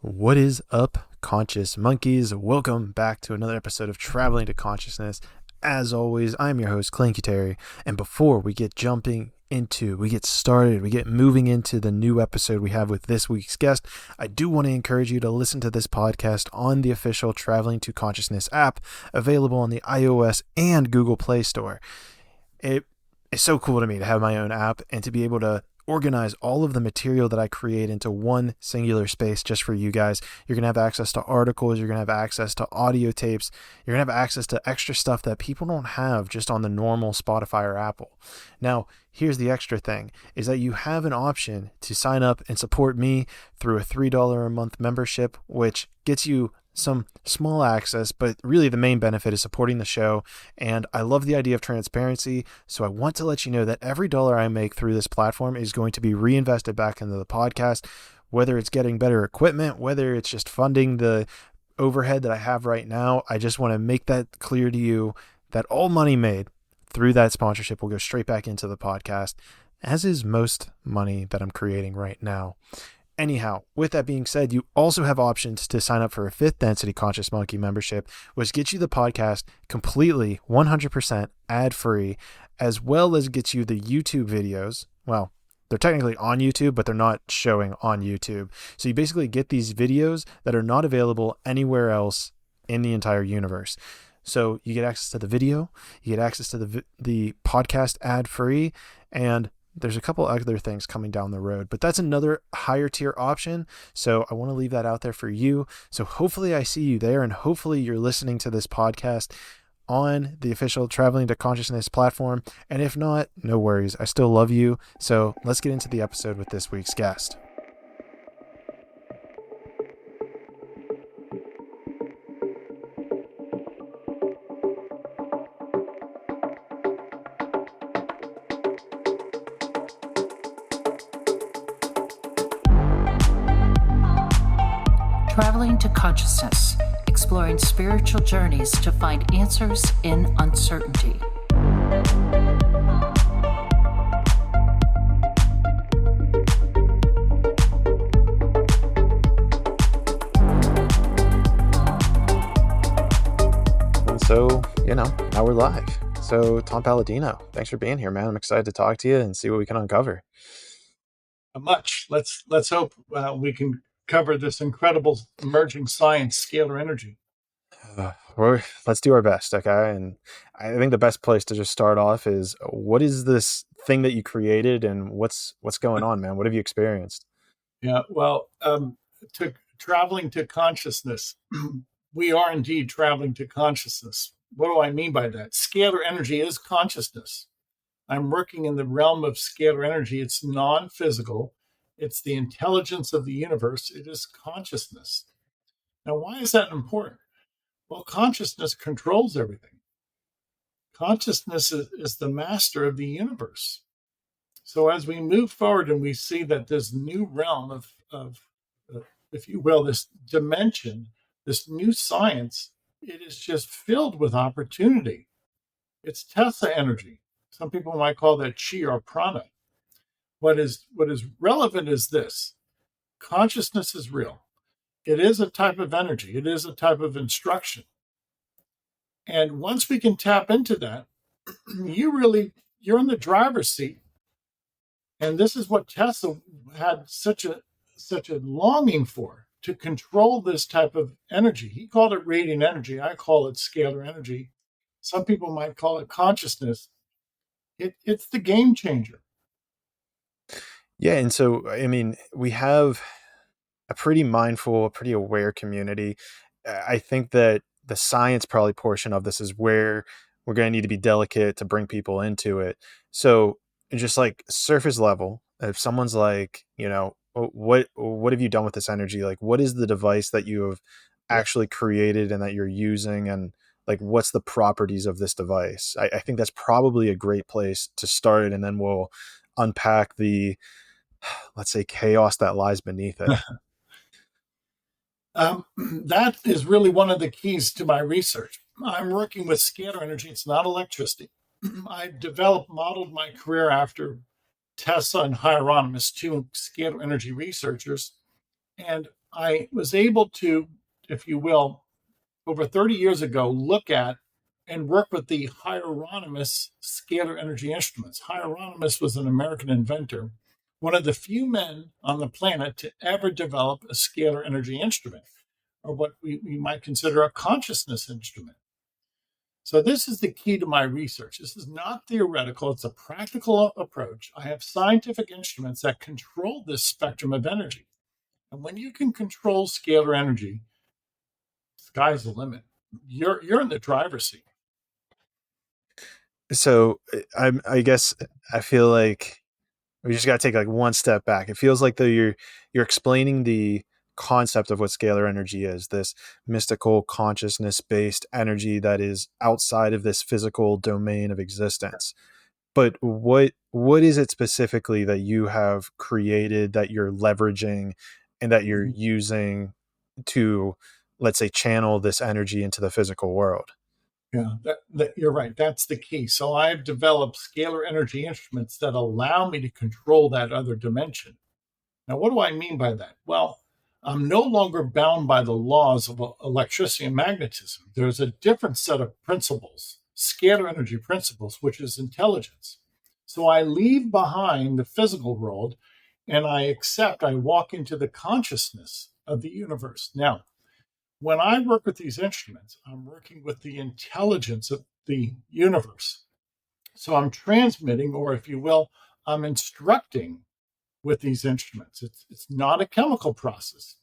What is up, conscious monkeys? Welcome back to another episode of Traveling to Consciousness. As always, I'm your host, Clanky Terry, and before we get moving into the new episode we have with this week's guest, I do want to encourage you to listen to this podcast on the official Traveling to Consciousness app, available on the iOS and Google Play Store. It is so cool to me to have my own app and to be able to organize all of the material that I create into one singular space just for you guys. You're going to have access to articles. You're going to have access to audio tapes. You're going to have access to extra stuff that people don't have just on the normal Spotify or Apple. Now, here's the extra thing, is that you have an option to sign up and support me through a $3 a month membership, which gets you some small access, but really the main benefit is supporting the show. And I love the idea of transparency. So I want to let you know that every dollar I make through this platform is going to be reinvested back into the podcast, whether it's getting better equipment, whether it's just funding the overhead that I have right now. I just want to make that clear to you that all money made through that sponsorship will go straight back into the podcast, as is most money that I'm creating right now. Anyhow, with that being said, you also have options to sign up for a 5th Density Conscious Monkey membership, which gets you the podcast completely 100% ad-free, as well as gets you the YouTube videos. Well, they're technically on YouTube, but they're not showing on YouTube. So you basically get these videos that are not available anywhere else in the entire universe. So you get access to the video, you get access to the podcast ad-free, and there's a couple other things coming down the road, but that's another higher tier option. So I want to leave that out there for you. So hopefully I see you there, and hopefully you're listening to this podcast on the official Traveling to Consciousness platform. And if not, no worries. I still love you. So let's get into the episode with this week's guest. Traveling to Consciousness, exploring spiritual journeys to find answers in uncertainty. And so, now we're live. So Tom Paladino, thanks for being here, man. I'm excited to talk to you and see what we can uncover. Much. Let's hope we can cover this incredible emerging science, scalar energy. Let's do our best, okay? And I think the best place to just start off is, what is this thing that you created, and what's going on, man? What have you experienced? Yeah, well, traveling to consciousness. We are indeed traveling to consciousness. What do I mean by that? Scalar energy is consciousness. I'm working in the realm of scalar energy. It's non-physical. It's the intelligence of the universe. It is consciousness. Now, why is that important? Well, consciousness controls everything. Consciousness is the master of the universe. So as we move forward and we see that this new realm of if you will, this dimension, this new science, it is just filled with opportunity. It's Tesla energy. Some people might call that chi or prana. What is relevant is this: consciousness is real. It is a type of energy. It is a type of instruction. And once we can tap into that, you're in the driver's seat. And this is what Tesla had such a longing for, to control this type of energy. He called it radiant energy. I call it scalar energy. Some people might call it consciousness. It's the game changer. Yeah, and so, I mean, we have a pretty mindful, a pretty aware community. I think that the science probably portion of this is where we're going to need to be delicate to bring people into it. So just like surface level, if someone's like, what have you done with this energy? Like, what is the device that you have actually created and that you're using? And like, what's the properties of this device? I think that's probably a great place to start. And then we'll unpack the, let's say, chaos that lies beneath it. That is really one of the keys to my research. I'm working with scalar energy. It's not electricity. I modeled my career after Tesla and Hieronymus, two scalar energy researchers. And I was able to, if you will, over 30 years ago, look at and work with the Hieronymus scalar energy instruments. Hieronymus was an American inventor, one of the few men on the planet to ever develop a scalar energy instrument, or what we might consider a consciousness instrument. So this is the key to my research. This is not theoretical. It's a practical approach. I have scientific instruments that control this spectrum of energy. And when you can control scalar energy, sky's the limit. You're in the driver's seat. So I guess I feel like we just got to take like one step back. It feels like though you're explaining the concept of what scalar energy is, this mystical consciousness based energy that is outside of this physical domain of existence. But what is it specifically that you have created, that you're leveraging and that you're using to, let's say, channel this energy into the physical world? Yeah, you're right. That's the key. So I've developed scalar energy instruments that allow me to control that other dimension. Now, what do I mean by that? Well, I'm no longer bound by the laws of electricity and magnetism. There's a different set of principles, scalar energy principles, which is intelligence. So I leave behind the physical world and I walk into the consciousness of the universe. Now, when I work with these instruments, I'm working with the intelligence of the universe. So I'm transmitting, or if you will, I'm instructing with these instruments. It's not a chemical process.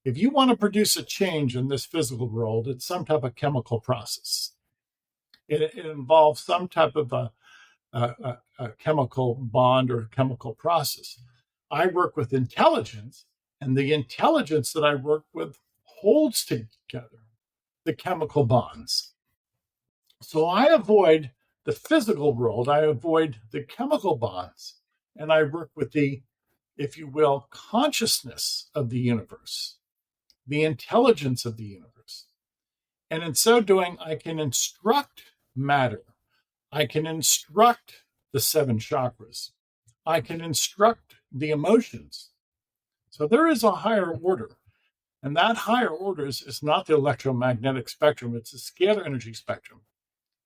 If you want to produce a change in this physical world, it's some type of chemical process. It involves some type of a chemical bond or a chemical process. I work with intelligence, and the intelligence that I work with holds together the chemical bonds. So I avoid the physical world, I avoid the chemical bonds, and I work with the, if you will, consciousness of the universe, the intelligence of the universe. And in so doing, I can instruct matter. I can instruct the 7 chakras. I can instruct the emotions. So there is a higher order. And that higher order is not the electromagnetic spectrum, it's the scalar energy spectrum.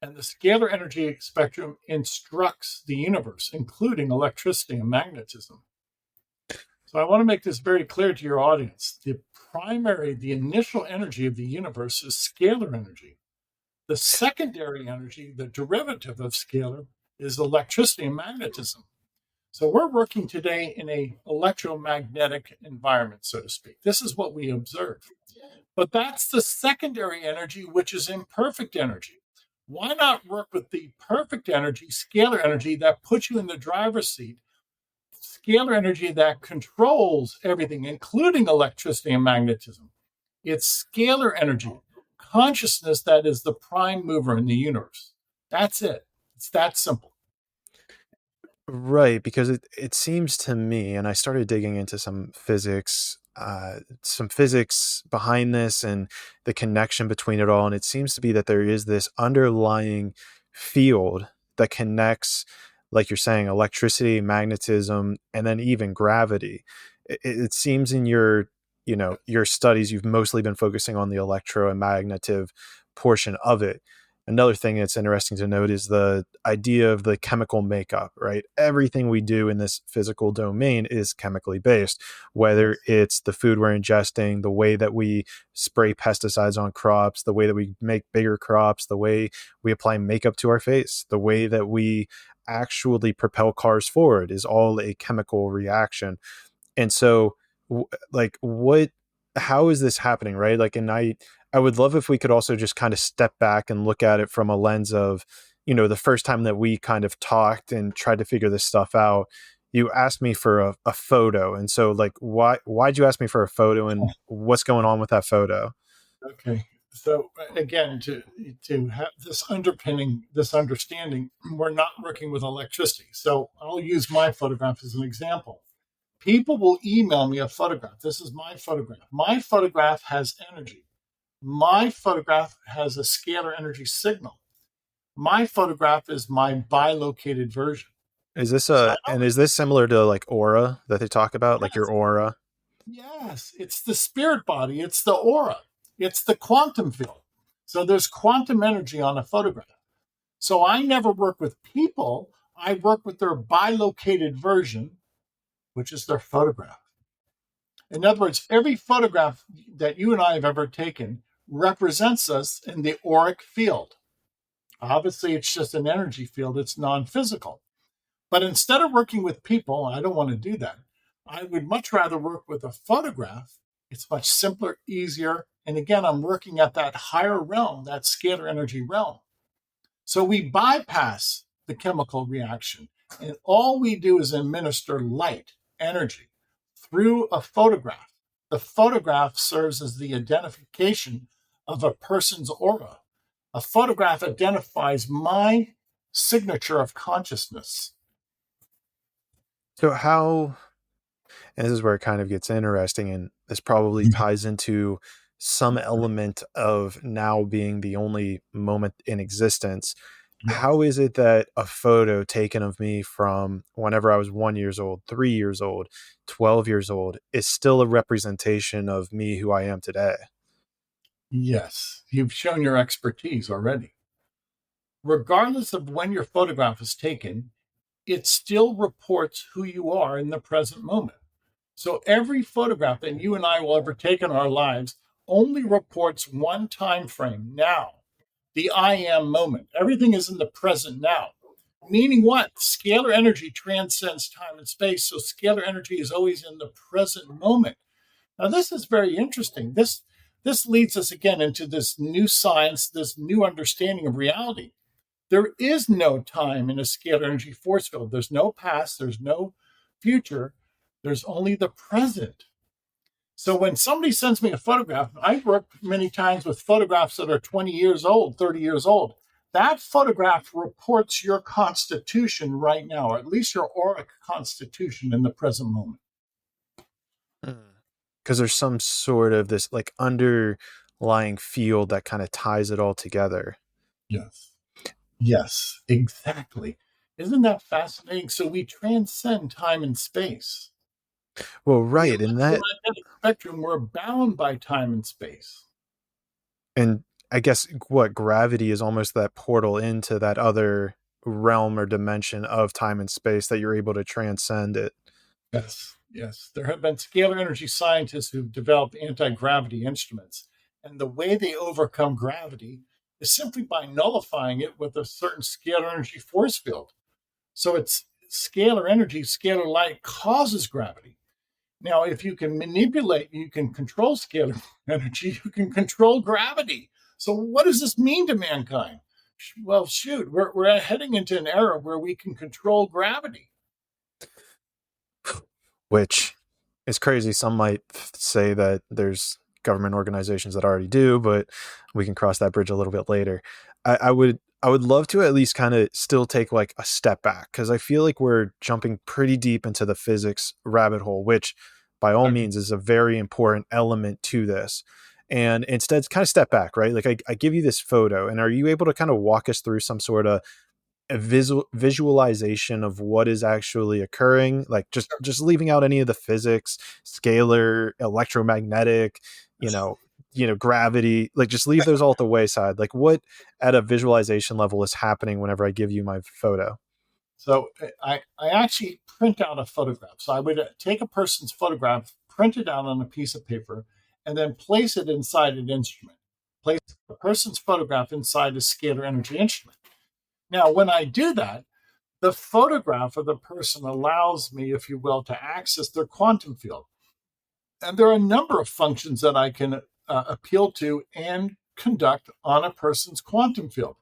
And the scalar energy spectrum instructs the universe, including electricity and magnetism. So I want to make this very clear to your audience. The initial energy of the universe is scalar energy. The secondary energy, the derivative of scalar, is electricity and magnetism. So we're working today in an electromagnetic environment, so to speak. This is what we observe. But that's the secondary energy, which is imperfect energy. Why not work with the perfect energy, scalar energy, that puts you in the driver's seat, scalar energy that controls everything, including electricity and magnetism? It's scalar energy, consciousness, that is the prime mover in the universe. That's it. It's that simple. Right, because it seems to me, and I started digging into some physics behind this and the connection between it all, and it seems to be that there is this underlying field that connects, like you're saying, electricity, magnetism, and then even gravity. It seems in your studies, you've mostly been focusing on the electro and magnetive portion of it. Another thing that's interesting to note is the idea of the chemical makeup, right? Everything we do in this physical domain is chemically based, whether it's the food we're ingesting, the way that we spray pesticides on crops, the way that we make bigger crops, the way we apply makeup to our face, the way that we actually propel cars forward is all a chemical reaction. And so how is this happening, right? I would love if we could also just kind of step back and look at it from a lens of, the first time that we kind of talked and tried to figure this stuff out, you asked me for a photo. And so why'd you ask me for a photo, and what's going on with that photo? Okay. So again, to have this underpinning, this understanding, we're not working with electricity. So I'll use my photograph as an example. People will email me a photograph. This is my photograph. My photograph has energy. My photograph has a scalar energy signal. My photograph is my bilocated version. Is this is this similar to like aura that they talk about, like your aura? Yes, it's the spirit body, it's the aura, it's the quantum field. So there's quantum energy on a photograph. So I never work with people, I work with their bilocated version, which is their photograph. In other words, every photograph that you and I have ever taken represents us in the auric field. Obviously, it's just an energy field, it's non physical. But instead of working with people, I don't want to do that. I would much rather work with a photograph. It's much simpler, easier. And again, I'm working at that higher realm, that scalar energy realm. So we bypass the chemical reaction, and all we do is administer light, energy, through a photograph. The photograph serves as the identification of a person's aura. A photograph identifies my signature of consciousness. So how, and this is where it kind of gets interesting, and this probably ties into some element of now being the only moment in existence. How is it that a photo taken of me from whenever I was 1 year old, 3 years old, 12 years old is still a representation of me who I am today? Yes, you've shown your expertise already. Regardless of when your photograph is taken, it still reports who you are in the present moment. So every photograph that you and I will ever take in our lives only reports one time frame, now, the I am moment. Everything is in the present now. Meaning what? Scalar energy transcends time and space, so scalar energy is always in the present moment. Now, this is very interesting. This leads us again into this new science, this new understanding of reality. There is no time in a scalar energy force field. There's no past, there's no future, there's only the present. So when somebody sends me a photograph, I've worked many times with photographs that are 20 years old, 30 years old. That photograph reports your constitution right now, or at least your auric constitution in the present moment. Because there's some sort of this like underlying field that kind of ties it all together. Yes. Yes, exactly. Isn't that fascinating? So we transcend time and space. Well, right. And that, spectrum, we're bound by time and space. and I guess what gravity is almost that portal into that other realm or dimension of time and space that you're able to transcend it. Yes, yes. There have been scalar energy scientists who've developed anti-gravity instruments. And the way they overcome gravity is simply by nullifying it with a certain scalar energy force field. So it's scalar energy, scalar light causes gravity. Now, if you can manipulate, you can control scalar energy, you can control gravity. So what does this mean to mankind? Well, shoot, we're heading into an era where we can control gravity. Which is crazy. Some might say that there's government organizations that already do, but we can cross that bridge a little bit later. I would love to at least kind of still take like a step back, because I feel like we're jumping pretty deep into the physics rabbit hole, which by all means is a very important element to this. And instead kind of step back, right? Like I give you this photo, and are you able to kind of walk us through some sort of a visualization of what is actually occurring, like just leaving out any of the physics, scalar, electromagnetic, gravity, like just leave those all at the wayside. Like what at a visualization level is happening whenever I give you my photo? So I actually print out a photograph. So I would take a person's photograph, print it out on a piece of paper, and then place it inside an instrument. Place the person's photograph inside a scalar energy instrument. Now, when I do that, the photograph of the person allows me, if you will, to access their quantum field. And there are a number of functions that I can appeal to and conduct on a person's quantum field.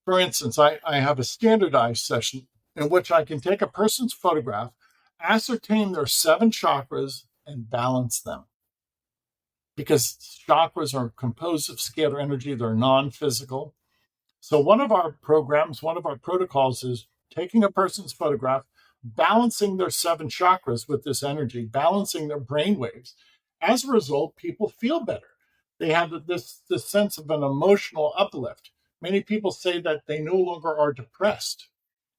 For instance, I have a standardized session in which I can take a person's photograph, ascertain their 7 chakras, and balance them. Because chakras are composed of scalar energy, they're non-physical. So one of our programs, one of our protocols is taking a person's photograph, balancing their 7 chakras with this energy, balancing their brain waves. As a result, people feel better. They have this sense of an emotional uplift. Many people say that they no longer are depressed,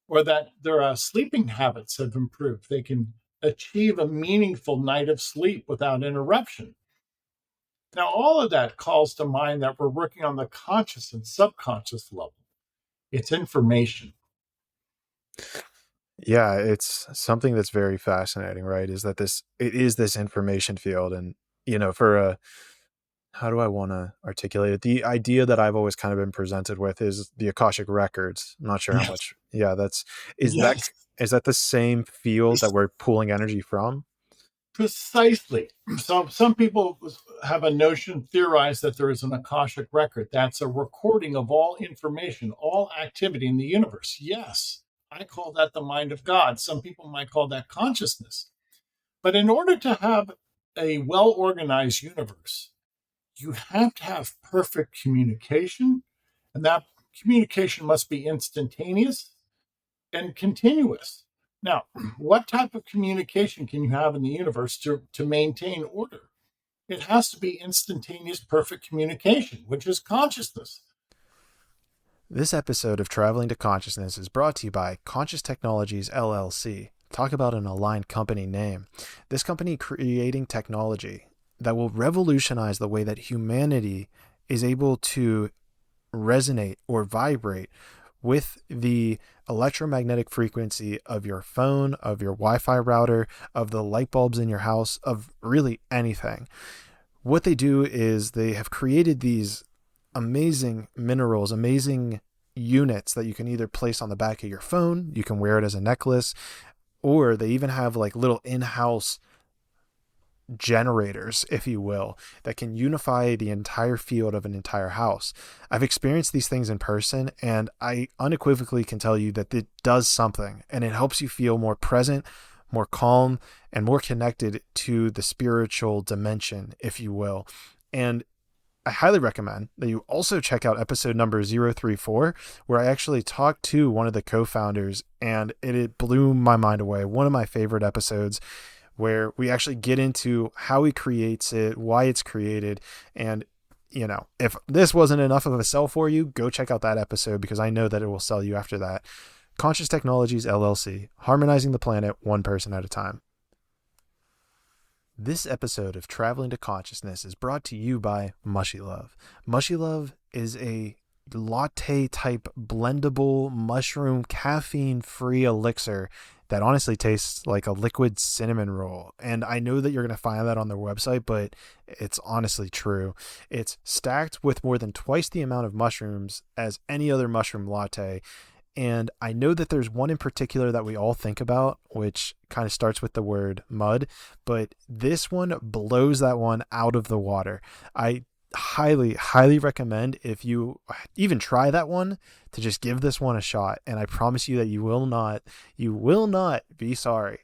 or that their sleeping habits have improved. They can achieve a meaningful night of sleep without interruption. Now, all of that calls to mind that we're working on the conscious and subconscious level. It's information. Yeah, it's something that's very fascinating, right? Is that it is this information field. And, for how do I want to articulate it? The idea that I've always kind of been presented with is the Akashic records. I'm not sure how Yes. much. Yeah, Yes, is that the same field that we're pulling energy from? precisely. So some people have a notion, theorized that there is an Akashic record. That's a recording of all information, all activity in the universe. Yes, I call that the mind of God. Some people might call that consciousness. But in order to have a well-organized universe, you have to have perfect communication, and that communication must be instantaneous and continuous. Now, what type of communication can you have in the universe to maintain order? It has to be instantaneous, perfect communication, which is consciousness. This episode of Traveling to Consciousness is brought to you by Conscious Technologies LLC. Talk about an aligned company name. This company creating technology that will revolutionize the way that humanity is able to resonate or vibrate with the electromagnetic frequency of your phone, of your Wi-Fi router, of the light bulbs in your house, of really anything. What they do is they have created these amazing minerals, amazing units that you can either place on the back of your phone, you can wear it as a necklace, or they even have like little in-house generators, if you will, that can unify the entire field of an entire house. I've experienced these things in person, and I unequivocally can tell you that it does something, and it helps you feel more present, more calm, and more connected to the spiritual dimension, if you will. And I highly recommend that you also check out episode number 034, where I actually talked to one of the co-founders, and it blew my mind away. One of my favorite episodes, where we actually get into how he creates it, why it's created. And, if this wasn't enough of a sell for you, go check out that episode, because I know that it will sell you after that. Conscious Technologies LLC, harmonizing the planet one person at a time. This episode of Traveling to Consciousness is brought to you by Mushy Love. Mushy Love is a latte type blendable mushroom caffeine free elixir that honestly tastes like a liquid cinnamon roll. And I know that you're going to find that on their website, but it's honestly true. It's stacked with more than twice the amount of mushrooms as any other mushroom latte. And I know that there's one in particular that we all think about, which kind of starts with the word mud, but this one blows that one out of the water. I highly recommend, if you even try that one, to just give this one a shot. And I promise you that you will not be sorry,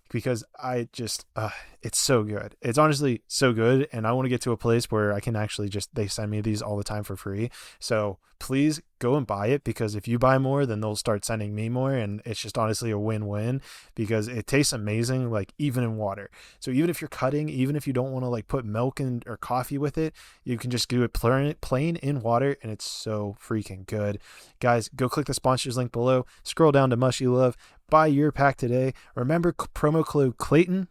because it's so good. It's honestly so good. And I want to get to a place where I can actually they send me these all the time for free. So please go and buy it, because if you buy more, then they'll start sending me more. And it's just honestly a win-win, because it tastes amazing, like even in water. So even if you're cutting, even if you don't want to like put milk in or coffee with it, you can just do it plain in water, and it's so freaking good. Guys, go click the sponsors link below, scroll down to Mushy Love, buy your pack today. Remember promo code Clayton,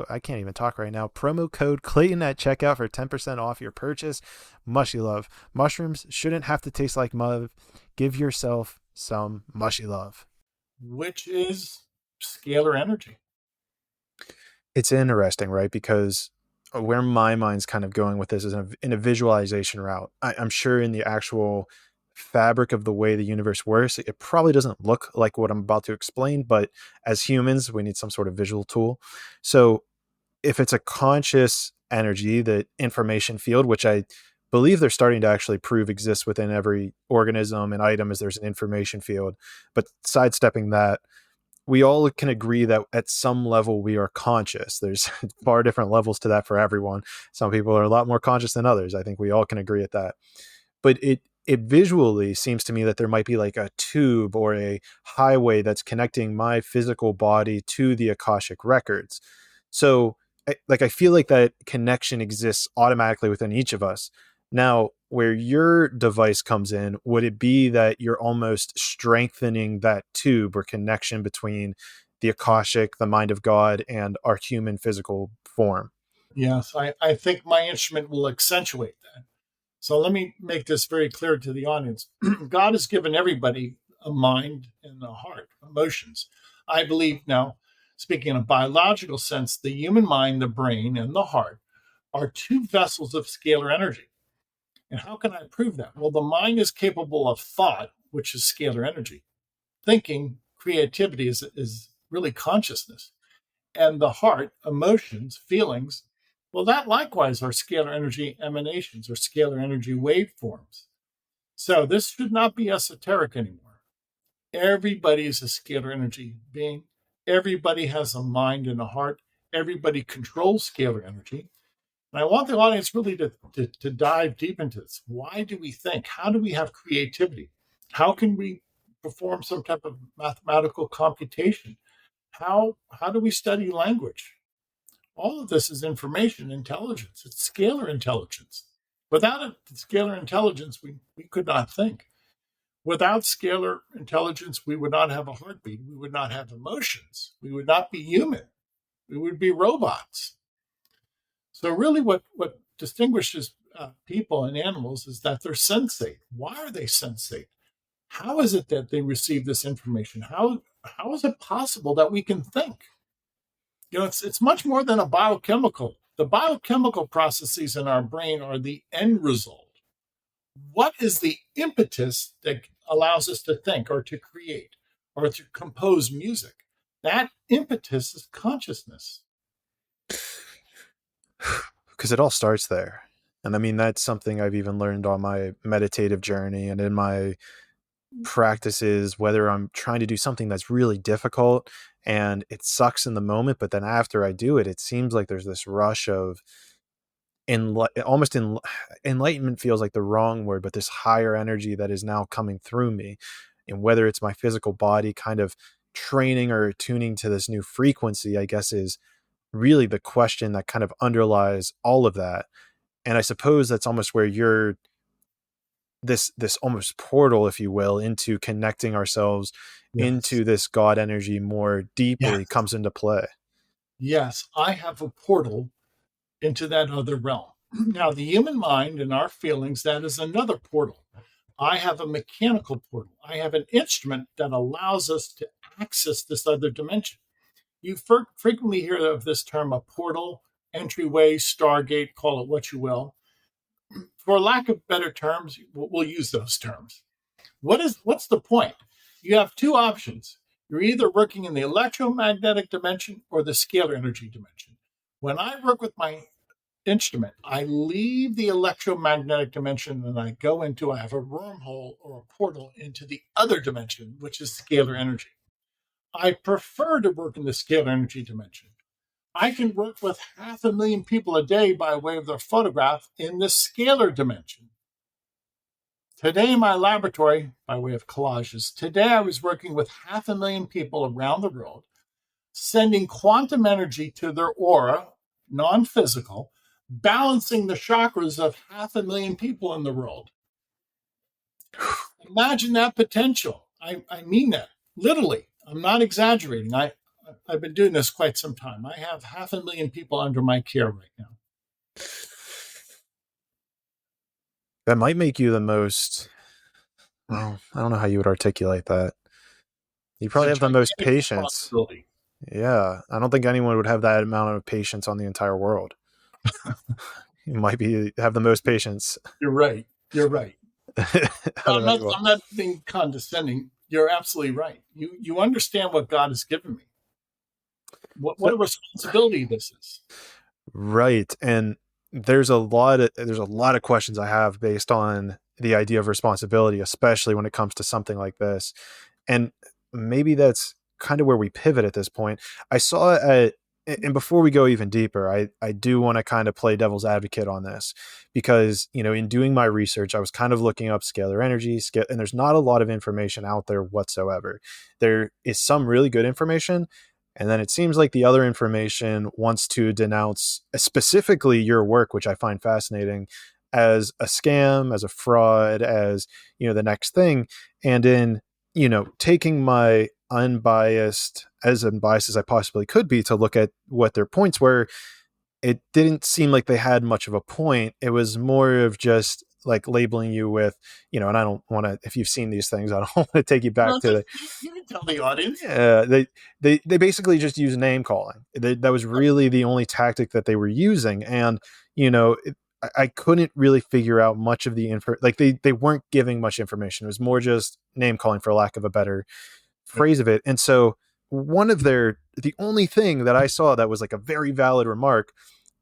I can't even talk right now. Promo code Clayton at checkout for 10% off your purchase. Mushy Love. Mushrooms shouldn't have to taste like mud. Give yourself some Mushy Love. Which is scalar energy. It's interesting, right? Because where my mind's kind of going with this is in a visualization route. I'm sure in the actual fabric of the way the universe works, it probably doesn't look like what I'm about to explain, but as humans, we need some sort of visual tool. So if it's a conscious energy, the information field, which I believe they're starting to actually prove exists within every organism and item, as there's an information field. But sidestepping that, we all can agree that at some level we are conscious. There's far different levels to that for everyone. Some people are a lot more conscious than others. I think we all can agree at that. But it visually seems to me that there might be like a tube or a highway that's connecting my physical body to the Akashic records. So I feel like that connection exists automatically within each of us. Now, where your device comes in, would it be that you're almost strengthening that tube or connection between the Akashic, the mind of God, and our human physical form. Yes, I think my instrument will accentuate that. So let me make this very clear to the audience. God has given everybody a mind and a heart, emotions. I believe now, speaking in a biological sense, the human mind, the brain, and the heart are two vessels of scalar energy. And how can I prove that? Well, the mind is capable of thought, which is scalar energy. Thinking, creativity is really consciousness. And the heart, emotions, feelings, well, that likewise are scalar energy emanations or scalar energy waveforms. So this should not be esoteric anymore. Everybody is a scalar energy being. Everybody has a mind and a heart. Everybody controls scalar energy. And I want the audience really to dive deep into this. Why do we think? How do we have creativity? How can we perform some type of mathematical computation? How do we study language? All of this is information intelligence. It's scalar intelligence. Without scalar intelligence, we could not think. Without scalar intelligence, we would not have a heartbeat. We would not have emotions. We would not be human. We would be robots. So really what distinguishes people and animals is that they're sensate. Why are they sensate? How is it that they receive this information? How is it possible that we can think? It's much more than a biochemical. The biochemical processes in our brain are the end result. What is the impetus that allows us to think or to create or to compose music? That impetus is consciousness. Because it all starts there. And I mean, that's something I've even learned on my meditative journey and in my practices, whether I'm trying to do something that's really difficult and it sucks in the moment, but then after I do it, it seems like there's this rush of enlightenment feels like the wrong word, but this higher energy that is now coming through me. And whether it's my physical body kind of training or tuning to this new frequency, I guess is really the question that kind of underlies all of that. And I suppose that's almost where you're this almost portal, if you will, into connecting ourselves into this God energy more deeply comes into play. Yes, I have a portal into that other realm. Now, the human mind and our feelings, that is another portal. I have a mechanical portal. I have an instrument that allows us to access this other dimension. You frequently hear of this term, a portal, entryway, stargate, call it what you will. For lack of better terms, we'll use those terms. What's the point? You have two options. You're either working in the electromagnetic dimension or the scalar energy dimension. When I work with my instrument, I leave the electromagnetic dimension and I have a wormhole or a portal into the other dimension, which is scalar energy. I prefer to work in the scalar energy dimension. I can work with 500,000 people a day by way of their photograph in the scalar dimension. Today in my laboratory, by way of collages, I was working with 500,000 people around the world, sending quantum energy to their aura, non-physical, balancing the chakras of 500,000 people in the world. Imagine that potential. I mean that, literally. I'm not exaggerating. I've been doing this quite some time. I have 500,000 people under my care right now. That might make you the most, well, I don't know how you would articulate that. You probably have the most patience. Yeah. I don't think anyone would have that amount of patience on the entire world. You might have the most patience. You're right. I'm not being condescending. You're absolutely right. You understand what God has given me. What a responsibility this is. Right. And there's a lot of questions I have based on the idea of responsibility, especially when it comes to something like this. And maybe that's kind of where we pivot at this point. I saw and before we go even deeper, I do want to kind of play devil's advocate on this because, in doing my research, I was kind of looking up scalar energy, and there's not a lot of information out there whatsoever. There is some really good information, and then it seems like the other information wants to denounce specifically your work, which I find fascinating, as a scam, as a fraud, as, the next thing. And in, taking my unbiased as I possibly could be to look at what their points were, it didn't seem like they had much of a point. It was more of just like labeling you with, and I don't want to, if you've seen these things, I don't want to take you back to you can tell the audience. Yeah, they basically just use name calling. That was really the only tactic that they were using. And, I couldn't really figure out much of the info. Like they weren't giving much information. It was more just name calling, for lack of a better phrase of it. And so the only thing that I saw that was like a very valid remark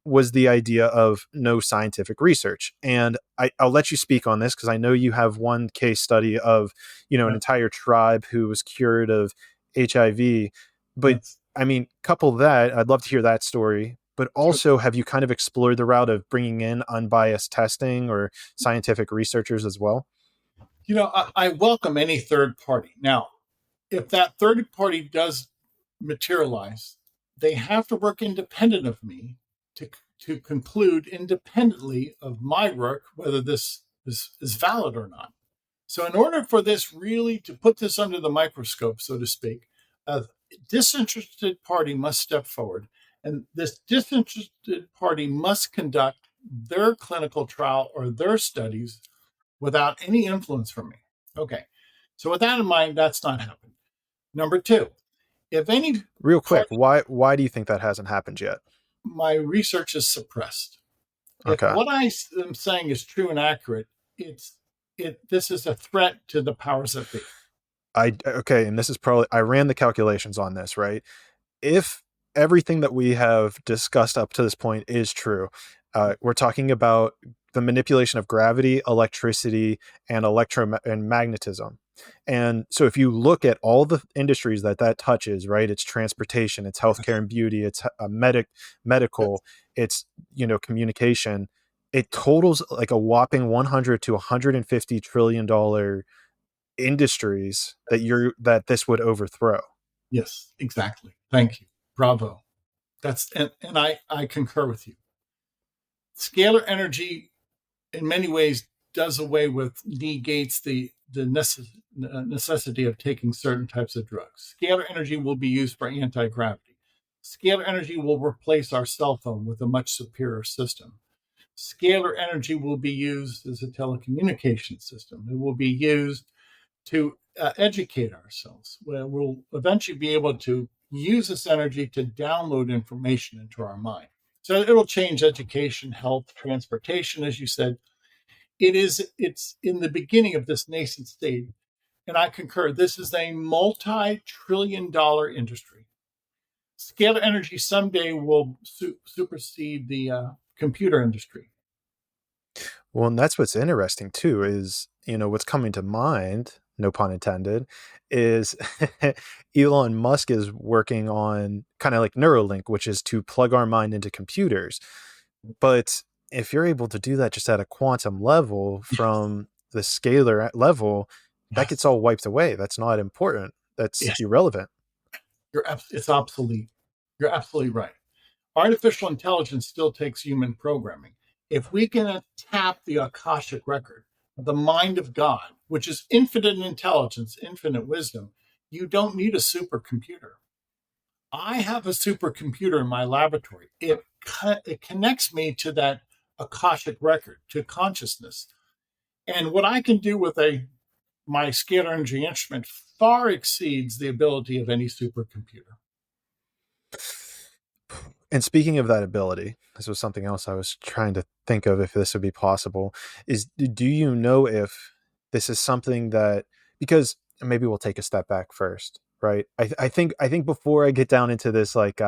was the idea of no scientific research. And I'll let you speak on this because I know you have one case study of, an entire tribe who was cured of HIV. But I mean, couple that, I'd love to hear that story. But also, have you kind of explored the route of bringing in unbiased testing or scientific researchers as well? I welcome any third party. Now, if that third party does materialize, they have to work independent of me to conclude independently of my work whether this is valid or not. So in order for this really to put this under the microscope, so to speak, a disinterested party must step forward, and this disinterested party must conduct their clinical trial or their studies without any influence from me. Okay, so with that in mind, that's not happened. Number two, if any... Real quick, why do you think that hasn't happened yet? My research is suppressed. Okay. If what I am saying is true and accurate, this is a threat to the powers that be. And this is probably, I ran the calculations on this, right? If everything that we have discussed up to this point is true, we're talking about the manipulation of gravity, electricity, and magnetism. And so if you look at all the industries that touches, right, it's transportation, it's healthcare and beauty, it's medical, it's, communication, it totals like a whopping 100 to 150 trillion dollar industries that this would overthrow. Yes, exactly. Thank you. Bravo. And I concur with you. Scalar energy in many ways does away with, negates the necessity of taking certain types of drugs. Scalar energy will be used for anti-gravity. Scalar energy will replace our cell phone with a much superior system. Scalar energy will be used as a telecommunication system. It will be used to educate ourselves, where we'll eventually be able to use this energy to download information into our mind. So it'll change education, health, transportation, as you said. It's in the beginning of this nascent state. And I concur, this is a multi-trillion-dollar industry. Scalar energy someday will supersede the computer industry. Well, and that's what's interesting too, is, what's coming to mind, no pun intended, is Elon Musk is working on kind of like Neuralink, which is to plug our mind into computers. But if you're able to do that just at a quantum level from the scalar level, that gets all wiped away. That's not important. That's irrelevant. It's obsolete. You're absolutely right. Artificial intelligence still takes human programming. If we can tap the Akashic record, the mind of God, which is infinite intelligence, infinite wisdom, you don't need a supercomputer. I have a supercomputer in my laboratory. It connects me to that Akashic record, to consciousness. And what I can do with my scalar energy instrument far exceeds the ability of any supercomputer. And speaking of that ability, this was something else I was trying to think of if this would be possible, is do you know if this is something that, because maybe we'll take a step back first, right? I think before I get down into this, like,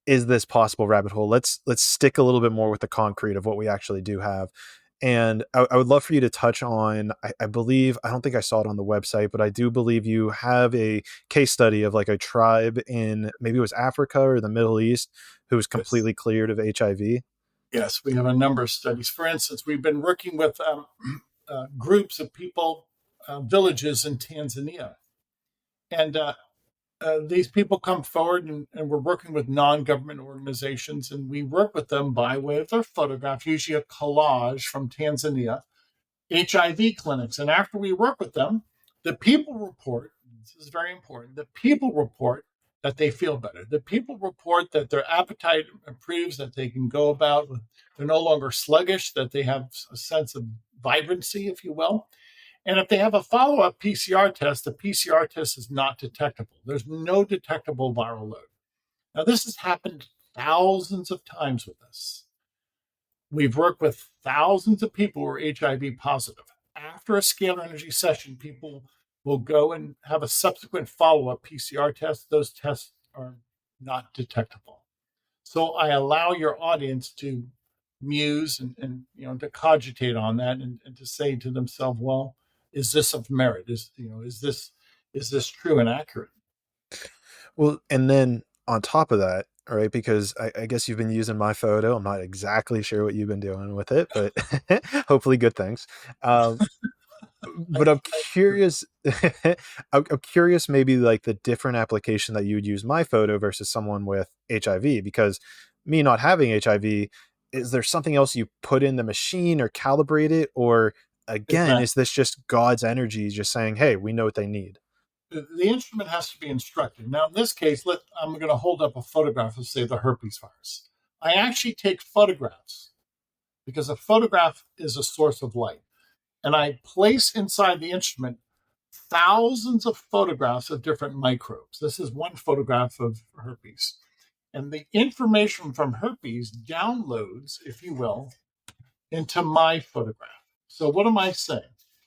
is this possible rabbit hole, let's stick a little bit more with the concrete of what we actually do have. And I would love for you to touch on, I believe, I don't think I saw it on the website, but I do believe you have a case study of like a tribe in, maybe it was Africa or the Middle East, who was completely cleared of HIV. Yes, we have a number of studies. For instance, we've been working with groups of people, villages in Tanzania. And these people come forward and we're working with non-government organizations, and we work with them by way of their photograph, usually a collage from Tanzania, HIV clinics. And after we work with them, the people report this is very important, the people report that they feel better. The people report that their appetite improves, that they can go about, they're no longer sluggish, that they have a sense of vibrancy, if you will. And if they have a follow-up PCR test, the PCR test is not detectable. There's no detectable viral load. Now, this has happened thousands of times with us. We've worked with thousands of people who are HIV positive. After a scalar energy session, people will go and have a subsequent follow-up PCR test. Those tests are not detectable. So I allow your audience to muse and to cogitate on that and to say to themselves, well, is this of merit? Is this true and accurate? Well, and then on top of that, all right, because I guess you've been using my photo. I'm not exactly sure what you've been doing with it, but hopefully good things. But I'm curious. I'm curious, maybe like the different application that you would use my photo versus someone with HIV. Because me not having HIV, is there something else you put in the machine or calibrate it, or again, is this just God's energy just saying, "Hey, we know what they need"? The instrument has to be instructed. Now, in this case, I'm going to hold up a photograph of, say, the herpes virus. I actually take photographs because a photograph is a source of light. And I place inside the instrument thousands of photographs of different microbes. This is one photograph of herpes. And the information from herpes downloads, if you will, into my photograph. So what am I saying?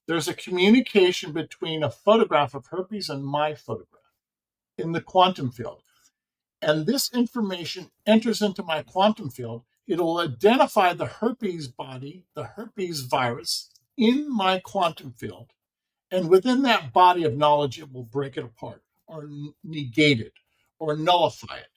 There's a communication between a photograph of herpes and my photograph in the quantum field. And this information enters into my quantum field. It'll identify the herpes body, the herpes virus in my quantum field. And within that body of knowledge, it will break it apart or negate it or nullify it.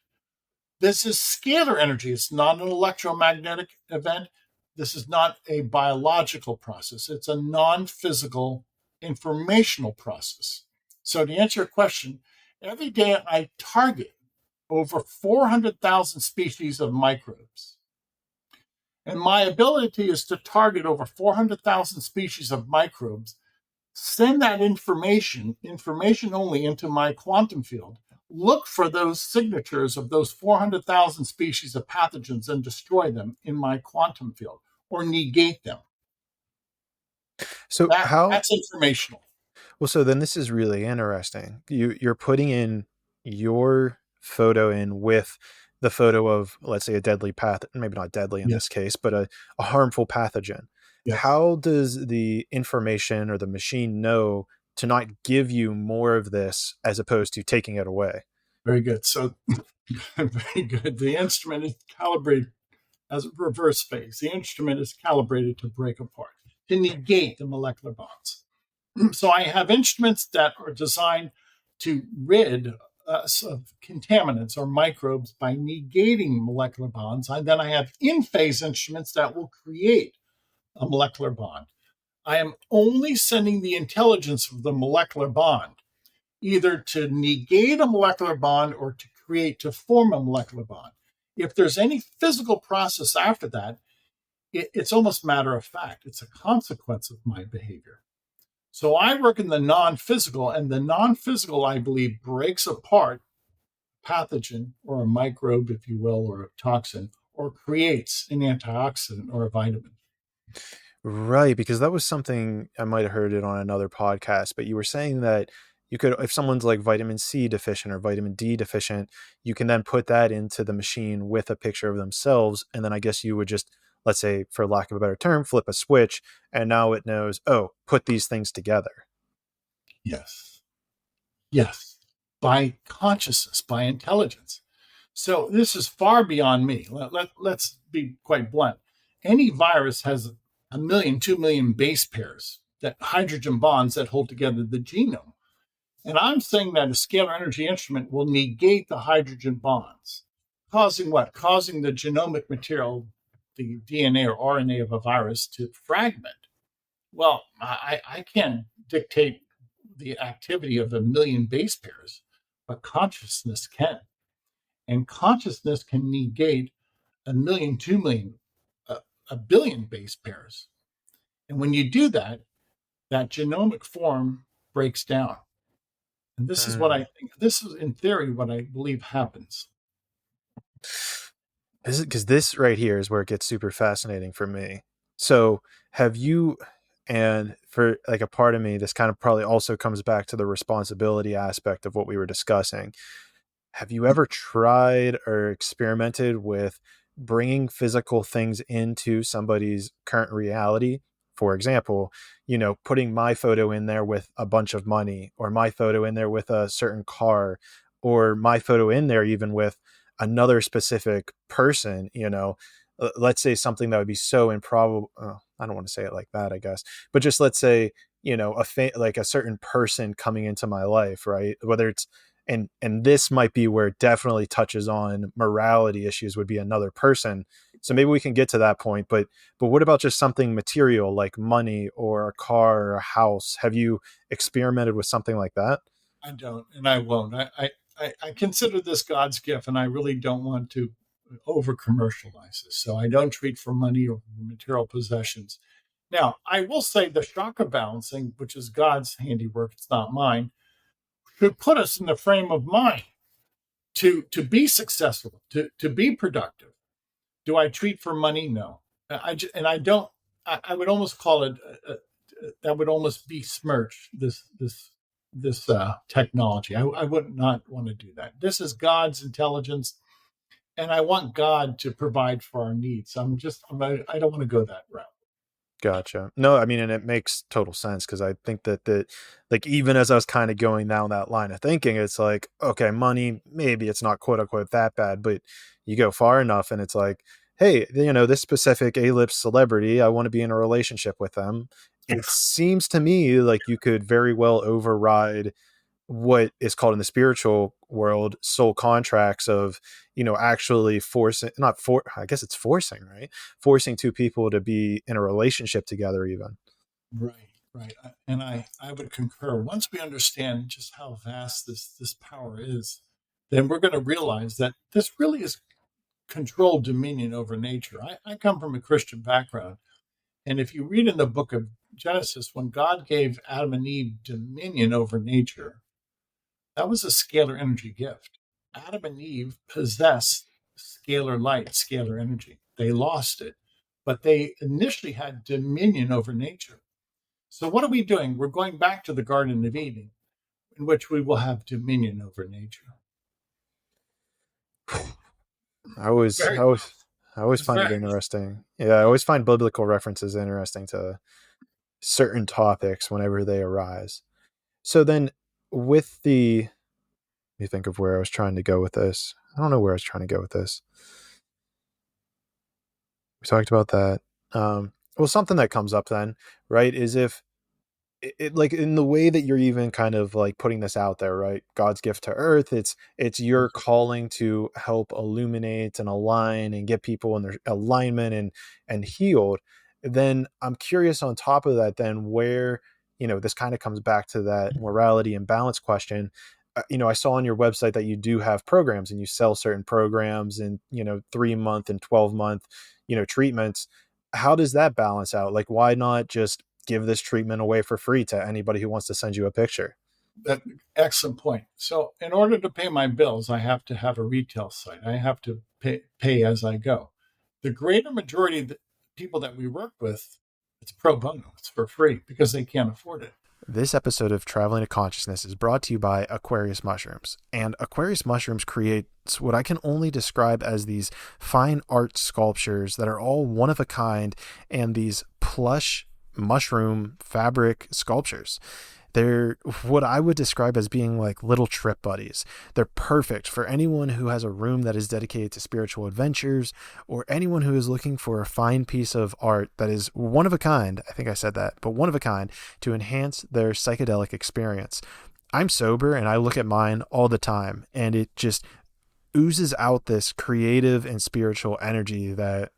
This is scalar energy. It's not an electromagnetic event. This is not a biological process. It's a non-physical informational process. So to answer your question, every day I target over 400,000 species of microbes. And my ability is to target over 400,000 species of microbes, send that information only, into my quantum field, look for those signatures of those 400,000 species of pathogens and destroy them in my quantum field or negate them. So that's informational. Well, so then this is really interesting. You're putting in your photo in with the photo of, let's say, a deadly maybe not deadly in this case, but a harmful pathogen. Yes. How does the information or the machine know to not give you more of this as opposed to taking it away? Very good. So very good. The instrument is calibrated as a reverse phase. The instrument is calibrated to break apart, to negate the molecular bonds. So I have instruments that are designed to rid us of contaminants or microbes by negating molecular bonds. And then I have in-phase instruments that will create a molecular bond. I am only sending the intelligence of the molecular bond, either to negate a molecular bond or to form a molecular bond. If there's any physical process after that, it's almost matter of fact. It's a consequence of my behavior. So I work in the non-physical, and the non-physical, I believe, breaks apart a pathogen or a microbe, if you will, or a toxin, or creates an antioxidant or a vitamin. Right, because that was something I might have heard it on another podcast, but you were saying that you could, if someone's like vitamin C deficient or vitamin D deficient, you can then put that into the machine with a picture of themselves. And then I guess you would just, let's say, for lack of a better term, flip a switch, and now it knows, oh, put these things together. Yes. By consciousness, by intelligence. So this is far beyond me. Let's be quite blunt. Any virus has 1 million, 2 million base pairs, that hydrogen bonds that hold together the genome. And I'm saying that a scalar energy instrument will negate the hydrogen bonds, causing what? Causing the genomic material, the DNA or RNA of a virus, to fragment. Well, I can't dictate the activity of 1 million base pairs, but consciousness can. And consciousness can negate 1 million, 2 million, 1 billion base pairs. And when you do that, that genomic form breaks down. And this is what I think. This is, in theory, what I believe happens. Because this right here is where it gets super fascinating for me. So have you, and for like a part of me, this kind of probably also comes back to the responsibility aspect of what we were discussing. Have you ever tried or experimented with bringing physical things into somebody's current reality? For example, putting my photo in there with a bunch of money, or my photo in there with a certain car, or my photo in there even with another specific person, let's say something that would be so improbable. I don't want to say it like that, I guess, but just let's say, like a certain person coming into my life, right? Whether it's, and this might be where it definitely touches on morality issues, would be another person. So maybe we can get to that point, but what about just something material like money or a car or a house? Have you experimented with something like that? I don't, and I won't. I consider this God's gift, and I really don't want to over commercialize this. So I don't treat for money or material possessions. Now, I will say the chakra balancing, which is God's handiwork, it's not mine, should put us in the frame of mind to be successful, to be productive. Do I treat for money? No. I don't. I would almost call it that would almost besmirch this technology. I would not want to do that. This is God's intelligence, and I want God to provide for our needs. I don't want to go that route. Gotcha. No, I mean, and it makes total sense, because I think that like, even as I was kind of going down that line of thinking, it's like, okay, money, maybe it's not quote unquote that bad, but you go far enough and it's like, hey, this specific A-list celebrity, I want to be in a relationship with them. It seems to me like you could very well override what is called in the spiritual world soul contracts of, actually forcing, I guess it's forcing, right? Forcing two people to be in a relationship together even. Right. And I would concur. Once we understand just how vast this power is, then we're going to realize that this really is controlled dominion over nature. I come from a Christian background. And if you read in the book of Genesis, when God gave Adam and Eve dominion over nature, that was a scalar energy gift. Adam and Eve possessed scalar light, scalar energy. They lost it, but they initially had dominion over nature. So what are we doing? We're going back to the Garden of Eden, in which we will have dominion over nature. I always find it interesting. Yeah, I always find biblical references interesting to certain topics whenever they arise. So then with let me think of where I was trying to go with this. I don't know where I was trying to go with this. We talked about that. Well, something that comes up then, right, is if it like in the way that you're even kind of like putting this out there, right? God's gift to earth. It's your calling to help illuminate and align and get people in their alignment and healed. Then I'm curious on top of that, then where, this kind of comes back to that morality and balance question. I saw on your website that you do have programs and you sell certain programs and, 3-month and 12-month, treatments. How does that balance out? Like, why not just give this treatment away for free to anybody who wants to send you a picture? Excellent point. So in order to pay my bills, I have to have a retail site. I have to pay as I go. The greater majority of the people that we work with, it's pro bono. It's for free because they can't afford it. This episode of Traveling to Consciousness is brought to you by Aquarius Mushrooms. And Aquarius Mushrooms creates what I can only describe as these fine art sculptures that are all one of a kind, and these plush mushroom fabric sculptures. They're what I would describe as being like little trip buddies. They're perfect for anyone who has a room that is dedicated to spiritual adventures, or anyone who is looking for a fine piece of art that is one of a kind. I think I said that, but one of a kind to enhance their psychedelic experience. I'm sober and I look at mine all the time, and it just oozes out this creative and spiritual energy that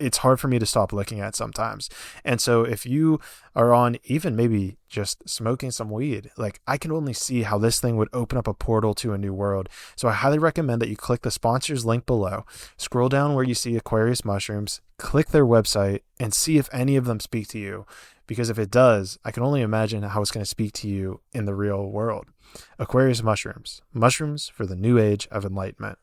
it's hard for me to stop looking at sometimes. And so if you are on even maybe just smoking some weed, like I can only see how this thing would open up a portal to a new world. So I highly recommend that you click the sponsors link below, scroll down where you see Aquarius mushrooms, click their website, and see if any of them speak to you. Because if it does, I can only imagine how it's going to speak to you in the real world. Aquarius mushrooms, mushrooms for the new age of enlightenment.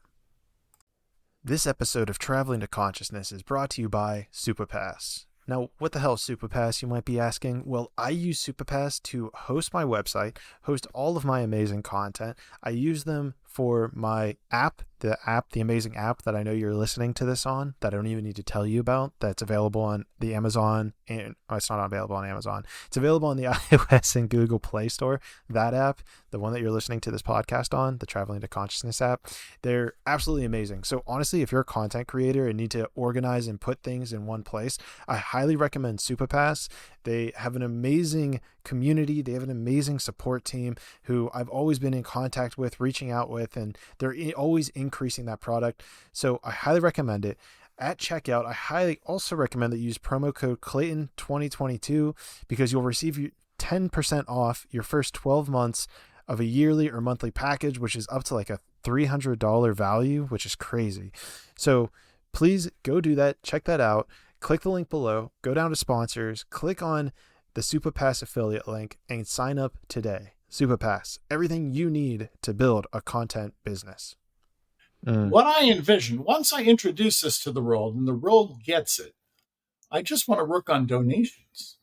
This episode of Traveling to Consciousness is brought to you by Superpass. Now, what the hell is Superpass, you might be asking? Well, I use Superpass to host my website, host all of my amazing content. I use them for my app, the amazing app that I know you're listening to this on, that I don't even need to tell you about, that's available on the Amazon, and it's not available on Amazon. It's available on the iOS and Google Play Store. That app, the one that you're listening to this podcast on, the Traveling to Consciousness app, they're absolutely amazing. So honestly, if you're a content creator and need to organize and put things in one place, I highly recommend Superpass. They have an amazing community. They have an amazing support team who I've always been in contact with, reaching out with, and they're always increasing that product. So I highly recommend it. At checkout, I highly also recommend that you use promo code Clayton 2022 because you'll receive 10% off your first 12 months of a yearly or monthly package, which is up to like a $300 value, which is crazy. So please go do that. Check that out. Click the link below, go down to sponsors, click on the Superpass affiliate link, and sign up today. Superpass, everything you need to build a content business. What I envision, once I introduce this to the world and the world gets it, I just want to work on donations.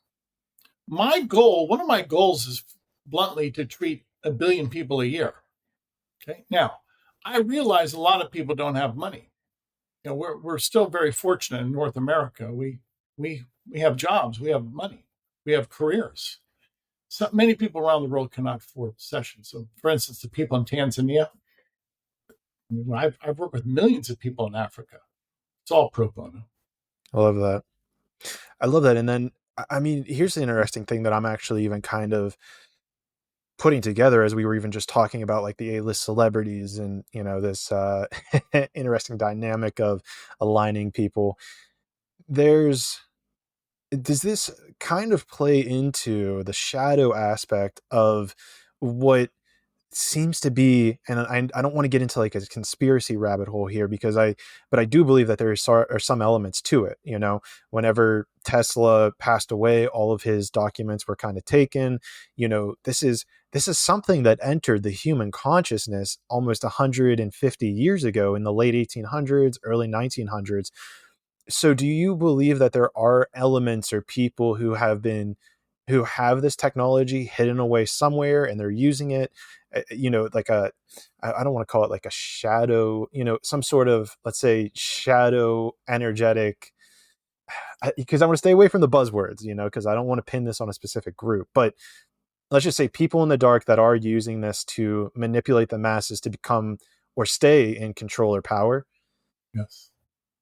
My goal, one of my goals is bluntly to treat 1 billion people a year. Okay. Now, I realize a lot of people don't have money. You know, we're still very fortunate in North America. We have jobs, we have money, we have careers. So many people around the world cannot afford sessions. So, for instance, the people in Tanzania, I've worked with millions of people in Africa. It's all pro bono. I love that. I love that. And then, I mean, here's the interesting thing that I'm actually even kind of putting together as we were even just talking about like the A-list celebrities and, you know, this interesting dynamic of aligning people. Does this kind of play into the shadow aspect of what seems to be, and I don't want to get into like a conspiracy rabbit hole here but I do believe that there are some elements to it. You know, whenever Tesla passed away, all of his documents were kind of taken. You know, this is something that entered the human consciousness almost 150 years ago in the late 1800s, early 1900s. So do you believe that there are elements or people who have this technology hidden away somewhere and they're using it, you know, like I don't want to call it like a shadow, you know, some sort of, let's say, shadow energetic, because I want to stay away from the buzzwords, you know, because I don't want to pin this on a specific group, but let's just say people in the dark that are using this to manipulate the masses to become or stay in control or power. Yes.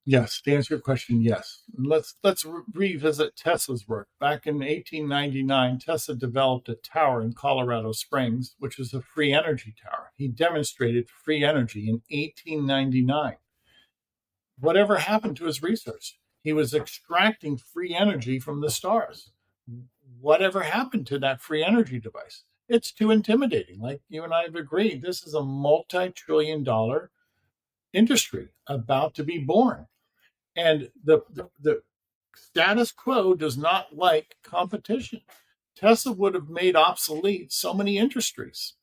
Yes, to answer your question, yes. Let's revisit Tesla's work. Back in 1899, Tesla developed a tower in Colorado Springs, which was a free energy tower. He demonstrated free energy in 1899. Whatever happened to his research? He was extracting free energy from the stars. Whatever happened to that free energy device? It's too intimidating. Like you and I have agreed, this is a multi-trillion-dollar industry about to be born. And the status quo does not like competition. Tesla would have made obsolete so many industries.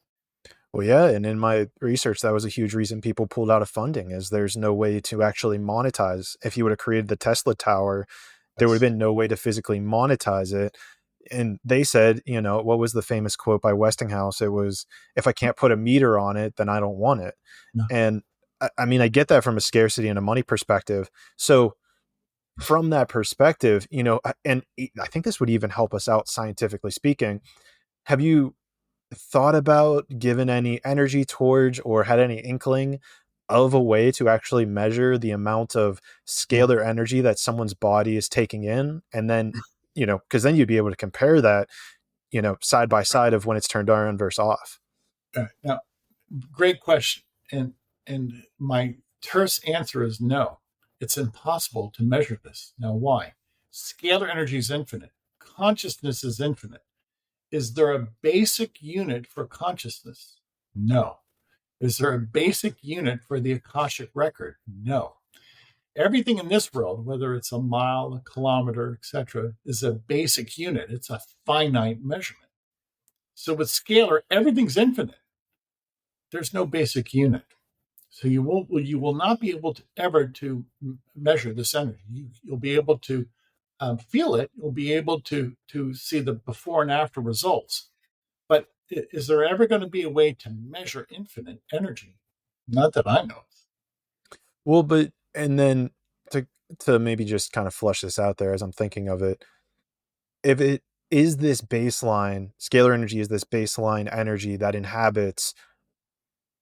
Well, yeah. And in my research, that was a huge reason people pulled out of funding, is there's no way to actually monetize. If you would have created the Tesla tower, there would have been no way to physically monetize it. And they said, you know, what was the famous quote by Westinghouse? It was, if I can't put a meter on it, then I don't want it. No. And I mean, I get that from a scarcity and a money perspective. So from that perspective, you know, and I think this would even help us out scientifically speaking. Have you thought about given any energy towards or had any inkling of a way to actually measure the amount of scalar energy that someone's body is taking in? And then, you know, because then you'd be able to compare that, you know, side by side of when it's turned on versus off. Now, great question. And my terse answer is no. it's impossible to measure this. Now, why? Scalar energy is infinite. Consciousness is infinite. Is there a basic unit for consciousness? No. Is there a basic unit for the Akashic record? No. Everything in this world, whether it's a mile, a kilometer, etc., is a basic unit. It's a finite measurement. So with scalar, everything's infinite. There's no basic unit. So you will not be able to ever to measure this energy. You'll be able to feel it. You'll be able to see the before and after results. But is there ever going to be a way to measure infinite energy? Not that I know. Well, and then to maybe just kind of flush this out there as I'm thinking of it, if it is this baseline, scalar energy is this baseline energy that inhabits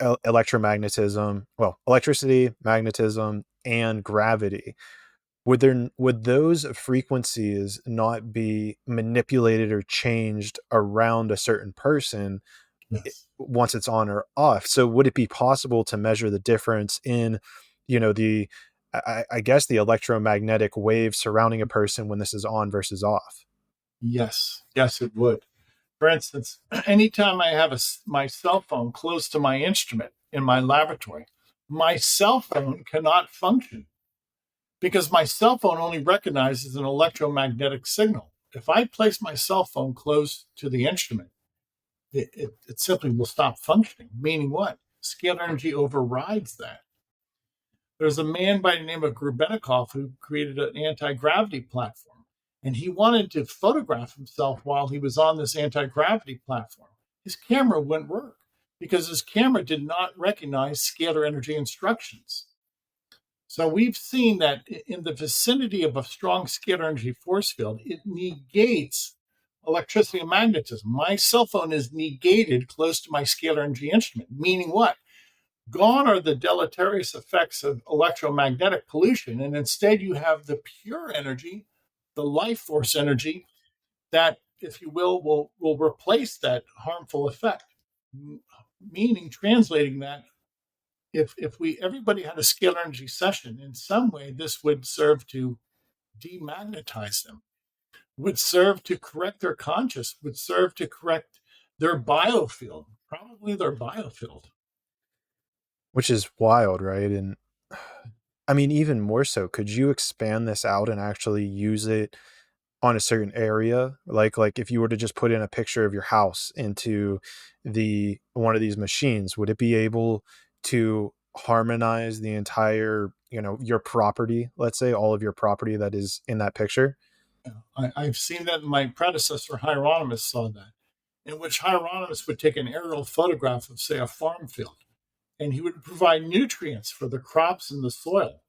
electromagnetism, electricity, magnetism, and gravity, would those frequencies not be manipulated or changed around a certain person? Yes. Once it's on or off? So would it be possible to measure the difference in, I guess the electromagnetic waves surrounding a person when this is on versus off? Yes, it would. For instance, anytime I have my cell phone close to my instrument in my laboratory, my cell phone cannot function because my cell phone only recognizes an electromagnetic signal. If I place my cell phone close to the instrument, it simply will stop functioning. Meaning what? Scalar energy overrides that. There's a man by the name of Grubenikov who created an anti-gravity platform, and he wanted to photograph himself while he was on this anti-gravity platform. His camera wouldn't work because his camera did not recognize scalar energy instructions. So we've seen that in the vicinity of a strong scalar energy force field, it negates electricity and magnetism. My cell phone is negated close to my scalar energy instrument, meaning what? Gone are the deleterious effects of electromagnetic pollution, and instead you have the pure energy, the life force energy, that, if you will replace that harmful effect. Meaning, translating that, if everybody had a scalar energy session, in some way this would serve to demagnetize them, would serve to correct their conscious, would serve to correct their biofield, probably their biofield. Which is wild, right? And I mean, even more so, could you expand this out and actually use it on a certain area? Like if you were to just put in a picture of your house into one of these machines, would it be able to harmonize the entire, your property, let's say all of your property that is in that picture? I've seen that. My predecessor, Hieronymus, saw that, in which Hieronymus would take an aerial photograph of, say, a farm field, and he would provide nutrients for the crops in the soil.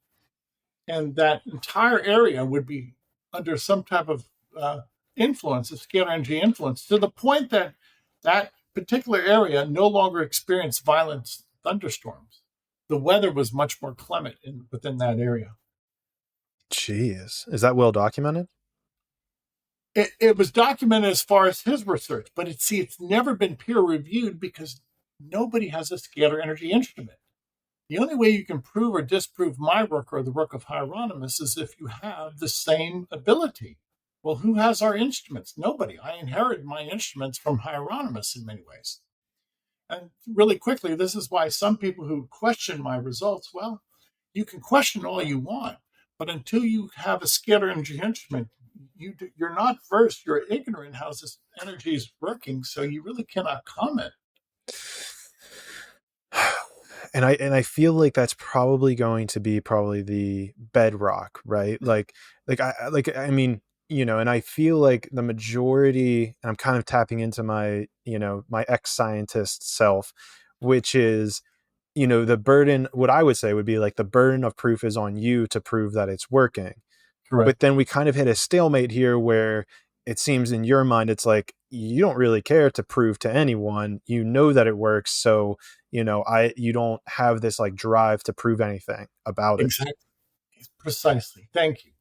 And that entire area would be under some type of influence, of scalar energy influence, to the point that that particular area no longer experienced violent thunderstorms. The weather was much more clement within that area. Jeez. Is that well documented? It was documented as far as his research, but it's never been peer reviewed because nobody has a scalar energy instrument. The only way you can prove or disprove my work or the work of Hieronymus is if you have the same ability. Well, who has our instruments? Nobody. I inherited my instruments from Hieronymus in many ways. And really quickly, this is why some people who question my results, well, you can question all you want, but until you have a scalar energy instrument, you're not versed, you're ignorant how this energy is working, so you really cannot comment. And I feel like that's probably going to be the bedrock, right? I mean, and I feel like the majority, and I'm kind of tapping into my, my ex-scientist self, which is, the burden, what I would say would be like the burden of proof is on you to prove that it's working. Correct. But then we kind of hit a stalemate here where it seems in your mind, it's like, you don't really care to prove to anyone, that it works. So, you don't have this like drive to prove anything about it. Exactly. Precisely. Thank you.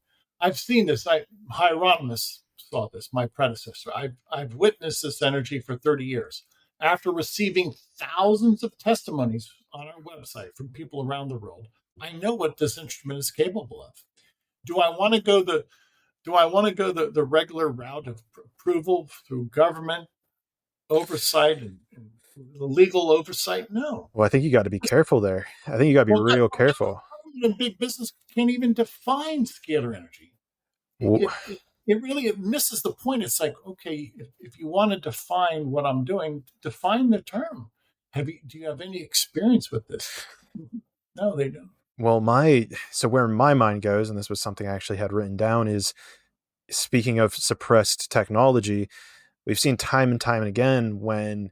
I've seen this. Hieronymus saw this, my predecessor. I've witnessed this energy for 30 years. After receiving thousands of testimonies on our website from people around the world, I know what this instrument is capable of. Do I want to go the regular route of approval through government oversight and legal oversight? No. Well, I think you got to be careful there. I think you got to be Well, real careful. big business can't even define scalar energy. W- It misses the point. It's like, okay, if you want to define what I'm doing, define the term. Do you have any experience with this? No, they don't. Well, so where my mind goes, and this was something I actually had written down, is speaking of suppressed technology, we've seen time and time and again when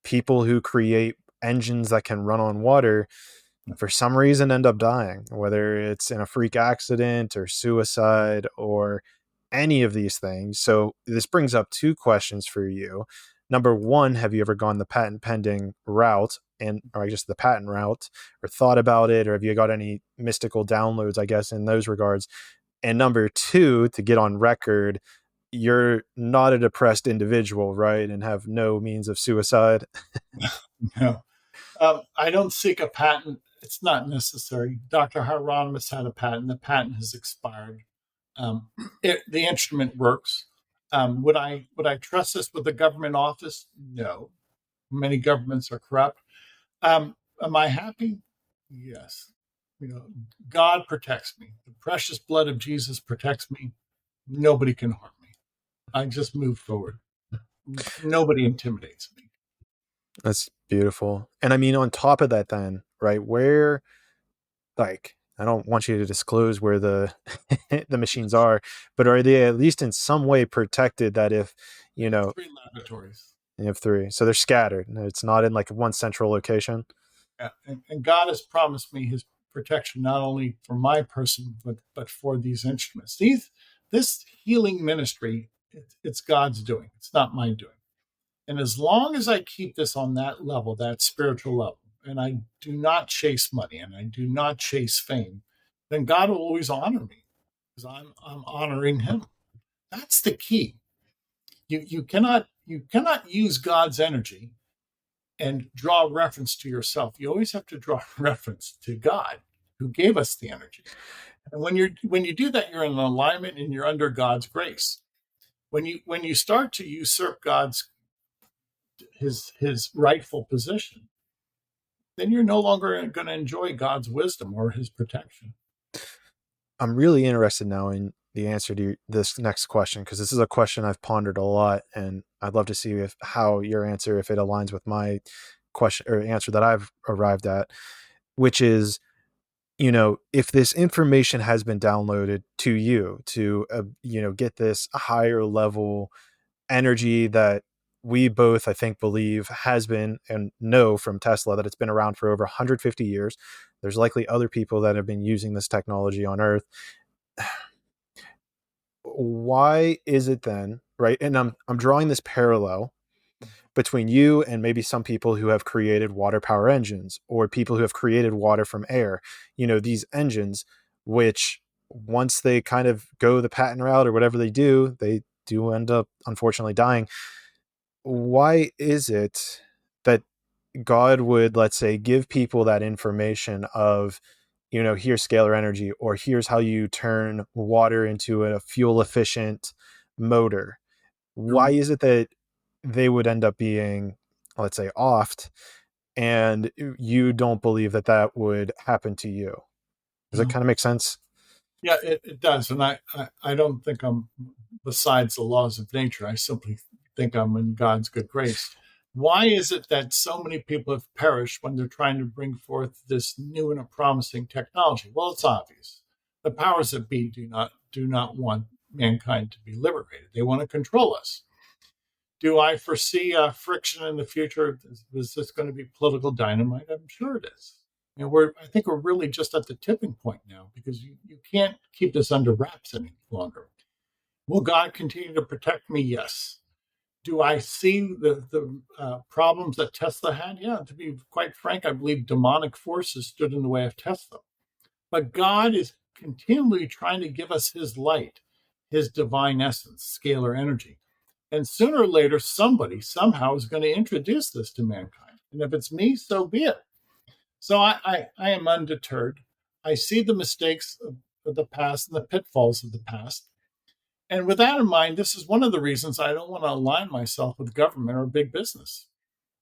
people who create engines that can run on water for some reason end up dying, whether it's in a freak accident or suicide or any of these things. So this brings up two questions for you. Number one, have you ever gone the patent pending route, or I guess the patent route, or thought about it, or have you got any mystical downloads, I guess, in those regards? And number two, to get on record, you're not a depressed individual, right? And have no means of suicide. No. I don't seek a patent. It's not necessary. Dr. Hieronymus had a patent. The patent has expired. The instrument works. Would I trust this with a government office? No. Many governments are corrupt. Am I happy? Yes. God protects me. The precious blood of Jesus protects me. Nobody can harm me. I just move forward. Nobody intimidates me. That's beautiful. And I mean, on top of that, then, right, where, like, I don't want you to disclose where the the machines are, but are they at least in some way protected that if, 3 laboratories. You have 3. So they're scattered. It's not in like one central location. Yeah. And God has promised me his protection, not only for my person, but for these instruments. This healing ministry, it's God's doing. It's not my doing. And as long as I keep this on that level, that spiritual level, and I do not chase money and I do not chase fame, then God will always honor me because I'm honoring him. That's the key. You cannot use God's energy and draw reference to yourself. You always have to draw reference to God who gave us the energy. And when you do that, you're in alignment and you're under God's grace. When you start to usurp his rightful position, then you're no longer going to enjoy God's wisdom or his protection. I'm really interested now in the answer to this next question, because this is a question I've pondered a lot, and I'd love to see how your answer, if it aligns with my question or answer that I've arrived at, which is, if this information has been downloaded to you to, get this higher level energy that we both, I think, believe has been and know from Tesla that it's been around for over 150 years. There's likely other people that have been using this technology on Earth. Why is it then, right? And I'm drawing this parallel between you and maybe some people who have created water power engines or people who have created water from air. These engines, which once they kind of go the patent route or whatever they do end up unfortunately dying. Why is it that God would, let's say, give people that information of, here's scalar energy, or here's how you turn water into a fuel efficient motor? Why is it that they would end up being, let's say, offed, and you don't believe that would happen to you? Does that kind of make sense? Yeah, it does. And I don't think I'm besides the laws of nature. I simply think I'm in God's good grace. Why is it that so many people have perished when they're trying to bring forth this new and a promising technology? Well, it's obvious. The powers that be do not want mankind to be liberated. They want to control us. Do I foresee friction in the future? Is this going to be political dynamite? I'm sure it is. And I think we're really just at the tipping point now, because you can't keep this under wraps any longer. Will God continue to protect me? Yes. Do I see the problems that Tesla had? Yeah, to be quite frank, I believe demonic forces stood in the way of Tesla. But God is continually trying to give us his light, his divine essence, scalar energy. And sooner or later, somebody somehow is going to introduce this to mankind. And if it's me, so be it. So I am undeterred. I see the mistakes of the past and the pitfalls of the past. And with that in mind, this is one of the reasons I don't want to align myself with government or big business,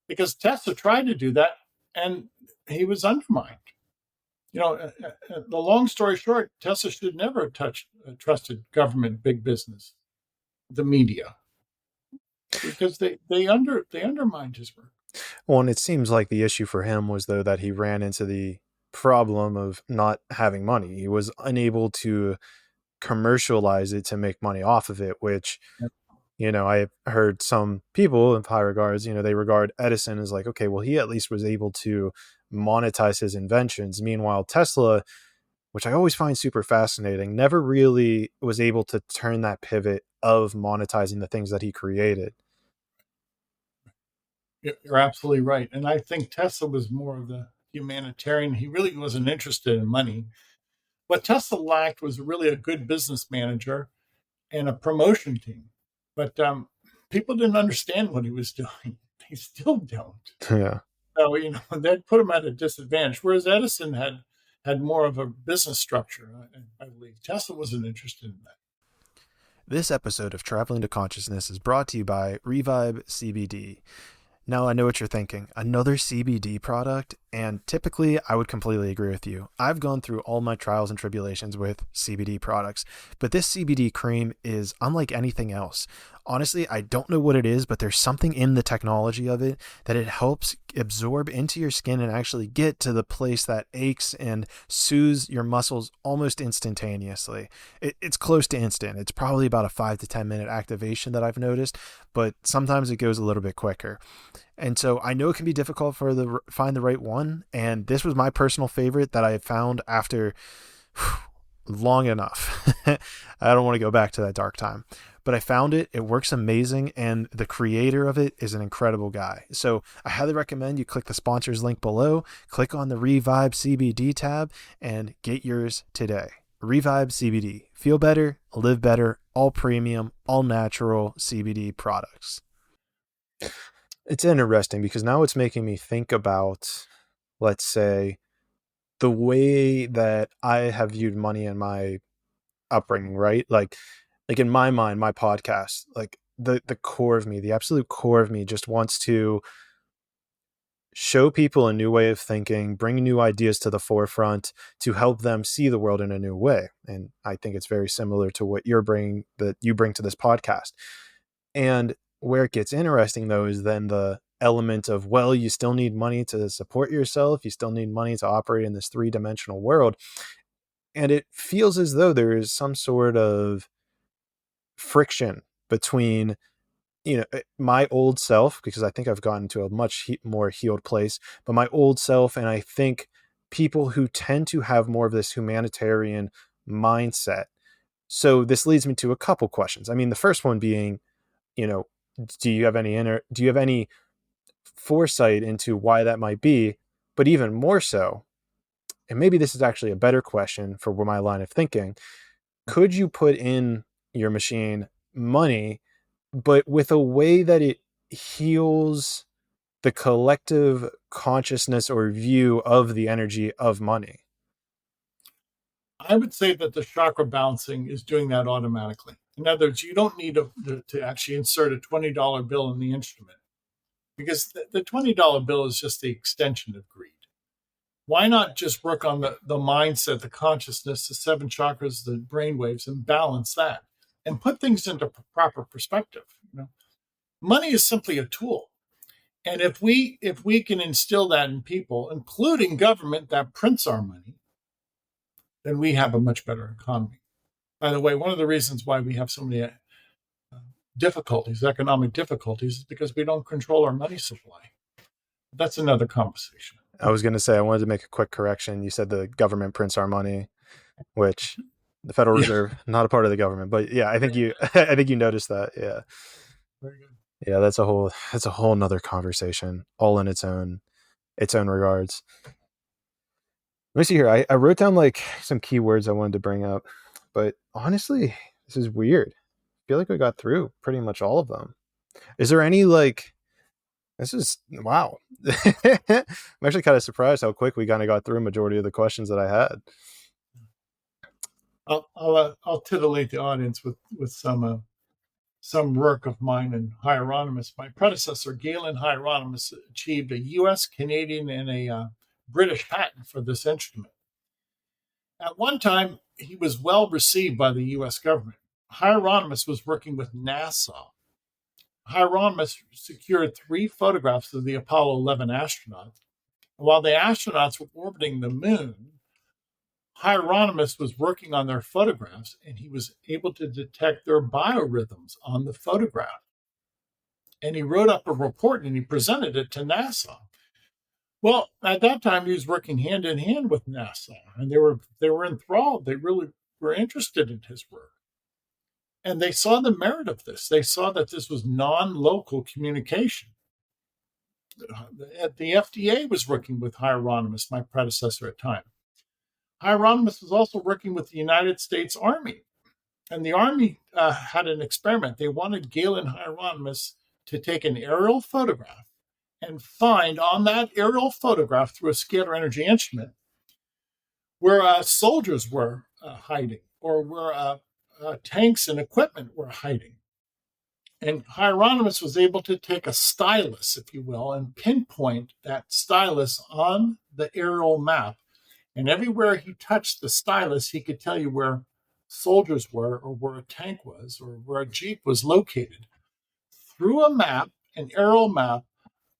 because Tesla tried to do that and he was undermined. The long story short, Tesla should never have trusted government, big business, the media, because they undermined his work. Well, and it seems like the issue for him was, though, that he ran into the problem of not having money. He was unable to commercialize it to make money off of it, which, I've heard some people in high regards, they regard Edison as like, okay, well, he at least was able to monetize his inventions. Meanwhile, Tesla, which I always find super fascinating, never really was able to turn that pivot of monetizing the things that he created. You're absolutely right. And I think Tesla was more of the humanitarian. He really wasn't interested in money. What Tesla lacked was really a good business manager and a promotion team. But people didn't understand what he was doing. They still don't. Yeah. So, that put him at a disadvantage. Whereas Edison had more of a business structure, I believe. Tesla wasn't interested in that. This episode of Traveling to Consciousness is brought to you by Revive CBD. Now, I know what you're thinking. Another CBD product? And typically, I would completely agree with you. I've gone through all my trials and tribulations with CBD products, but this CBD cream is unlike anything else. Honestly, I don't know what it is, but there's something in the technology of it that it helps absorb into your skin and actually get to the place that aches and soothes your muscles almost instantaneously. It's close to instant. It's probably about a 5 to 10 minute activation that I've noticed, but sometimes it goes a little bit quicker. And so I know it can be difficult for find the right one. And this was my personal favorite that I had found after long enough. I don't want to go back to that dark time, but I found it. It works amazing. And the creator of it is an incredible guy. So I highly recommend you click the sponsors link below, click on the Revive CBD tab, and get yours today. Revive CBD. Feel better, live better, all premium, all natural CBD products. It's interesting because now it's making me think about, let's say, the way that I have viewed money in my upbringing, right? Like in my mind, my podcast, like the core of me, the absolute core of me just wants to show people a new way of thinking, bring new ideas to the forefront to help them see the world in a new way. And I think it's very similar to what you bring to this podcast. And where it gets interesting, though, is then the element of, well, you still need money to support yourself. You still need money to operate in this 3-dimensional world. And it feels as though there is some sort of friction between, my old self, because I think I've gotten to a much more healed place, but my old self, and I think people who tend to have more of this humanitarian mindset. So this leads me to a couple questions. I mean, the first one being, do you have any foresight into why that might be? But even more so, and maybe this is actually a better question for my line of thinking, could you put in your machine money, but with a way that it heals the collective consciousness or view of the energy of money? I would say that the chakra balancing is doing that automatically. In other words, you don't need to actually insert a $20 bill in the instrument, because the $20 bill is just the extension of greed. Why not just work on the mindset, the consciousness, the 7 chakras, the brain waves, and balance that and put things into proper perspective? Money is simply a tool. And if we can instill that in people, including government that prints our money, then we have a much better economy. By the way, one of the reasons why we have so many economic difficulties, is because we don't control our money supply. That's another conversation. I was going to say, I wanted to make a quick correction. You said the government prints our money, which the Federal Reserve, not a part of the government, but yeah, I think you noticed that. Yeah. Very good. Yeah. That's a whole nother conversation, all in its own regards. Let me see here. I wrote down like some keywords I wanted to bring up, but honestly, this is weird. I feel like we got through pretty much all of them. Is there any This is wow. I'm actually kind of surprised how quick we kind of got through a majority of the questions that I had. I'll titillate the audience with some work of mine in Hieronymus. My predecessor, Galen Hieronymus, achieved a U.S., Canadian, and a British patent for this instrument. At one time, he was well received by the U.S. government. Hieronymus was working with NASA. Hieronymus secured 3 photographs of the Apollo 11 astronauts. While the astronauts were orbiting the moon, Hieronymus was working on their photographs, and he was able to detect their biorhythms on the photograph. And he wrote up a report and he presented it to NASA. Well, at that time, he was working hand in hand with NASA, and they were enthralled. They really were interested in his work. And they saw the merit of this. They saw that this was non-local communication. The FDA was working with Hieronymus, my predecessor at time. Hieronymus was also working with the United States Army. And the Army had an experiment. They wanted Galen Hieronymus to take an aerial photograph and find on that aerial photograph through a scalar energy instrument where soldiers were hiding or where tanks and equipment were hiding. And Hieronymus was able to take a stylus, if you will, and pinpoint that stylus on the aerial map. And everywhere he touched the stylus, he could tell you where soldiers were or where a tank was or where a jeep was located. Through a map, an aerial map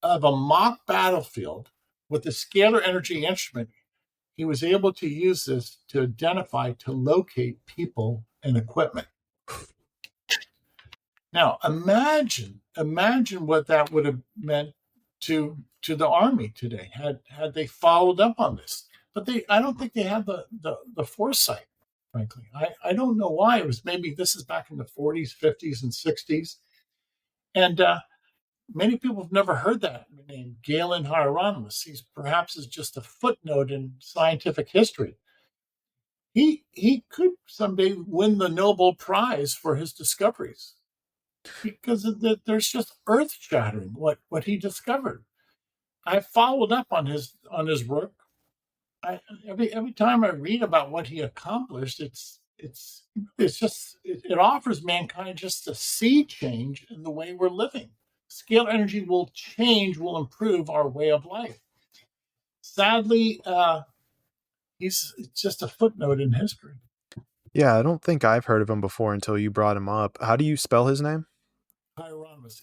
of a mock battlefield with a scalar energy instrument, he was able to use this to identify, to locate people and equipment. Now, imagine what that would have meant to the Army today had they followed up on this. But I don't think they had the foresight, frankly. I don't know why. It was maybe this is back in the 40s, 50s, and 60s. And many people have never heard that name, Galen Hieronymus. He's perhaps is just a footnote in scientific history. He could someday win the Nobel Prize for his discoveries because there's just earth-shattering what he discovered. I followed up on his work. Every time I read about what he accomplished, it offers mankind just a sea change in the way we're living. Scalar energy will improve our way of life. Sadly, he's just a footnote in history. Yeah, I don't think I've heard of him before until you brought him up. How do you spell his name? Hieronymus,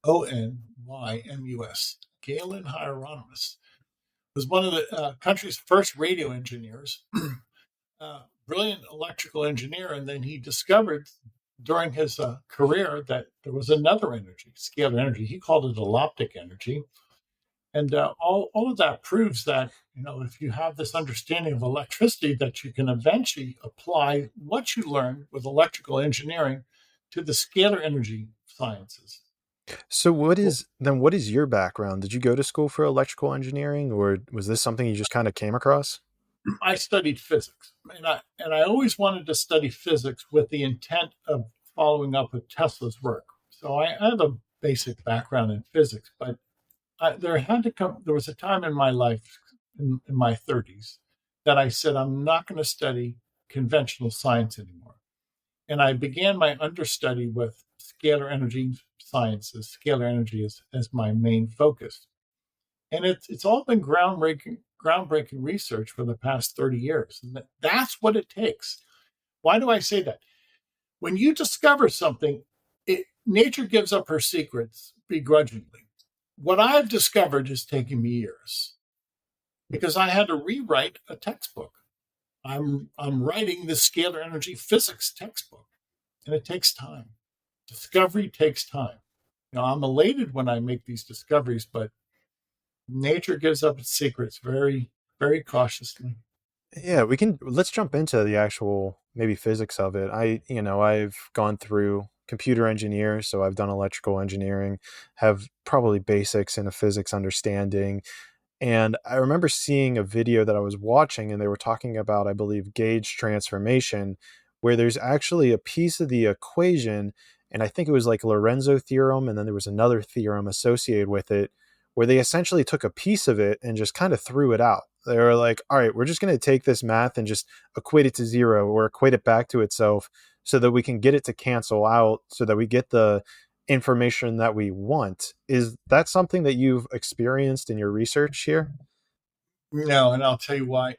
Hieronymus. Galen Hieronymus was one of the country's first radio engineers, brilliant electrical engineer, and then he discovered during his career that there was another energy, scalar energy. He called it alloptic energy. And all of that proves that, if you have this understanding of electricity, that you can eventually apply what you learned with electrical engineering to the scalar energy sciences. So what is your background? Did you go to school for electrical engineering, or was this something you just kind of came across? I studied physics, and I always wanted to study physics with the intent of following up with Tesla's work. So I have a basic background in physics, but there was a time in my life, in my 30s, that I said, I'm not going to study conventional science anymore. And I began my understudy with scalar energy sciences, scalar energy as my main focus. And it's all been groundbreaking research for the past 30 years. And that's what it takes. Why do I say that? When you discover something, nature gives up her secrets begrudgingly. What I've discovered has taken me years because I had to rewrite a textbook. I'm writing the scalar energy physics textbook, and it takes time. Discovery takes time. I'm elated when I make these discoveries, but nature gives up its secrets very, very cautiously. Yeah, let's jump into the actual maybe physics of it. I've gone through computer engineer, so I've done electrical engineering, have probably basics in a physics understanding. And I remember seeing a video that I was watching, and they were talking about, I believe, gauge transformation, where there's actually a piece of the equation and I think it was like Lorenzo theorem, and then there was another theorem associated with it, where they essentially took a piece of it and just kind of threw it out. They were like, all right, we're just going to take this math and just equate it to zero or equate it back to itself so that we can get it to cancel out so that we get the information that we want. Is that something that you've experienced in your research here? No, and I'll tell you why.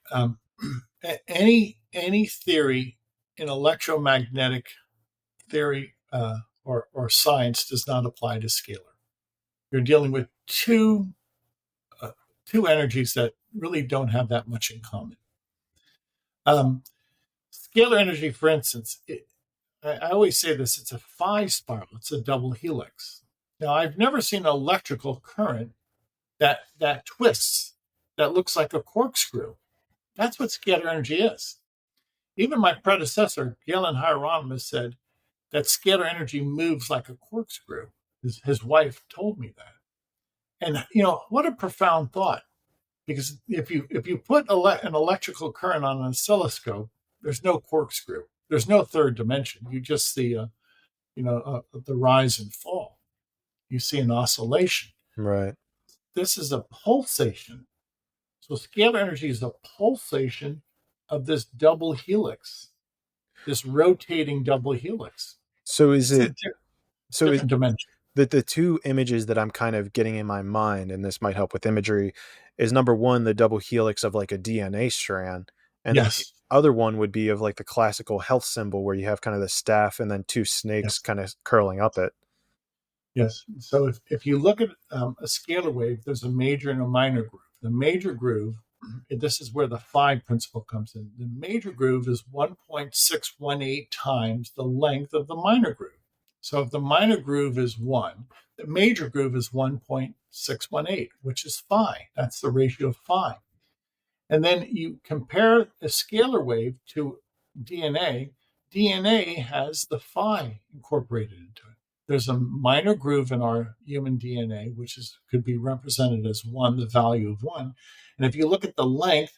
Any theory in electromagnetic theory or science does not apply to scalar. You're dealing with two energies that really don't have that much in common. Scalar energy, for instance, I always say this, it's a phi spiral, it's a double helix. Now, I've never seen an electrical current that twists, that looks like a corkscrew. That's what scalar energy is. Even my predecessor, Galen Hieronymus, said that scalar energy moves like a corkscrew. His wife told me that. And, what a profound thought. Because if you put an electrical current on an oscilloscope, there's no corkscrew. There's no third dimension. You just see the rise and fall. You see an oscillation. Right. This is a pulsation. So scalar energy is a pulsation of this double helix, this rotating double helix. So is it different dimension? The two images that I'm kind of getting in my mind, and this might help with imagery, is number one, the double helix of like a DNA strand. And yes. The other one would be of like the classical health symbol where you have kind of the staff and then two snakes kind of curling up it. Yes. So if you look at a scalar wave, there's a major and a minor groove. The major groove, this is where the phi principle comes in. The major groove is 1.618 times the length of the minor groove. So if the minor groove is 1, the major groove is 1.618, which is phi. That's the ratio of phi. And then you compare a scalar wave to DNA. DNA has the phi incorporated into it. There's a minor groove in our human DNA, which could be represented as 1, the value of 1. And if you look at the length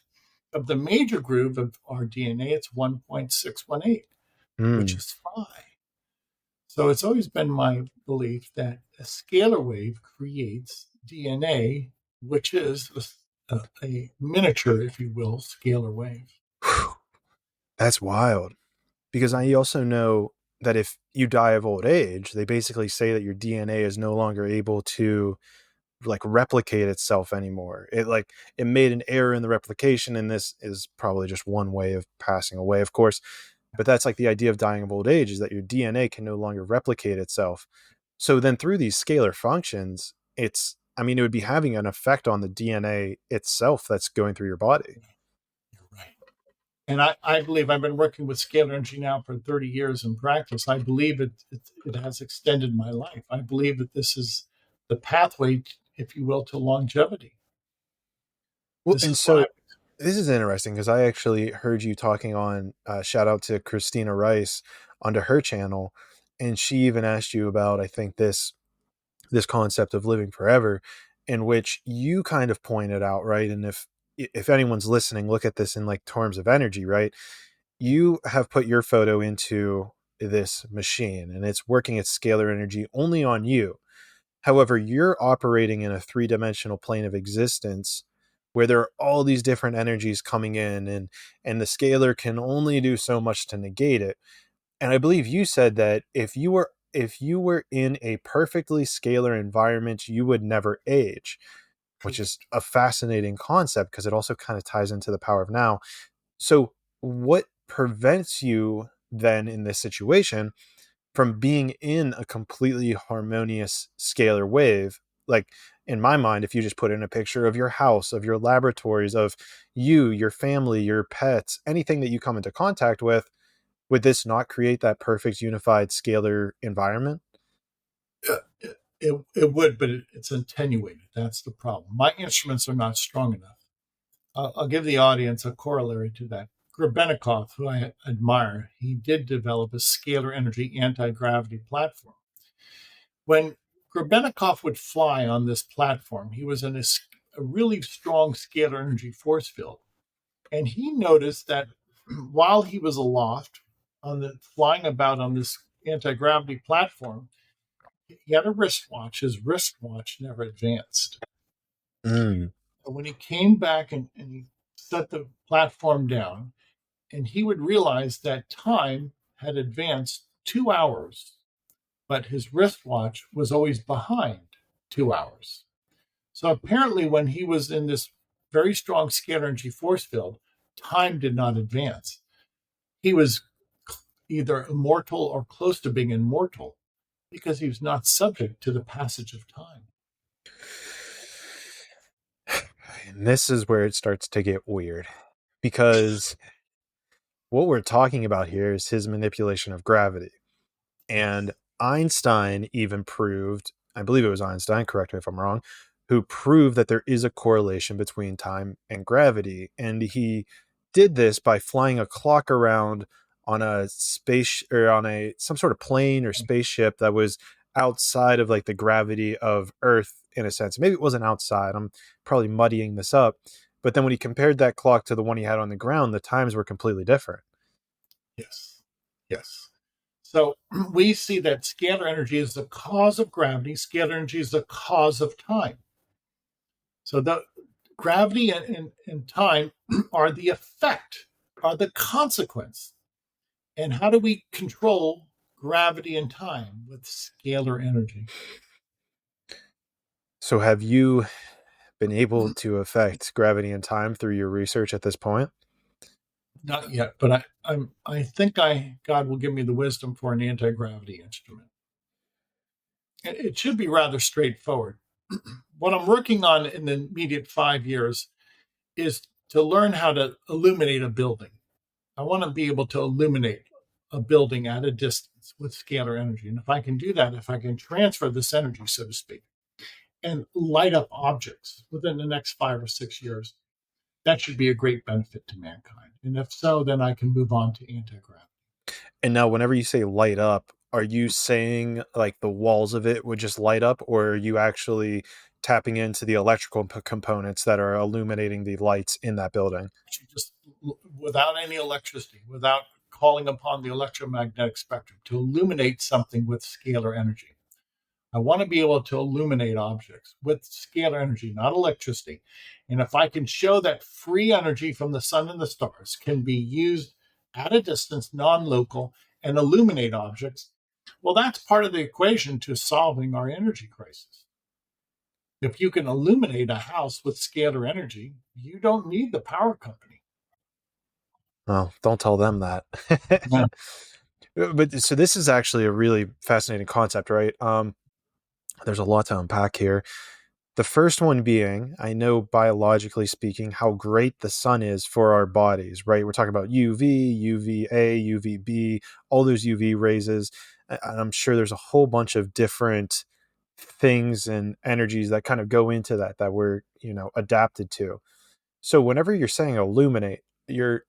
of the major groove of our DNA, it's 1.618, which is phi. So it's always been my belief that a scalar wave creates DNA, which is a miniature, if you will, scalar wave. That's wild. Because I also know that if you die of old age, they basically say that your DNA is no longer able to like replicate itself anymore. It made an error in the replication, and this is probably just one way of passing away, of course. But that's like the idea of dying of old age, is that your DNA can no longer replicate itself. So then through these scalar functions, it would be having an effect on the DNA itself that's going through your body. You're right. And I believe, I've been working with scalar energy now for 30 years in practice. I believe it has extended my life. I believe that this is the pathway, if you will, to longevity. Well, this is interesting because I actually heard you talking on, shout out to Christina Rice onto her channel. And she even asked you about, I think, this concept of living forever, in which you kind of pointed out, right? And if anyone's listening, look at this in like terms of energy, right? You have put your photo into this machine and it's working its scalar energy only on you. However, you're operating in a 3-dimensional plane of existence where there are all these different energies coming in, and the scalar can only do so much to negate it. And I believe you said that if you were in a perfectly scalar environment, you would never age, which is a fascinating concept because it also kind of ties into the power of now. So what prevents you then in this situation from being in a completely harmonious scalar wave? Like in my mind, if you just put in a picture of your house, of your laboratories, of you, your family, your pets, anything that you come into contact with, would this not create that perfect unified scalar environment? It would, but it's attenuated. That's the problem. My instruments are not strong enough. I'll give the audience a corollary to that. Grebennikov, who I admire, he did develop a scalar energy anti-gravity platform. When Grebennikov would fly on this platform, he was in a really strong scalar energy force field. And he noticed that while he was aloft, flying about on this anti-gravity platform, he had a wristwatch. His wristwatch never advanced. Mm. And when he came back and he set the platform down, and he would realize that time had advanced 2 hours, but his wristwatch was always behind 2 hours. So apparently, when he was in this very strong scalar energy force field, time did not advance. He was either immortal or close to being immortal because he was not subject to the passage of time. And this is where it starts to get weird, because what we're talking about here is his manipulation of gravity. And Einstein even proved, I believe it was Einstein, correct me if I'm wrong, who proved that there is a correlation between time and gravity. And he did this by flying a clock around on a space, or on some sort of plane or spaceship that was outside of like the gravity of Earth, in a sense. Maybe it wasn't outside. I'm probably muddying this up. But then when he compared that clock to the one he had on the ground, the times were completely different. Yes. Yes. So we see that scalar energy is the cause of gravity. Scalar energy is the cause of time. So the gravity and time are the effect, are the consequence. And how do we control gravity and time? With scalar energy. So have you been able to affect gravity and time through your research at this point? Not yet, but I think God will give me the wisdom for an anti-gravity instrument. It should be rather straightforward. What I'm working on in the immediate 5 years is to learn how to illuminate a building. I want to be able to illuminate a building at a distance with scalar energy. And if I can do that, if I can transfer this energy, so to speak, and light up objects within the next 5 or 6 years, that should be a great benefit to mankind. And if so, then I can move on to anti-gravity. And now whenever you say light up, are you saying like the walls of it would just light up, or are you actually tapping into the electrical components that are illuminating the lights in that building? Just without any electricity, without calling upon the electromagnetic spectrum, to illuminate something with scalar energy. I want to be able to illuminate objects with scalar energy, not electricity. And if I can show that free energy from the sun and the stars can be used at a distance, non-local, and illuminate objects, well, that's part of the equation to solving our energy crisis. If you can illuminate a house with scalar energy, you don't need the power company. Well, don't tell them that. Yeah. But so this is actually a really fascinating concept, right? There's a lot to unpack here. The first one being, I know biologically speaking, how great the sun is for our bodies, right? We're talking about UV, UVA, UVB, all those UV raises. And I'm sure there's a whole bunch of different things and energies that kind of go into that we're, adapted to. So whenever you're saying illuminate, is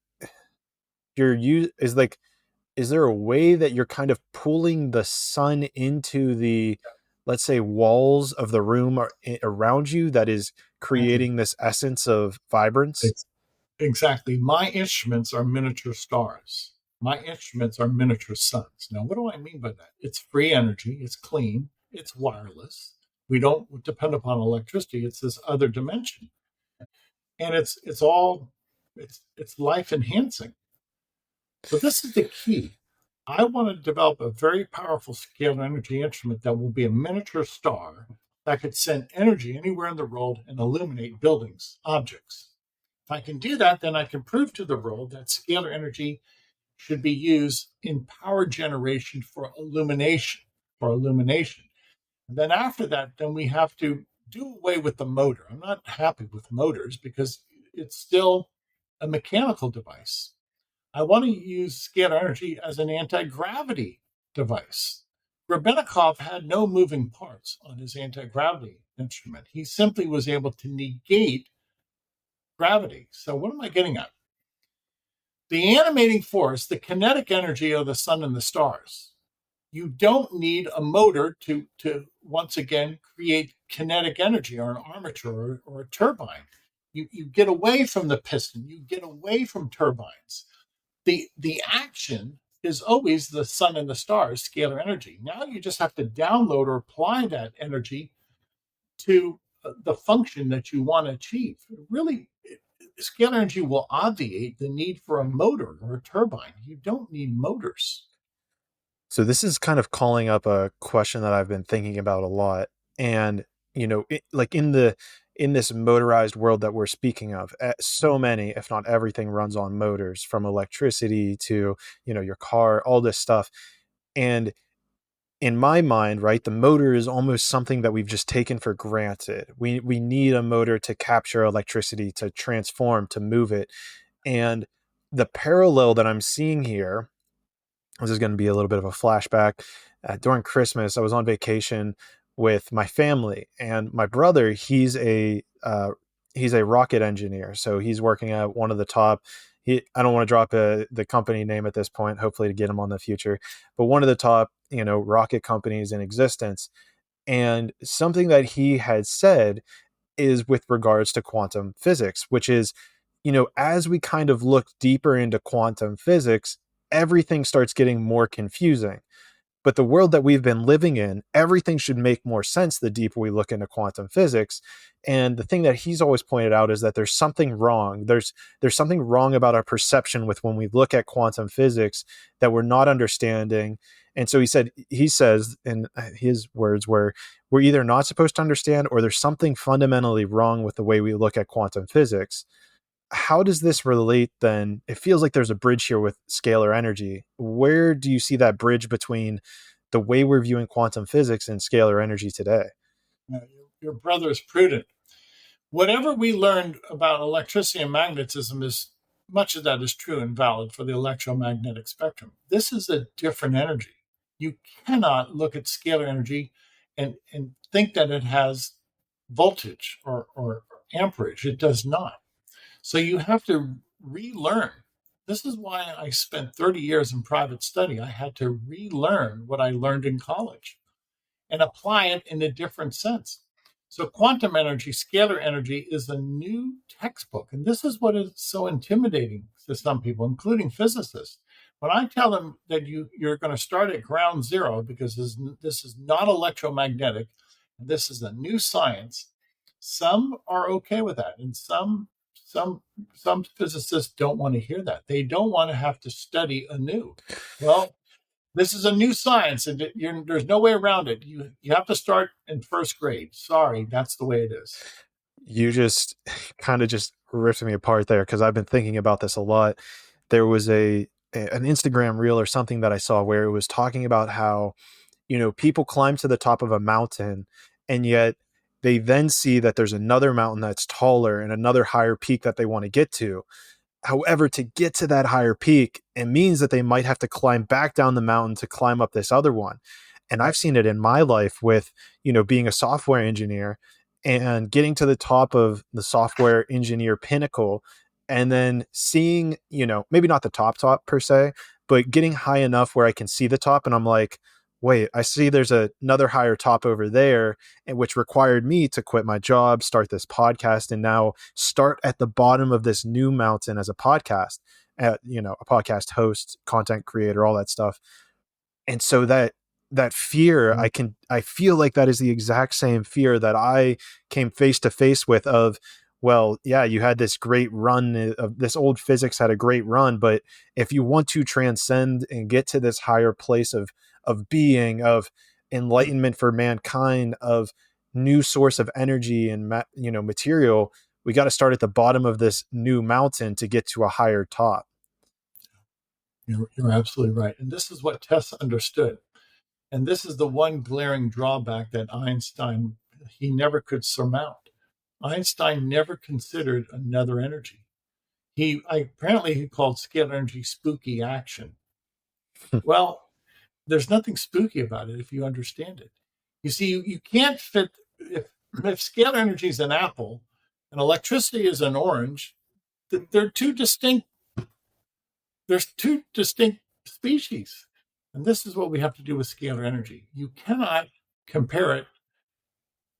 there a way that you're kind of pulling the sun into the, let's say, walls of the room around you that is creating this essence of vibrance? Exactly. My instruments are miniature stars. My instruments are miniature suns. Now, what do I mean by that? It's free energy. It's clean. It's wireless. We don't depend upon electricity. It's this other dimension. And it's life enhancing. But this is the key. I want to develop a very powerful scalar energy instrument that will be a miniature star that could send energy anywhere in the world and illuminate buildings, objects. If I can do that, then I can prove to the world that scalar energy should be used in power generation for illumination. And then after that, then we have to do away with the motor. I'm not happy with motors because it's still a mechanical device. I want to use scalar energy as an anti-gravity device. Grebennikov had no moving parts on his anti-gravity instrument. He simply was able to negate gravity. So what am I getting at? The animating force, the kinetic energy of the sun and the stars. You don't need a motor to once again create kinetic energy or an armature or a turbine. You get away from the piston. You get away from turbines. The action is always the sun and the stars, scalar energy. Now you just have to download or apply that energy to the function that you want to achieve. Really, scalar energy will obviate the need for a motor or a turbine. You don't need motors. So this is kind of calling up a question that I've been thinking about a lot. And, like in this motorized world that we're speaking of, so many, if not everything, runs on motors, from electricity to, your car, all this stuff. And in my mind, right, the motor is almost something that we've just taken for granted. We need a motor to capture electricity, to transform, to move it. And the parallel that I'm seeing here, this is going to be a little bit of a flashback. During Christmas, I was on vacation with my family, and my brother, he's a rocket engineer. So he's working at one of the top, I don't want to drop the company name at this point, hopefully to get him on the future, but one of the top, rocket companies in existence. And something that he had said is with regards to quantum physics, which is, as we kind of look deeper into quantum physics, everything starts getting more confusing. But the world that we've been living in, everything should make more sense the deeper we look into quantum physics. And the thing that he's always pointed out is that there's something wrong. There's something wrong about our perception with when we look at quantum physics that we're not understanding. And so he says in his words, we're either not supposed to understand, or there's something fundamentally wrong with the way we look at quantum physics. How does this relate then? It feels like there's a bridge here with scalar energy. Where do you see that bridge between the way we're viewing quantum physics and scalar energy today? Your brother is prudent. Whatever we learned about electricity and magnetism, is much of that is true and valid for the electromagnetic spectrum. This is a different energy. You cannot look at scalar energy and think that it has voltage or amperage. It does not. So you have to relearn. This is why I spent 30 years in private study. I had to relearn what I learned in college and apply it in a different sense. So quantum energy, scalar energy, is a new textbook. And this is what is so intimidating to some people, including physicists. When I tell them that you're going to start at ground zero, because this is not electromagnetic, and this is a new science, some are okay with that. And some physicists don't want to hear that. They don't want to have to study anew. Well, this is a new science, and there's no way around it. You have to start in first grade. Sorry, that's the way it is. You just kind of just ripped me apart there, because I've been thinking about this a lot. There was an Instagram reel or something that I saw where it was talking about how, people climb to the top of a mountain, and yet they then see that there's another mountain that's taller and another higher peak that they want to get to. However, to get to that higher peak, it means that they might have to climb back down the mountain to climb up this other one. And I've seen it in my life with, being a software engineer and getting to the top of the software engineer pinnacle, and then seeing, maybe not the top per se, but getting high enough where I can see the top. And I'm like, wait, I see there's another higher top over there, and which required me to quit my job, start this podcast, and now start at the bottom of this new mountain as a podcast, a podcast host, content creator, all that stuff. And so that fear, I feel like that is the exact same fear that I came face to face with of, well, yeah, you had this great run of this old physics had a great run, but if you want to transcend and get to this higher place of being, of enlightenment for mankind, of new source of energy and material, we got to start at the bottom of this new mountain to get to a higher top. You're absolutely right. And this is what Tesla understood. And this is the one glaring drawback that Einstein, he never could surmount. Einstein never considered another energy. Apparently he called scalar energy spooky action. Well, there's nothing spooky about it if you understand it. You see, you can't fit, if scalar energy is an apple and electricity is an orange, there's two distinct species. And this is what we have to do with scalar energy. You cannot compare it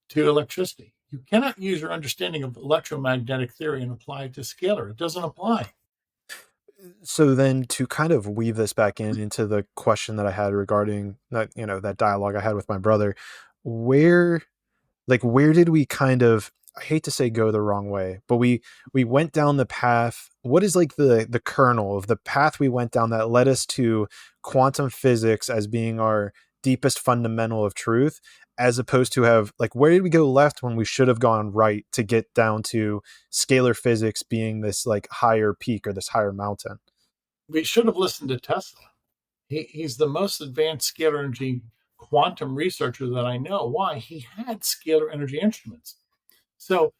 to electricity. You cannot use your understanding of electromagnetic theory and apply it to scalar. It doesn't apply. So then to kind of weave this back into the question that I had regarding that, that dialogue I had with my brother, where where did we kind of, I hate to say go the wrong way, but we went down the path. What is the kernel of the path we went down that led us to quantum physics as being our deepest fundamental of truth, as opposed to have where did we go left when we should have gone right to get down to scalar physics being this higher peak or this higher mountain? We should have listened to Tesla. He's the most advanced scalar energy quantum researcher that I know. Why? He had scalar energy instruments. So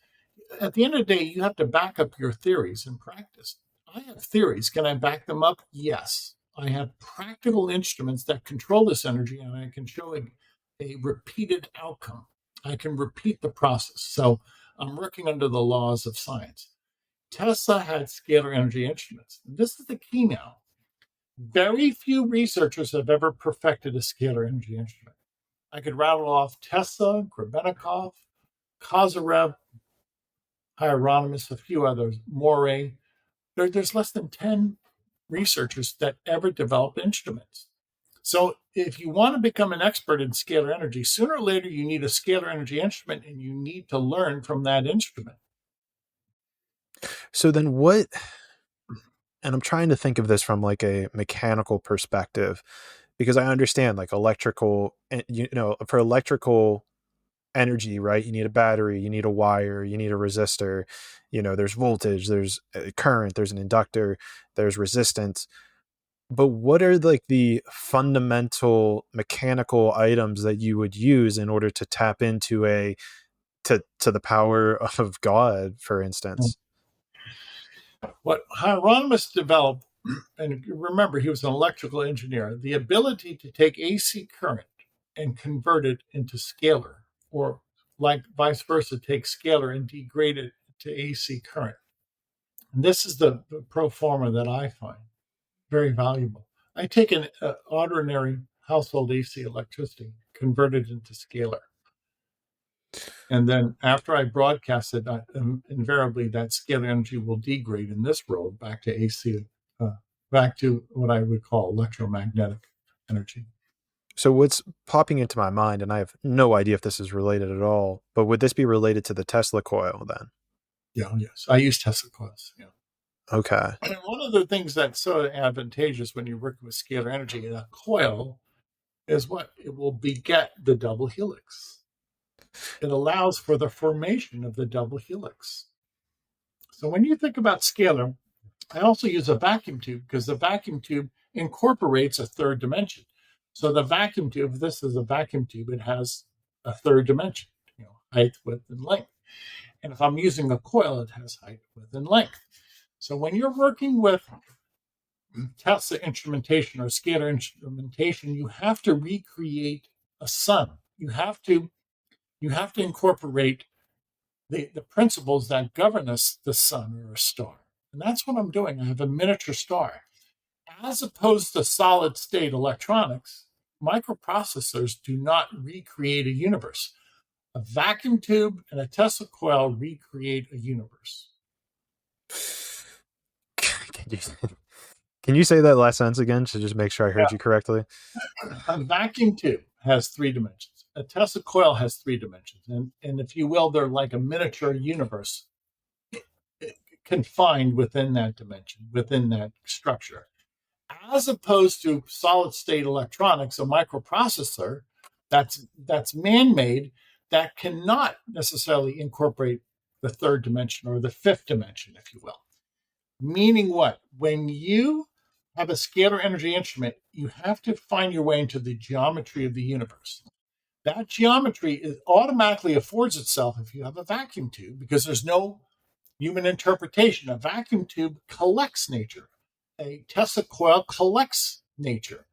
at the end of the day, you have to back up your theories in practice. I have theories. Can I back them up? Yes. I have practical instruments that control this energy, and I can show a repeated outcome. I can repeat the process. So I'm working under the laws of science. Tesla had scalar energy instruments. This is the key now. Very few researchers have ever perfected a scalar energy instrument. I could rattle off Tesla, Grebennikov, Kozyrev, Hieronymus, a few others, Moray. There's less than 10 researchers that ever develop instruments. So if you want to become an expert in scalar energy, sooner or later you need a scalar energy instrument, and you need to learn from that instrument. So then what, and I'm trying to think of this from a mechanical perspective, because I understand electrical, for electrical energy, right? You need a battery, you need a wire, you need a resistor, there's voltage, there's current, there's an inductor, there's resistance. But what are the fundamental mechanical items that you would use in order to tap into to the power of God, for instance? What Hieronymus developed, and remember, he was an electrical engineer, the ability to take AC current and convert it into scalar, or vice versa, take scalar and degrade it to AC current. And this is the pro forma that I find very valuable. I take an ordinary household AC electricity, convert it into scalar. And then after I broadcast it, invariably that scalar energy will degrade in this world back to AC, back to what I would call electromagnetic energy. So what's popping into my mind, and I have no idea if this is related at all, but would this be related to the Tesla coil then? Yeah, yes. I use Tesla coils. Yeah. Okay. And one of the things that's so advantageous when you're working with scalar energy in a coil is what? It will beget the double helix. It allows for the formation of the double helix. So when you think about scalar, I also use a vacuum tube, because the vacuum tube incorporates a third dimension. So the vacuum tube, this is a vacuum tube, it has a third dimension, height, width, and length. And if I'm using a coil, it has height, width, and length. So when you're working with Tesla instrumentation or scalar instrumentation, you have to recreate a sun. You have to incorporate the principles that govern us, the sun or a star. And that's what I'm doing. I have a miniature star. As opposed to solid state electronics, microprocessors do not recreate a universe. A vacuum tube and a Tesla coil recreate a universe. Can you say that last sentence again to just make sure I heard you correctly? A vacuum tube has 3 dimensions. A Tesla coil has 3 dimensions. And if you will, they're like a miniature universe confined within that dimension, within that structure. As opposed to solid state electronics, a microprocessor that's man-made, that cannot necessarily incorporate the 3rd dimension or the 5th dimension, if you will. Meaning what? When you have a scalar energy instrument, you have to find your way into the geometry of the universe. That geometry automatically affords itself if you have a vacuum tube, because there's no human interpretation. A vacuum tube collects nature. A Tesla coil collects nature,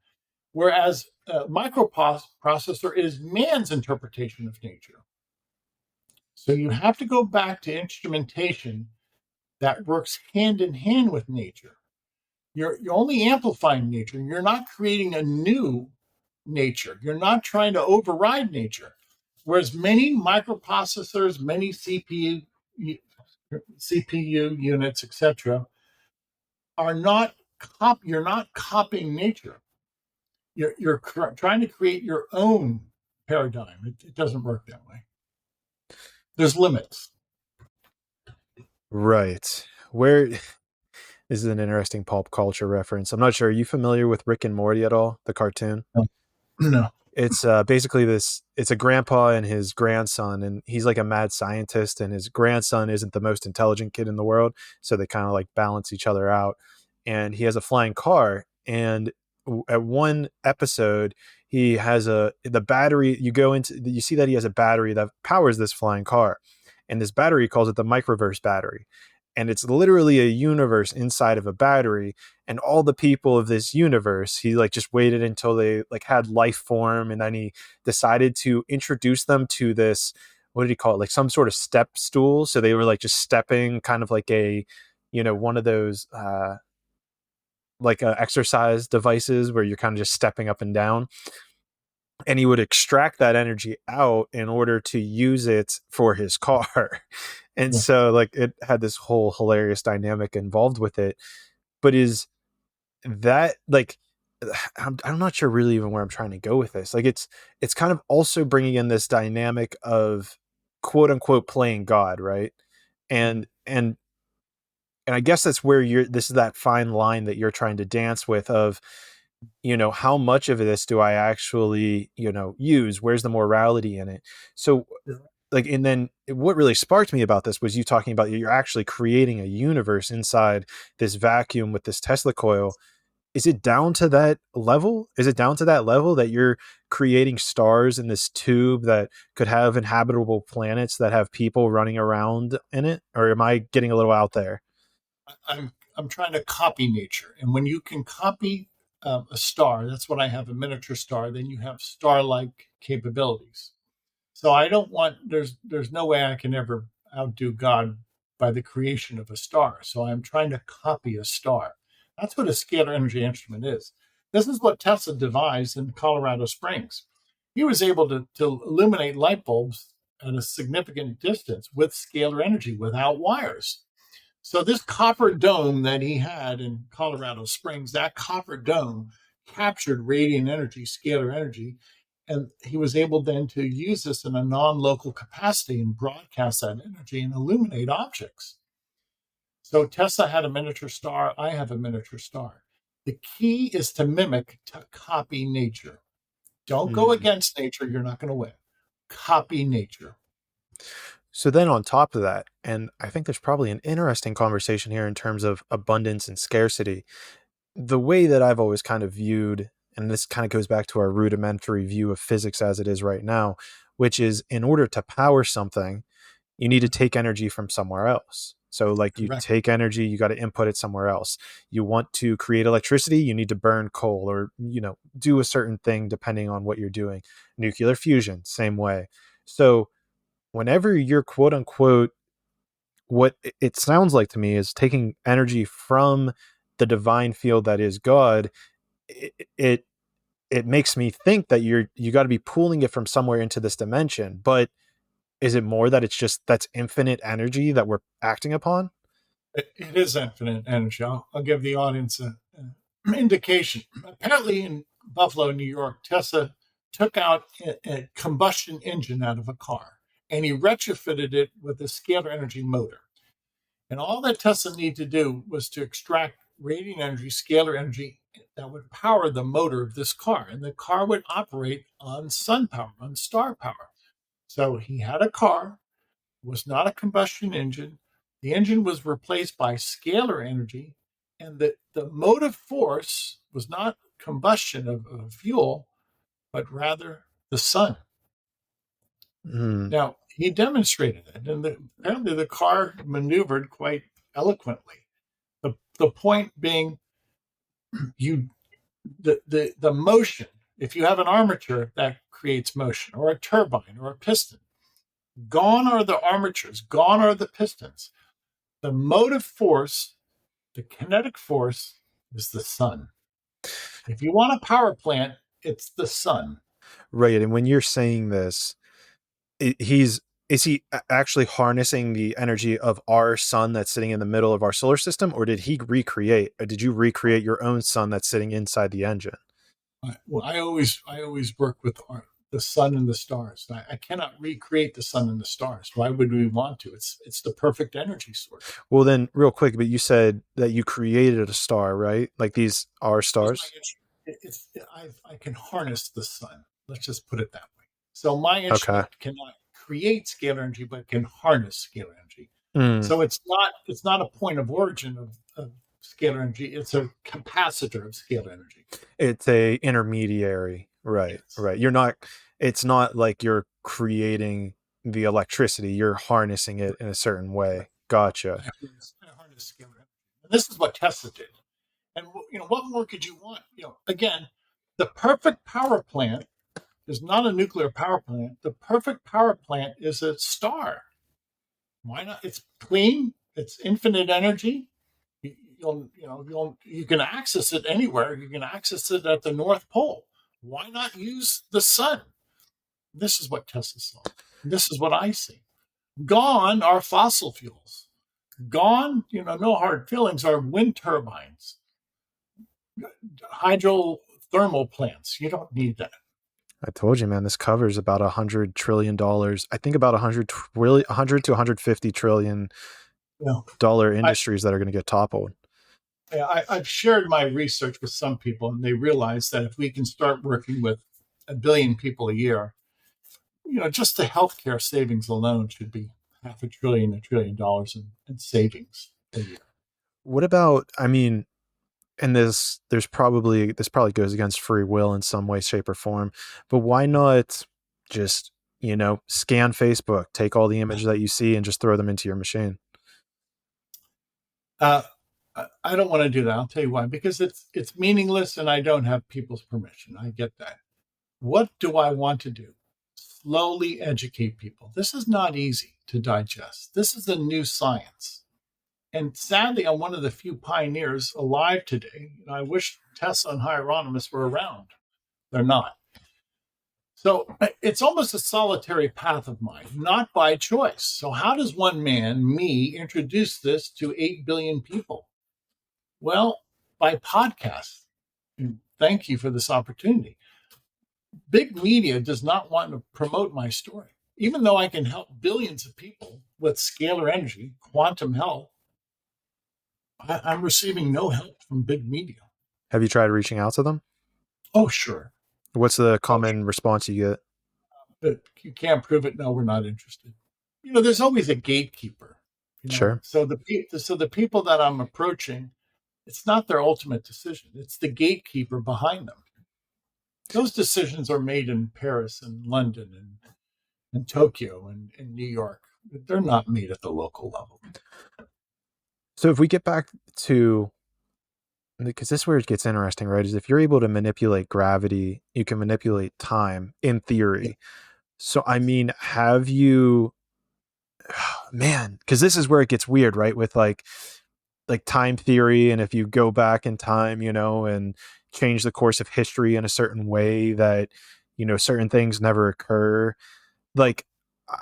whereas a microprocessor is man's interpretation of nature. So you have to go back to instrumentation that works hand in hand with nature. You're only amplifying nature. You're not creating a new nature. You're not trying to override nature. Whereas many microprocessors, many CPU units, etc., are not you're not copying nature. You're trying to create your own paradigm. It doesn't work that way. There's limits. Right. Where this is an interesting pop culture reference. I'm not sure. Are you familiar with Rick and Morty at all? The cartoon? No. It's basically it's a grandpa and his grandson, and he's like a mad scientist, and his grandson isn't the most intelligent kid in the world. So they kind of like balance each other out. And he has a flying car. And at one episode, he has the battery. You see that he has a battery that powers this flying car. And this battery, calls it the microverse battery. And it's literally a universe inside of a battery, and all the people of this universe, he like just waited until they like had life form, and then he decided to introduce them to this, what did he call it, like some sort of step stool. So they were like just stepping, kind of like a, one of those like exercise devices where you're kind of just stepping up and down. And he would extract that energy out in order to use it for his car. And so like it had this whole hilarious dynamic involved with it. But is that like, I'm not sure really even where I'm trying to go with this. Like it's kind of also bringing in this dynamic of quote unquote playing God, right? And I guess that's where this is that fine line that you're trying to dance with of, how much of this do I actually, use? Where's the morality in it? So like, and then what really sparked me about this was you talking about you're actually creating a universe inside this vacuum with this Tesla coil. Is it down to that level? Is it down to that level that you're creating stars in this tube that could have inhabitable planets that have people running around in it? Or am I getting a little out there? I'm trying to copy nature. And when you can copy a star, that's what I have, a miniature star, then you have star-like capabilities. So I don't want, there's no way I can ever outdo God by the creation of a star. So I'm trying to copy a star. That's what a scalar energy instrument is. This is what Tesla devised in Colorado Springs. He was able to illuminate light bulbs at a significant distance with scalar energy without wires. So this copper dome that he had in Colorado Springs, that copper dome captured radiant energy, scalar energy, and he was able then to use this in a non-local capacity and broadcast that energy and illuminate objects. So Tesla had a miniature star. I have a miniature star. The key is to mimic, to copy nature. Don't go against nature. You're not going to win. Copy nature. So then on top of that, and I think there's probably an interesting conversation here in terms of abundance and scarcity. The way that I've always kind of viewed, and this kind of goes back to our rudimentary view of physics as it is right now, which is in order to power something, you need to take energy from somewhere else. So like you take energy, you got to input it somewhere else. You want to create electricity, you need to burn coal or, do a certain thing depending on what you're doing. Nuclear fusion, same way. So whenever you're quote unquote, what it sounds like to me is taking energy from the divine field that is God, it makes me think that you got to be pulling it from somewhere into this dimension. But is it more that it's just that's infinite energy that we're acting upon? It is infinite energy. I'll give the audience an indication. Apparently in Buffalo, New York, Tesla took out a combustion engine out of a car and he retrofitted it with a scalar energy motor. And all that Tesla needed to do was to extract radiant energy, scalar energy that would power the motor of this car. And the car would operate on sun power, on star power. So he had a car, was not a combustion engine. The engine was replaced by scalar energy. And the motive force was not combustion of fuel, but rather the sun. Now, he demonstrated it, and apparently the car maneuvered quite eloquently. The point being, the motion, if you have an armature that creates motion, or a turbine, or a piston, gone are the armatures, gone are the pistons. The motive force, the kinetic force, is the sun. If you want a power plant, it's the sun. Right. And when you're saying this, Is he actually harnessing the energy of our sun that's sitting in the middle of our solar system, or did you recreate your own sun that's sitting inside the engine? Well, I always work with the sun and the stars. I cannot recreate the sun and the stars. Why would we want to? It's the perfect energy source. Well, then, real quick, but you said that you created a star, right? Like these are stars. I can harness the sun. Let's just put it that way. So my Okay. instrument cannot create scalar energy, but can harness scalar energy. Mm. So it's not a point of origin of scalar energy. It's a capacitor of scalar energy. It's a intermediary, right? Yes. Right. It's not like you're creating the electricity. You're harnessing it in a certain way. Gotcha. I harness scalar energy. And this is what Tesla did. And what more could you want? Again, the perfect power plant is not a nuclear power plant. The perfect power plant is a star. Why not? It's clean. It's infinite energy. You can access it anywhere. You can access it at the North Pole. Why not use the sun? This is what Tesla saw. This is what I see. Gone are fossil fuels. Gone, no hard feelings, are wind turbines, hydrothermal plants. You don't need that. I told you, man, this covers about $100 trillion. I think about 100 to 150 trillion dollar industries that are going to get toppled. I've shared my research with some people, and they realize that if we can start working with 1 billion people a year, just the healthcare savings alone should be $500 billion, $1 trillion in savings a year. What about, and this probably goes against free will in some way, shape, or form, but why not just, scan Facebook, take all the images that you see and just throw them into your machine? I don't want to do that. I'll tell you why. Because it's meaningless and I don't have people's permission. I get that. What do I want to do? Slowly educate people. This is not easy to digest. This is a new science. And sadly, I'm one of the few pioneers alive today. I wish Tesla and Hieronymus were around. They're not. So it's almost a solitary path of mine, not by choice. So how does one man, me, introduce this to 8 billion people? Well, by podcast. And thank you for this opportunity. Big media does not want to promote my story. Even though I can help billions of people with scalar energy, quantum health, I'm receiving no help from big media. Have you tried reaching out to them? Oh, sure. What's the common response you get? But you can't prove it. No, we're not interested. There's always a gatekeeper. Sure. So the people that I'm approaching, it's not their ultimate decision. It's the gatekeeper behind them. Those decisions are made in Paris and London and Tokyo and New York. They're not made at the local level. So if we get back to, because this is where it gets interesting, right? Is if you're able to manipulate gravity, you can manipulate time in theory. So, have you, man, because this is where it gets weird, right? With like time theory. And if you go back in time, and change the course of history in a certain way that, certain things never occur.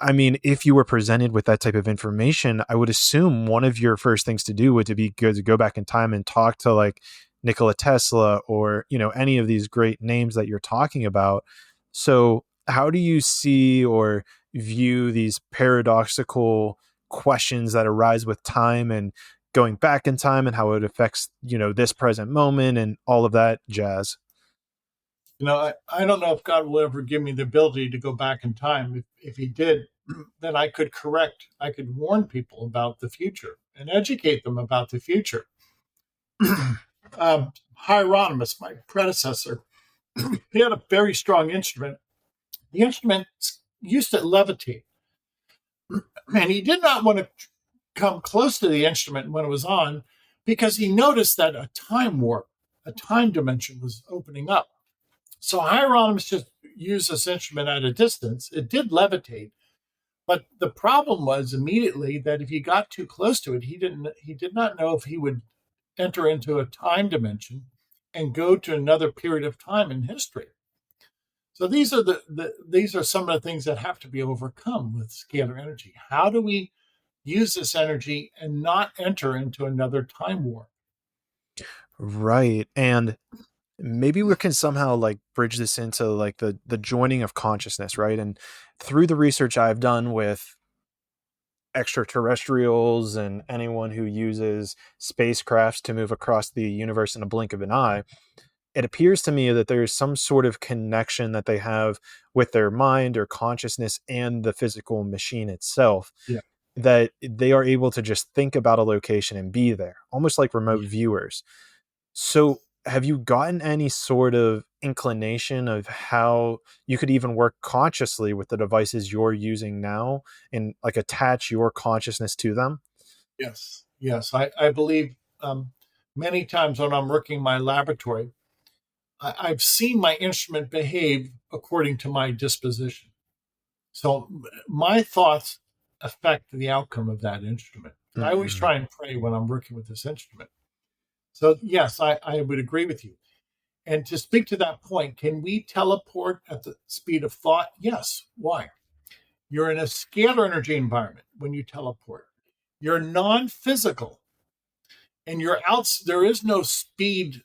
If you were presented with that type of information, I would assume one of your first things to do would be good to go back in time and talk to like Nikola Tesla or, any of these great names that you're talking about. So how do you see or view these paradoxical questions that arise with time and going back in time and how it affects, this present moment and all of that jazz? I don't know if God will ever give me the ability to go back in time. If he did, then I could warn people about the future and educate them about the future. Hieronymus, my predecessor, he had a very strong instrument. The instrument used to levitate. And he did not want to come close to the instrument when it was on because he noticed that a time warp, a time dimension was opening up. So Hieronymus just used this instrument at a distance. It did levitate, but the problem was immediately that if he got too close to it, he did not know if he would enter into a time dimension and go to another period of time in history. So these are these are some of the things that have to be overcome with scalar energy. How do we use this energy and not enter into another time war? Right. And maybe we can somehow like bridge this into like the joining of consciousness, right? And through the research I've done with extraterrestrials and anyone who uses spacecrafts to move across the universe in a blink of an eye, it appears to me that there's some sort of connection that they have with their mind or consciousness and the physical machine itself, Yeah. that they are able to just think about a location and be there, almost like remote viewers. So have you gotten any sort of inclination of how you could even work consciously with the devices you're using now and like attach your consciousness to them? Yes. Yes. I believe many times when I'm working in my laboratory, I've seen my instrument behave according to my disposition. So my thoughts affect the outcome of that instrument. I always Mm-hmm. try and pray when I'm working with this instrument. So, yes, I would agree with you. And to speak to that point, can we teleport at the speed of thought? Yes. Why? You're in a scalar energy environment when you teleport. You're non physical and you're out. There is no speed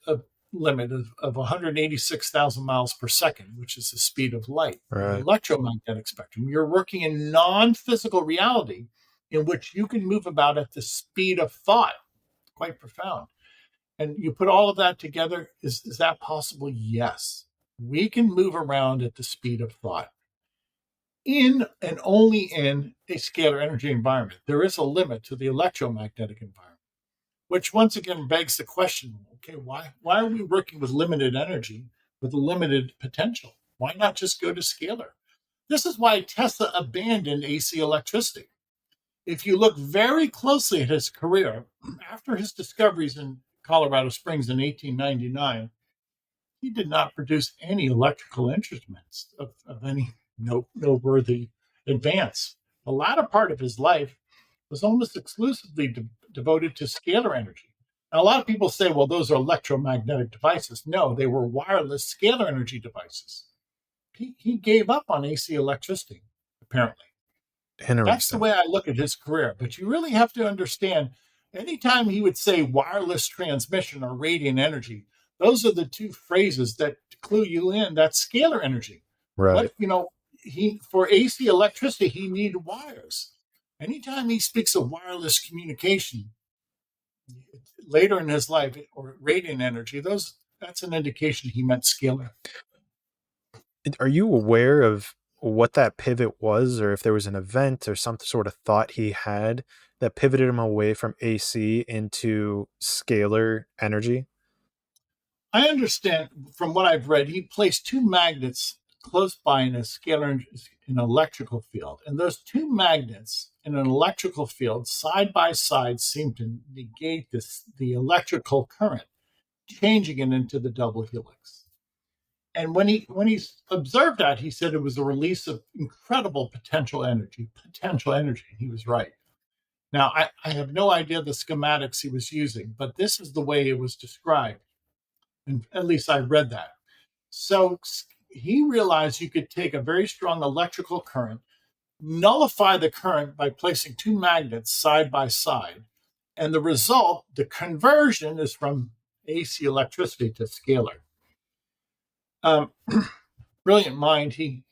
limit of 186,000 miles per second, which is the speed of light in the Right. electromagnetic spectrum. You're working in non physical reality in which you can move about at the speed of thought. Quite profound. And you put all of that together, is that possible? Yes. We can move around at the speed of thought in and only in a scalar energy environment. There is a limit to the electromagnetic environment, which once again begs the question, okay, why are we working with limited energy, with a limited potential? Why not just go to scalar? This is why Tesla abandoned AC electricity. If you look very closely at his career, after his discoveries in Colorado Springs in 1899, he did not produce any electrical instruments of any noteworthy advance. The latter part of his life was almost exclusively devoted to scalar energy. Now, a lot of people say, well, those are electromagnetic devices. No, they were wireless scalar energy devices. He gave up on AC electricity, apparently. That's the Interesting. way I look at his career. But you really have to understand, anytime he would say wireless transmission or radiant energy, those are the two phrases that clue you in. That's scalar energy. Right. What, he, for AC electricity, he needed wires. Anytime he speaks of wireless communication later in his life or radiant energy, that's an indication he meant scalar. Are you aware of what that pivot was, or if there was an event or some sort of thought he had that pivoted him away from AC into scalar energy? I understand from what I've read, he placed two magnets close by in a scalar in an electrical field. And those two magnets in an electrical field side by side seem to negate the electrical current, changing it into the double helix. And when he observed that, he said it was a release of incredible potential energy. And he was right. Now, I have no idea the schematics he was using, but this is the way it was described. And at least I read that. So he realized you could take a very strong electrical current, nullify the current by placing two magnets side by side. And the result, the conversion, is from AC electricity to scalar. Brilliant mind. He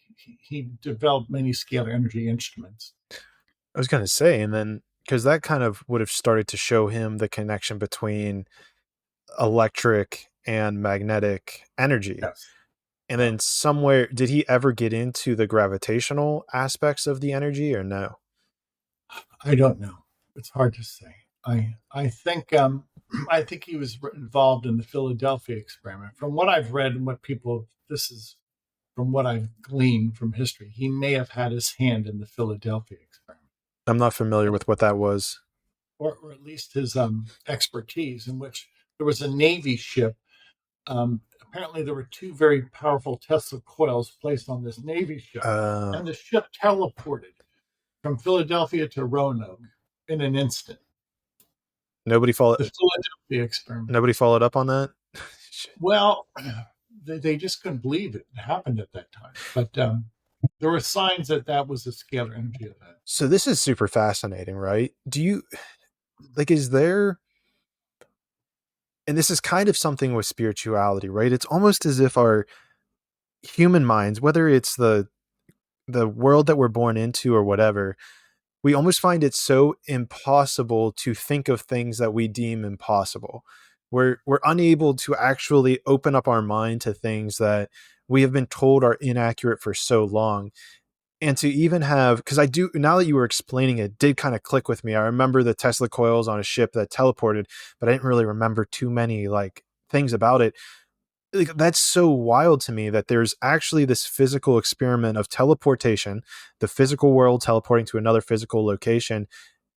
developed many scalar energy instruments. I was going to say, and then because that kind of would have started to show him the connection between electric and magnetic energy. Yes. And then somewhere, did he ever get into the gravitational aspects of the energy or no? I don't know. It's hard to say. I think I think he was involved in the Philadelphia experiment. From what I've read and this is from what I've gleaned from history, he may have had his hand in the Philadelphia experiment, I'm not familiar with what that was. or at least his expertise, in which there was a Navy ship. Apparently, there were two very powerful Tesla coils placed on this Navy ship, and the ship teleported from Philadelphia to Roanoke in an instant. Nobody followed. The Philadelphia experiment. Nobody followed up on that. Well, they just couldn't believe it happened at that time. But there were signs that was a scalar energy event. So this is super fascinating, right? Do you is there, and this is kind of something with spirituality, right? It's almost as if our human minds, whether it's the world that we're born into or whatever, we almost find it so impossible to think of things that we deem impossible. We're unable to actually open up our mind to things that we have been told are inaccurate for so long. And to even have, because I do, now that you were explaining it, did kind of click with me. I remember the Tesla coils on a ship that teleported, but I didn't really remember too many things about it. That's so wild to me that there's actually this physical experiment of teleportation, the physical world teleporting to another physical location.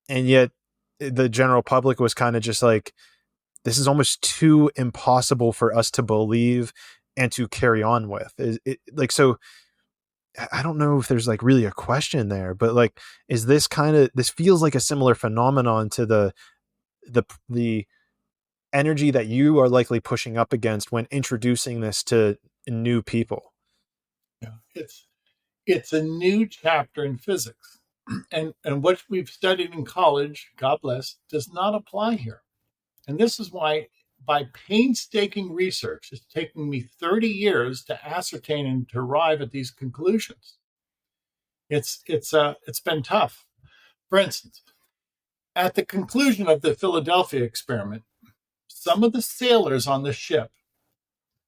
And yet the general public was kind of just like, this is almost too impossible for us to believe and to carry on with. So I don't know if there's really a question there, but is this this feels like a similar phenomenon to the energy that you are likely pushing up against when introducing this to new people. Yeah, it's a new chapter in physics, and what we've studied in college, God bless, does not apply here. And this is why, by painstaking research, it's taken me 30 years to ascertain and to arrive at these conclusions. It's been tough. For instance, at the conclusion of the Philadelphia experiment, some of the sailors on the ship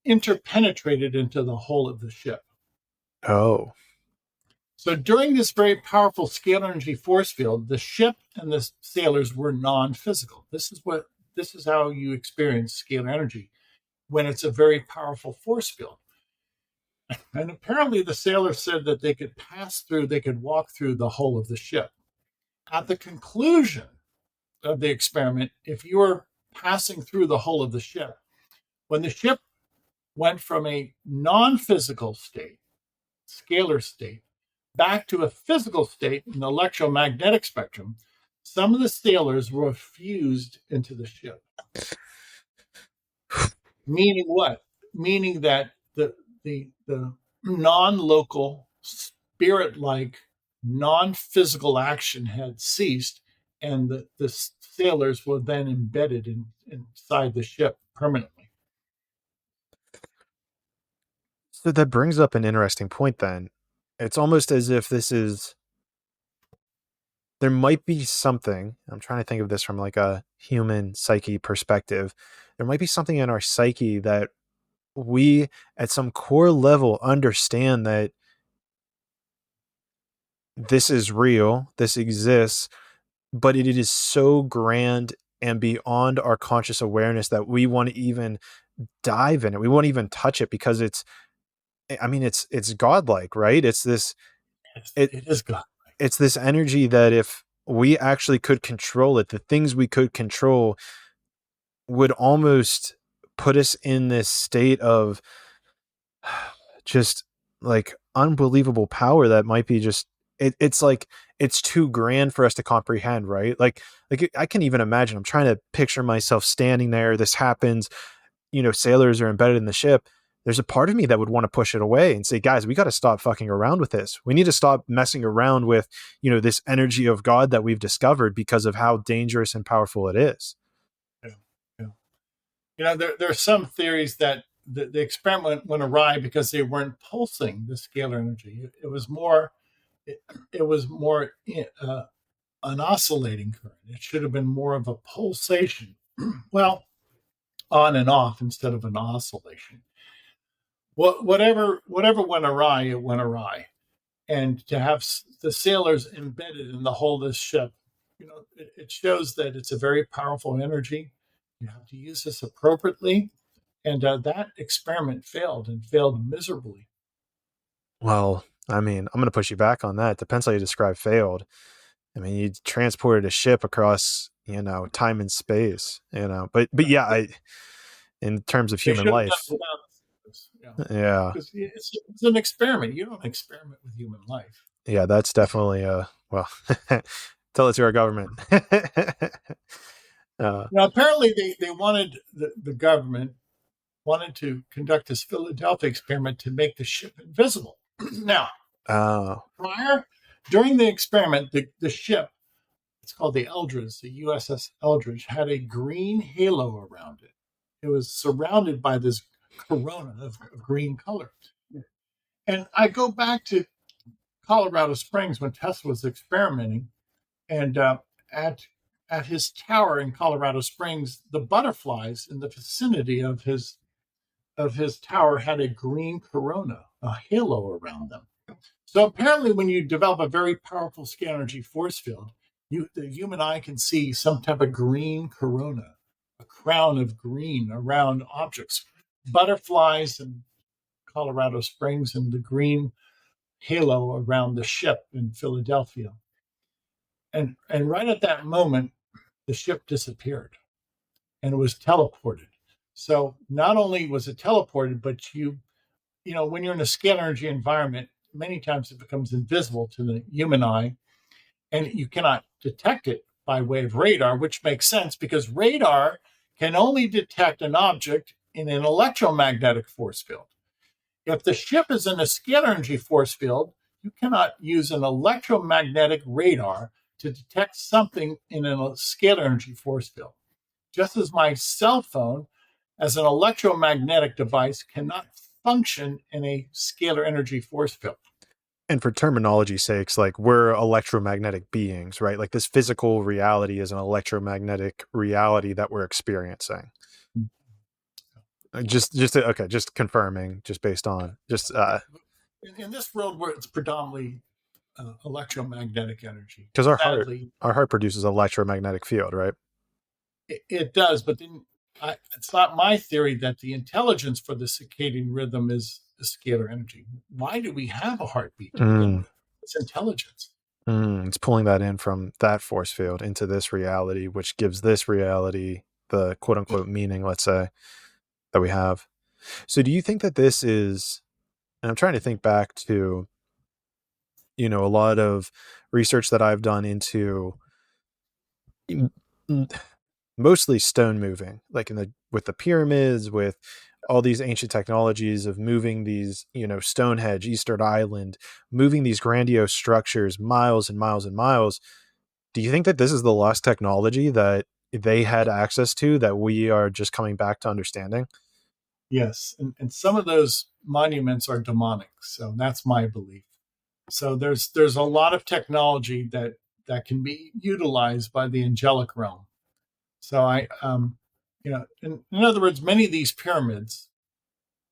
interpenetrated into the hull of the ship. Oh. So during this very powerful scalar energy force field, the ship and the sailors were non-physical. This is how you experience scalar energy, when it's a very powerful force field. And apparently the sailors said that they could walk through the hull of the ship. At the conclusion of the experiment, if you were passing through the hull of the ship, when the ship went from a non-physical state, scalar state, back to a physical state in the electromagnetic spectrum, some of the sailors were fused into the ship. Meaning what? Meaning that the non-local, spirit-like, non-physical action had ceased, and the sailors were then embedded inside the ship permanently. So that brings up an interesting point then. It's almost as if there might be something, I'm trying to think of this from a human psyche perspective. There might be something in our psyche that we at some core level understand that this is real, this exists, but it is so grand and beyond our conscious awareness that we want to even dive in it. We won't even touch it because it's godlike, right? It is godlike. It's this energy that if we actually could control it, the things we could control would almost put us in this state of just unbelievable power that might be just, it's too grand for us to comprehend, right? I can even imagine, I'm trying to picture myself standing there, this happens, sailors are embedded in the ship. There's a part of me that would want to push it away and say, guys, we got to stop fucking around with this. We need to stop messing around with, this energy of God that we've discovered because of how dangerous and powerful it is. Yeah. There are some theories that the experiment went awry because they weren't pulsing the scalar energy. It was more an oscillating current. It should have been more of a pulsation. Well, on and off instead of an oscillation. Whatever went awry, it went awry. And to have the sailors embedded in the hull of this ship, it shows that it's a very powerful energy. You have to use this appropriately. And that experiment failed miserably. Well, I'm going to push you back on that. It depends how you describe failed. You transported a ship across, time and space, but yeah, in terms of human life. Yeah. It's an experiment. You don't experiment with human life. Yeah, that's definitely tell it to our government. Apparently they wanted the government wanted to conduct this Philadelphia experiment to make the ship invisible. Now, during the experiment, the ship, it's called the Eldridge, the USS Eldridge, had a green halo around it. It was surrounded by this corona of green color. And I go back to Colorado Springs when Tesla was experimenting, and at his tower in Colorado Springs, the butterflies in the vicinity of his tower had a green corona, a halo around them. So apparently, when you develop a very powerful scalar energy force field, the human eye can see some type of green corona, a crown of green around objects, butterflies in Colorado Springs, and the green halo around the ship in Philadelphia. And right at that moment, the ship disappeared and it was teleported. So not only was it teleported, but when you're in a scalar energy environment, many times it becomes invisible to the human eye, and you cannot detect it by way of radar, which makes sense because radar can only detect an object in an electromagnetic force field. If the ship is in a scalar energy force field, you cannot use an electromagnetic radar to detect something in a scalar energy force field. Just as my cell phone, as an electromagnetic device, cannot function in a scalar energy force field. And for terminology's sakes, like, we're electromagnetic beings, right? Like, this physical reality is an electromagnetic reality that we're experiencing. Just confirming, just based on in this world where it's predominantly electromagnetic energy, because our heart produces electromagnetic field, right? It does, but then it's not my theory that the intelligence for the circadian rhythm is scalar energy. Why do we have a heartbeat? It's intelligence. It's pulling that in from that force field into this reality, which gives this reality the quote unquote meaning, let's say, that we have. So do you think that this is, and I'm trying to think back to, a lot of research that I've done into mostly stone moving, like with the pyramids, with all these ancient technologies of moving these, Stonehenge, Easter Island, moving these grandiose structures miles and miles and miles. Do you think that this is the lost technology that they had access to that we are just coming back to understanding? Yes. And some of those monuments are demonic. So that's my belief. So there's a lot of technology that can be utilized by the angelic realm. So in other words, many of these pyramids,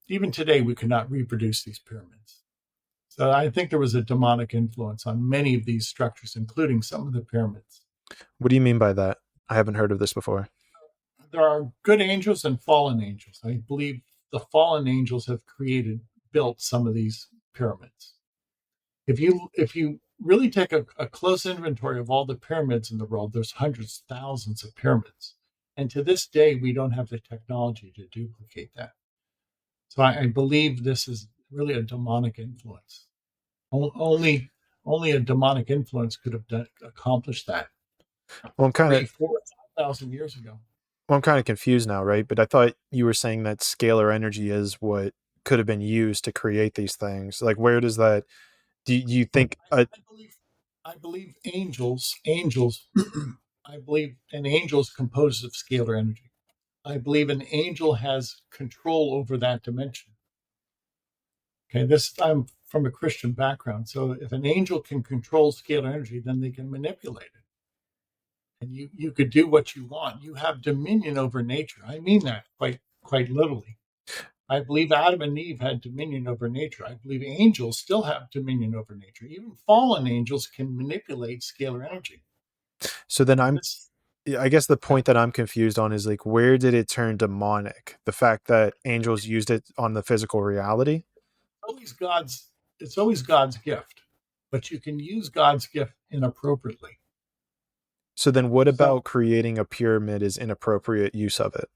even today, we could not reproduce these pyramids. So I think there was a demonic influence on many of these structures, including some of the pyramids. What do you mean by that? I haven't heard of this before. There are good angels and fallen angels. I believe the fallen angels have built some of these pyramids. If you really take a close inventory of all the pyramids in the world, there's hundreds, thousands of pyramids. And to this day, we don't have the technology to duplicate that. So I believe this is really a demonic influence. Only a demonic influence could have accomplished that. Well, I'm kind of 4,000 years ago. Well, I'm kind of confused now, right? But I thought you were saying that scalar energy is what could have been used to create these things. Like, where does that? Do you think? I believe angels. I believe an angel is composed of scalar energy. I believe an angel has control over that dimension. Okay, I'm from a Christian background, so if an angel can control scalar energy, then they can manipulate it. And you could do what you want. You have dominion over nature. I mean that quite literally. I believe Adam and Eve had dominion over nature. I believe angels still have dominion over nature. Even fallen angels can manipulate scalar energy. So then I guess the point that I'm confused on is, like, where did it turn demonic? The fact that angels used it on the physical reality? It's always God's gift, but you can use God's gift inappropriately. So then what about creating a pyramid is inappropriate use of it?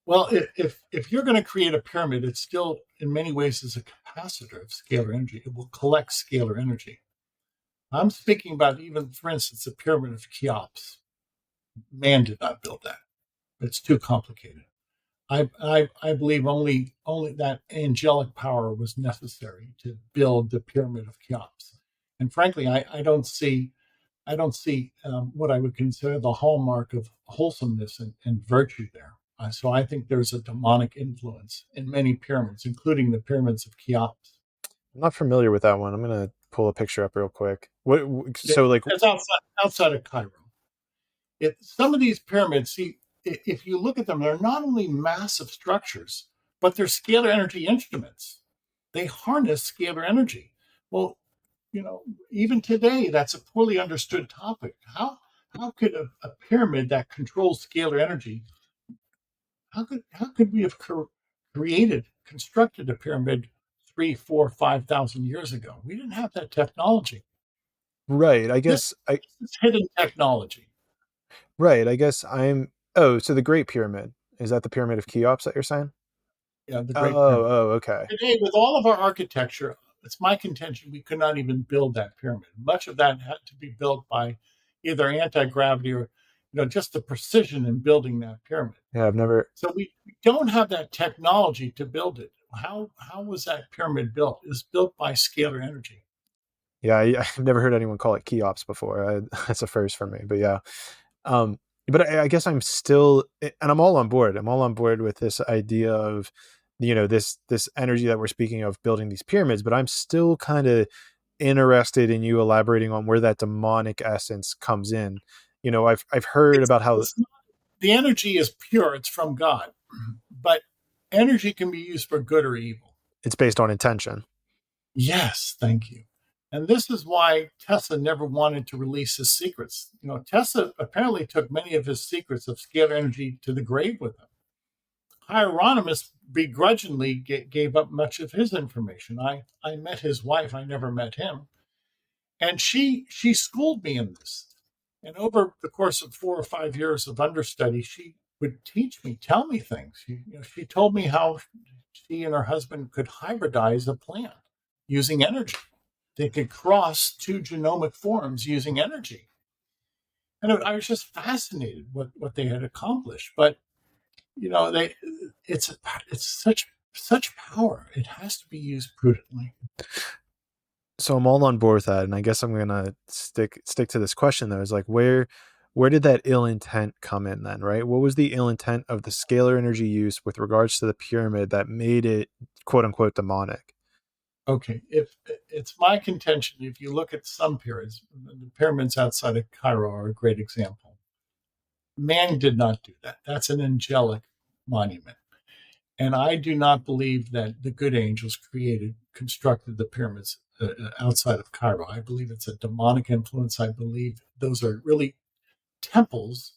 Well, if you're going to create a pyramid, it still, in many ways, is a capacitor of scalar energy. It will collect scalar energy. I'm speaking about even, for instance, the pyramid of Cheops. Man did not build that. It's too complicated. I believe only that angelic power was necessary to build the pyramid of Cheops. And frankly, I don't see what I would consider the hallmark of wholesomeness and virtue there. So I think there's a demonic influence in many pyramids, including the pyramids of Cheops. I'm not familiar with that one. I'm gonna pull a picture up real quick. It's outside of Cairo. Some of these pyramids, see, if you look at them, they're not only massive structures, but they're scalar energy instruments. They harness scalar energy. Well, even today, that's a poorly understood topic. How could a pyramid that controls scalar energy, how could we have constructed a pyramid 3, 4, 5,000 years ago? We didn't have that technology. Right. This is hidden technology. Right. I guess so the Great Pyramid. Is that the Pyramid of Cheops that you're saying? Yeah, the Great Pyramid. Oh, okay. Today, with all of our architecture, it's my contention we could not even build that pyramid. Much of that had to be built by either anti-gravity or, just the precision in building that pyramid. Yeah, I've never. So we don't have that technology to build it. How was that pyramid built? It was built by scalar energy. Yeah, I've never heard anyone call it Cheops before. That's a first for me. But yeah, but I guess I'm still, and I'm all on board. I'm all on board with this idea of, this energy that we're speaking of building these pyramids. But I'm still kind of interested in you elaborating on where that demonic essence comes in. I've heard about how the energy is pure. It's from God, but energy can be used for good or evil. It's based on intention. Yes, thank you. And this is why Tesla never wanted to release his secrets. Tesla apparently took many of his secrets of scalar energy to the grave with him. Hieronymus begrudgingly gave up much of his information. I met his wife. I never met him. And she schooled me in this. And over the course of 4 or 5 years of understudy, she would tell me things. She told me how she and her husband could hybridize a plant using energy. They could cross 2 genomic forms using energy. And I was just fascinated what they had accomplished. But, it's such power. It has to be used prudently. So I'm all on board with that. And I guess I'm going to stick to this question, though, is like, where did that ill intent come in then, right? What was the ill intent of the scalar energy use with regards to the pyramid that made it, quote unquote, demonic? Okay, if it's my contention, if you look at some pyramids, the pyramids outside of Cairo are a great example. Man did not do that. That's an angelic monument. And I do not believe that the good angels constructed the pyramids outside of Cairo. I believe it's a demonic influence. I believe those are really temples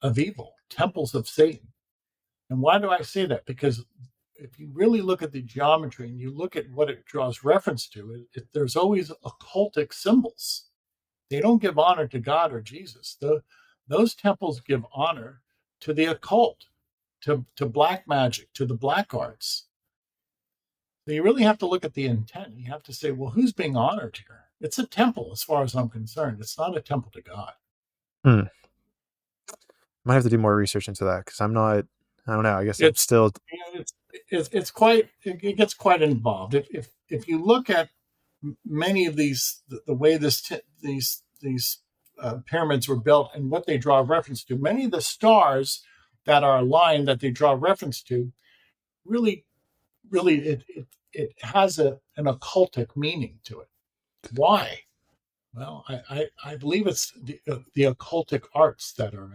of evil, temples of Satan. And why do I say that? Because if you really look at the geometry and you look at what it draws reference to, there's always occultic symbols. They don't give honor to God or Jesus. Those temples give honor to the occult, to black magic, to the black arts. So you really have to look at the intent. You have to say, well, who's being honored here? It's a temple, as far as I'm concerned. It's not a temple to God. Might have to do more research into that because I don't know. I guess it's still. It gets quite involved. If you look at many of these, the way these pyramids were built and what they draw reference to, many of the stars that are aligned that they draw reference to, really it has an occultic meaning to it. Why? Well, I believe it's the occultic arts that are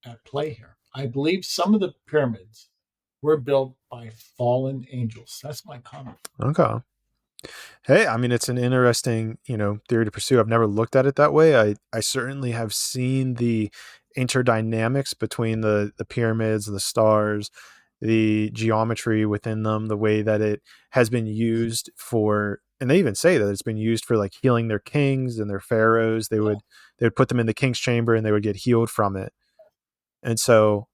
at play here. I believe some of the pyramids were built by fallen angels. That's my comment. Okay. Hey, I mean, it's an interesting, theory to pursue. I've never looked at it that way. I certainly have seen the interdynamics between the pyramids, the stars, the geometry within them, the way that it has been used for, and they even say that it's been used for like healing their kings and their pharaohs. They would put them in the king's chamber and they would get healed from it. And so,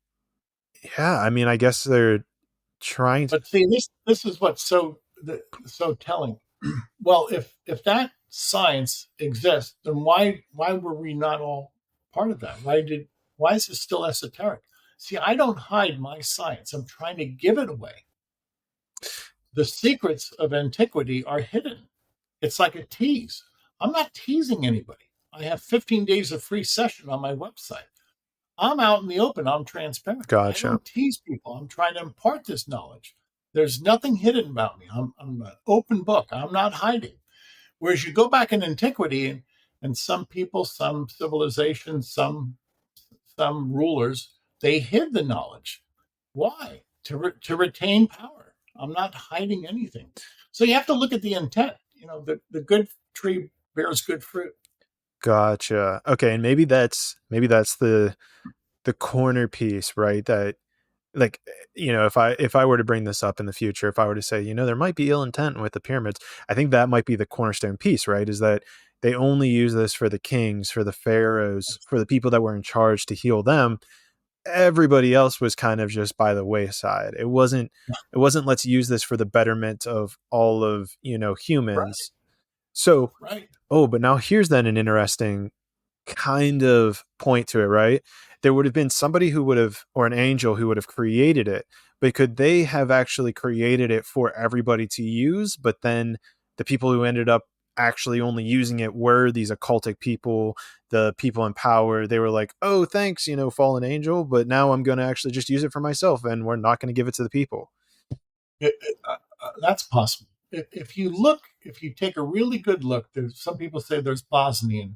yeah, I mean, I guess they're trying to. But see, this is what's so telling. Well, if that science exists, then why were we not all part of that? Why is it still esoteric? See, I don't hide my science. I'm trying to give it away. The secrets of antiquity are hidden. It's like a tease. I'm not teasing anybody. I have 15 days of free session on my website. I'm out in the open. I'm transparent. Gotcha. I don't tease people. I'm trying to impart this knowledge. There's nothing hidden about me. I'm an open book. I'm not hiding. Whereas you go back in antiquity, and some people, some civilizations, some rulers, they hid the knowledge. Why? To retain power. I'm not hiding anything. So you have to look at the intent. The good tree bears good fruit. Gotcha. Okay, and maybe that's the corner piece, right? That, like, if I were to bring this up in the future, if I were to say, there might be ill intent with the pyramids, I think that might be the cornerstone piece, right? Is that they only use this for the kings, for the pharaohs, for the people that were in charge to heal them. Everybody else was kind of just by the wayside. It wasn't let's use this for the betterment of all of, humans. Right. So, right. But now here's then an interesting kind of point to it, right? There would have been somebody or an angel who would have created it, but could they have actually created it for everybody to use? But then the people who ended up actually only using it were these occultic people, the people in power. They were like, oh, thanks, fallen angel, but now I'm going to actually just use it for myself, and we're not going to give it to the people. That's possible. If you take a really good look, some people say there's Bosnian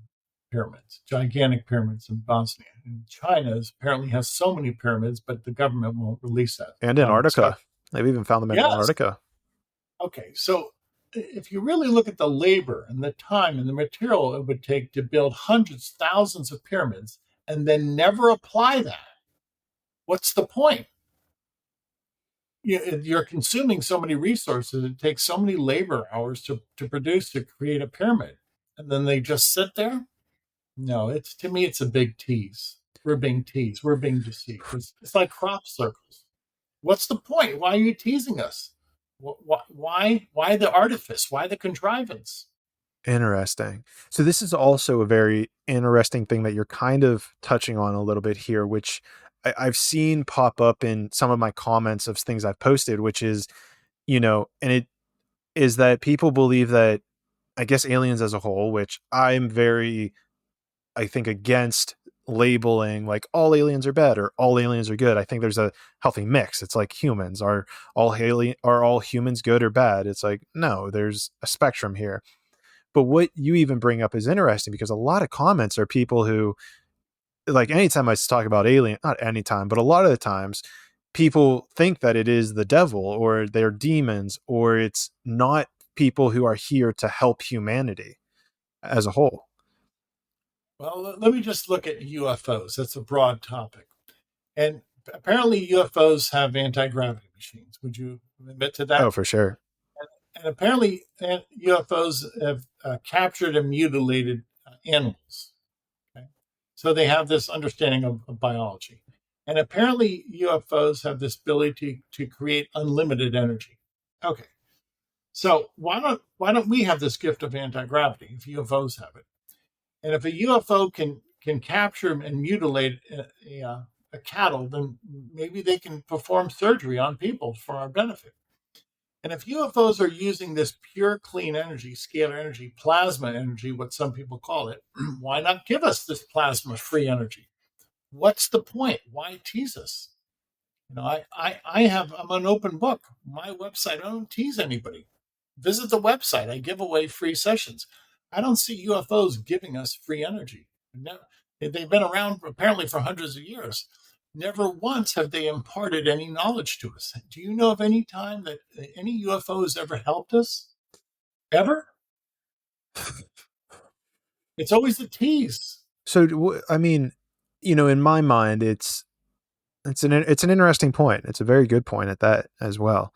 pyramids, gigantic pyramids in Bosnia. And China apparently has so many pyramids, but the government won't release that. And Antarctica. They've even found them in Antarctica. Okay, so if you really look at the labor and the time and the material it would take to build hundreds, thousands of pyramids and then never apply that, what's the point? You're consuming so many resources. It takes so many labor hours to create a pyramid, and then they just sit there. No, to me, it's a big tease. We're being teased. We're being deceived. It's like crop circles. What's the point? Why are you teasing us? Why the artifice? Why the contrivance? Interesting. So this is also a very interesting thing that you're kind of touching on a little bit here, which I've seen pop up in some of my comments of things I've posted, which is, and it is that people believe that, I guess, aliens as a whole, which I'm very, I think, against labeling like all aliens are bad or all aliens are good. I think there's a healthy mix. It's like humans. Are all humans good or bad? It's like, no, there's a spectrum here. But what you even bring up is interesting, because a lot of comments are people who, like, anytime I talk about alien, not anytime, but a lot of the times, people think that it is the devil or they're demons, or it's not people who are here to help humanity as a whole. Well, let me just look at UFOs. That's a broad topic. And apparently UFOs have anti-gravity machines. Would you admit to that? Oh, for sure. And apparently UFOs have captured and mutilated animals. Okay? So they have this understanding of biology. And apparently UFOs have this ability to create unlimited energy. Okay. So why don't we have this gift of anti-gravity if UFOs have it? And if a UFO can capture and mutilate a cattle, then maybe they can perform surgery on people for our benefit. And if UFOs are using this pure, clean energy, scalar energy, plasma energy, what some people call it, why not give us this plasma-free energy? What's the point? Why tease us? I'm an open book. My website, I don't tease anybody. Visit the website. I give away free sessions. I don't see UFOs giving us free energy. They've been around apparently for hundreds of years. Never once have they imparted any knowledge to us. Do you know of any time that any UFO has ever helped us? Ever? It's always a tease. So, I mean, in my mind, it's an interesting point. It's a very good point at that as well.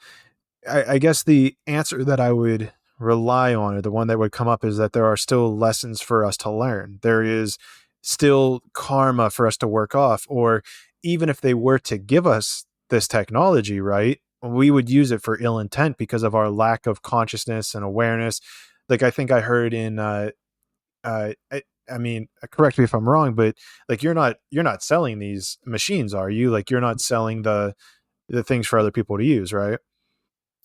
I guess the answer that I would rely on, or the one that would come up, is that there are still lessons for us to learn. There is still karma for us to work off, or even if they were to give us this technology, right, we would use it for ill intent because of our lack of consciousness and awareness. Like, I think I heard in, I I mean, correct me if I'm wrong, but like you're not selling these machines, are you? Like you're not selling the things for other people to use, right?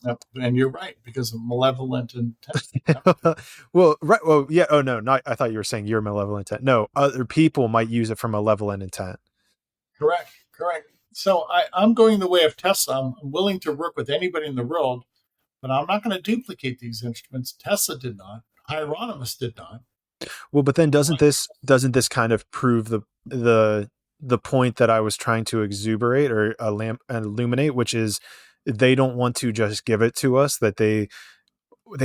Yep. And you're right, because of malevolent intent. Yep. Well, right. Well, yeah. Oh no, not. I thought you were saying your malevolent intent. No, other people might use it from malevolent intent. Correct. Correct. So I'm going the way of Tesla. I'm willing to work with anybody in the world, but I'm not going to duplicate these instruments. Tesla did not. Hieronymus did not. Well, but then doesn't this kind of prove the point that I was trying to exuberate or illuminate, which is they don't want to just give it to us, that they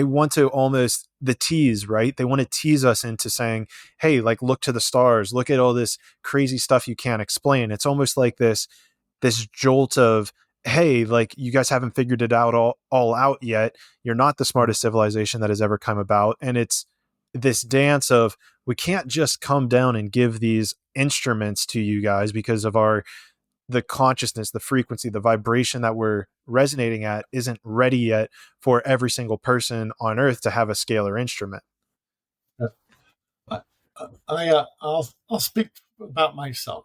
want to almost the tease, right? They want to tease us into saying, hey, like look to the stars, look at all this crazy stuff you can't explain. It's almost like this jolt of, hey, like you guys haven't figured it out all out yet. You're not the smartest civilization that has ever come about. And it's this dance of, we can't just come down and give these instruments to you guys because of the consciousness, the frequency, the vibration that we're resonating at isn't ready yet for every single person on earth to have a scalar instrument. I'll speak about myself.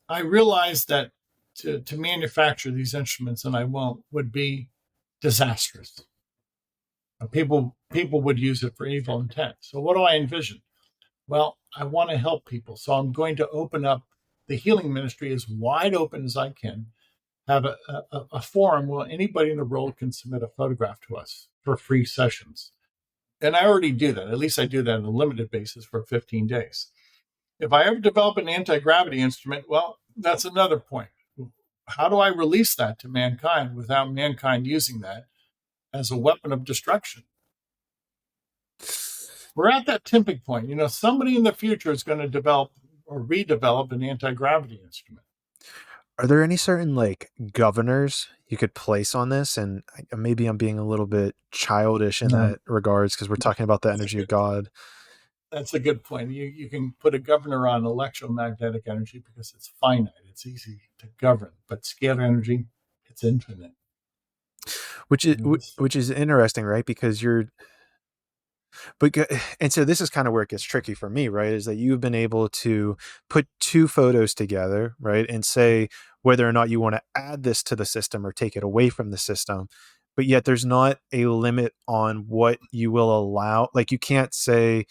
I realized that to manufacture these instruments, and I won't, would be disastrous. People would use it for evil intent. So what do I envision? Well, I want to help people. So I'm going to open up the healing ministry as wide open as I can, have a forum where anybody in the world can submit a photograph to us for free sessions. And I already do that. At least I do that on a limited basis for 15 days. If I ever develop an anti-gravity instrument, well, that's another point. How do I release that to mankind without mankind using that as a weapon of destruction? We're at that tipping point. Somebody in the future is going to develop or redevelop an anti-gravity instrument. Are there any certain like governors you could place on this? And maybe I'm being a little bit childish in that regards, because we're talking about the energy of God. That's a good point. You can put a governor on electromagnetic energy because it's finite. It's easy to govern. But scalar energy, it's infinite. Which is interesting, right? Because and so this is kind of where it gets tricky for me, right? Is that you've been able to put two photos together, right? And say whether or not you want to add this to the system or take it away from the system. But yet there's not a limit on what you will allow. Like you can't say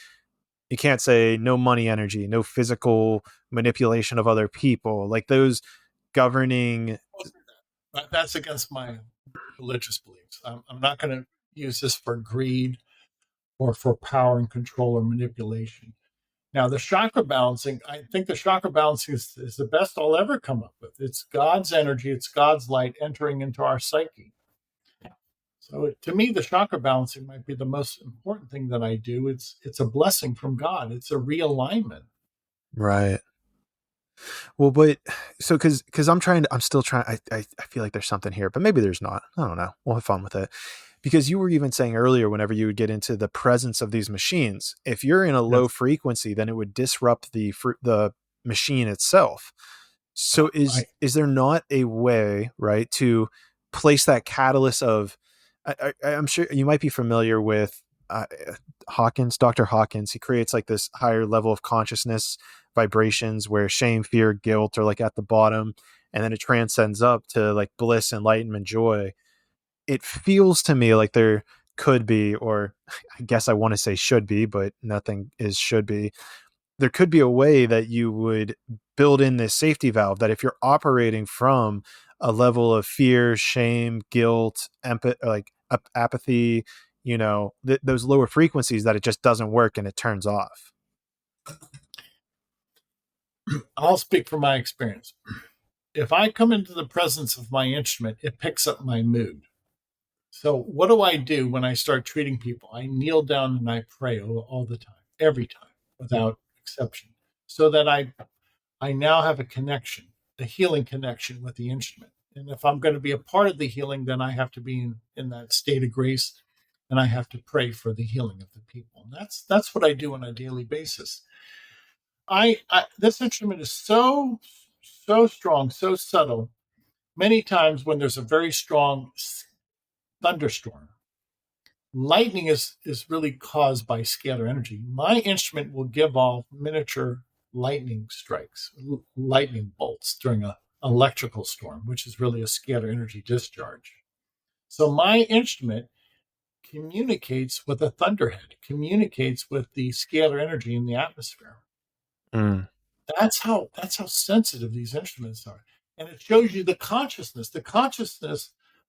no money energy, no physical manipulation of other people, like those governing. That's against my religious beliefs. I'm not going to use this for greed or for power and control or manipulation. Now, the chakra balancing, I think the chakra balancing is the best I'll ever come up with. It's God's energy, it's God's light entering into our psyche. So to me, the chakra balancing might be the most important thing that I do. It's a blessing from God. It's a realignment. Right. Well, but so because I'm still trying. I feel like there's something here, but maybe there's not. I don't know. We'll have fun with it. Because you were even saying earlier, whenever you would get into the presence of these machines, if you're in a low frequency, then it would disrupt the machine itself. So is there not a way, right, to place that catalyst of, I'm sure you might be familiar with Dr. Hawkins. He creates like this higher level of consciousness vibrations where shame, fear, guilt are like at the bottom, and then it transcends up to like bliss, enlightenment, joy. It feels to me like there could be, or I guess I want to say should be, but nothing is should be. There could be a way that you would build in this safety valve that if you're operating from a level of fear, shame, guilt, apathy, those lower frequencies, that it just doesn't work and it turns off. I'll speak from my experience. If I come into the presence of my instrument, it picks up my mood. So what do I do when I start treating people? I kneel down and I pray all the time, every time, without exception, so that I now have a connection, a healing connection with the instrument. And if I'm going to be a part of the healing, then I have to be in that state of grace, and I have to pray for the healing of the people. And that's what I do on a daily basis. This instrument is so strong, so subtle. Many times when there's a very strong thunderstorm, Lightning is really caused by scalar energy. My instrument will give off miniature lightning strikes, lightning bolts during an electrical storm, which is really a scalar energy discharge. So my instrument communicates with a thunderhead, communicates with the scalar energy in the atmosphere. Mm. That's how sensitive these instruments are. And it shows you the consciousness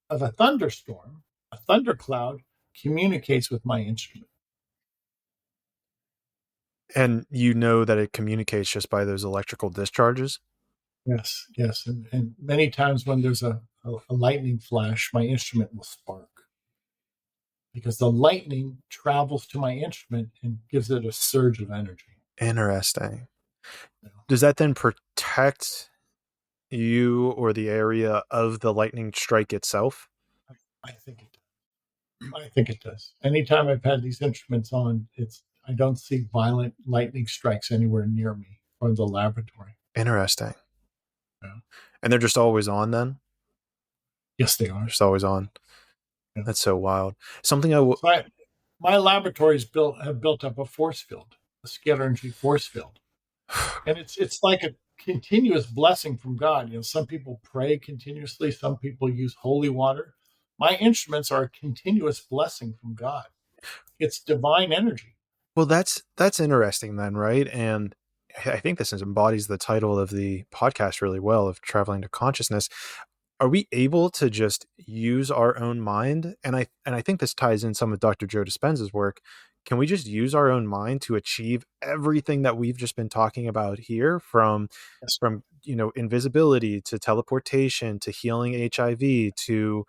of a thunderstorm, a thundercloud communicates with my instrument. And you know that it communicates just by those electrical discharges? Yes. And many times when there's a lightning flash, my instrument will spark because the lightning travels to my instrument and gives it a surge of energy. Interesting. Does that then protect you or the area of the lightning strike itself? I think it does. I think it does. Anytime I've had these instruments on, I don't see violent lightning strikes anywhere near me or in the laboratory. Interesting. Yeah. And they're just always on then? Yes, they are. Just always on. Yeah. That's so wild. Something my laboratories have built up a force field, a scalar energy force field. And it's like a continuous blessing from God. Some people pray continuously, some people use holy water. My instruments are a continuous blessing from God. It's divine energy. Well, that's interesting then, right? And I think this embodies the title of the podcast really well, of Traveling to Consciousness. Are we able to just use our own mind? And I think this ties in some of Dr. Joe Dispenza's work. Can we just use our own mind to achieve everything that we've just been talking about here, from invisibility to teleportation to healing HIV to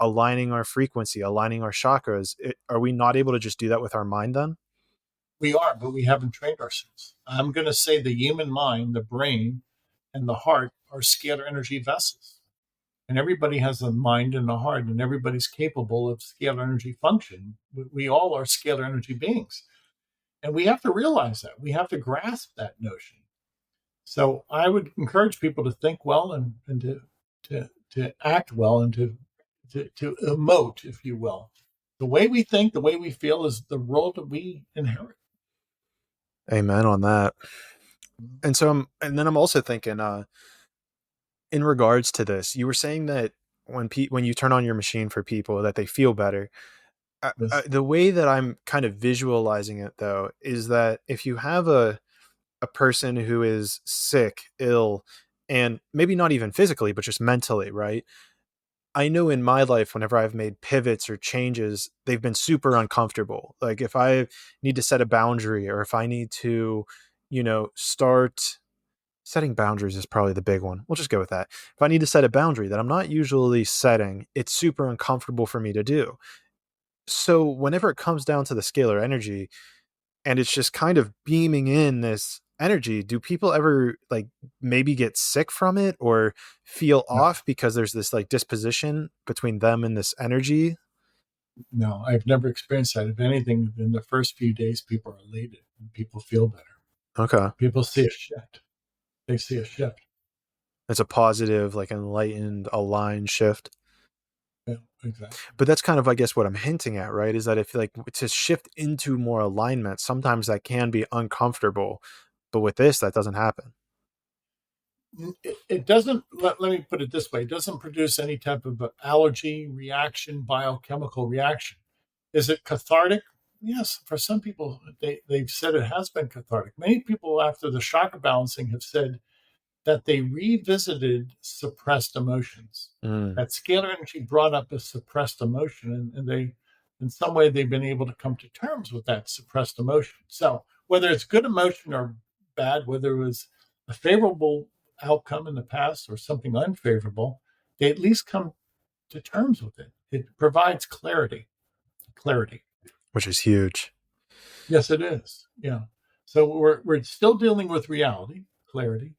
aligning our frequency, aligning our chakras? Are we not able to just do that with our mind then? We are, but we haven't trained ourselves. I'm going to say the human mind, the brain, and the heart are scalar energy vessels. And everybody has a mind and a heart, and everybody's capable of scalar energy function. We all are scalar energy beings. And we have to realize that. We have to grasp that notion. So I would encourage people to think well and to act well and to emote, if you will. The way we think, the way we feel is the world that we inherit. Amen on that. And so then I'm also thinking, in regards to this, you were saying that when you turn on your machine for people, that they feel better. Yes. The way that I'm kind of visualizing it, though, is that if you have a person who is sick, ill, and maybe not even physically, but just mentally, right? I know in my life, whenever I've made pivots or changes, they've been super uncomfortable. Like if I need to set a boundary, or if I need to, start setting boundaries is probably the big one. We'll just go with that. If I need to set a boundary that I'm not usually setting, it's super uncomfortable for me to do. So whenever it comes down to the scalar energy and it's just kind of beaming in this energy, do people ever maybe get sick from it or feel off because there's this disposition between them and this energy? No, I've never experienced that. If anything, in the first few days, people are elated and people feel better. Okay. People see a shift. They see a shift. It's a positive, enlightened, aligned shift. Yeah, exactly. But that's kind of, I guess, what I'm hinting at, right? Is that if to shift into more alignment, sometimes that can be uncomfortable. But with this, that doesn't happen. It doesn't, let me put it this way, it doesn't produce any type of allergy, reaction, biochemical reaction. Is it cathartic? Yes, for some people, they've said it has been cathartic. Many people after the chakra balancing have said that they revisited suppressed emotions. That scalar energy brought up a suppressed emotion, and they, in some way, they've been able to come to terms with that suppressed emotion. So whether it's good emotion or bad, whether it was a favorable outcome in the past or something unfavorable, they at least come to terms with it. It provides clarity. Which is huge. Yes, it is. Yeah. So we're still dealing with reality, clarity.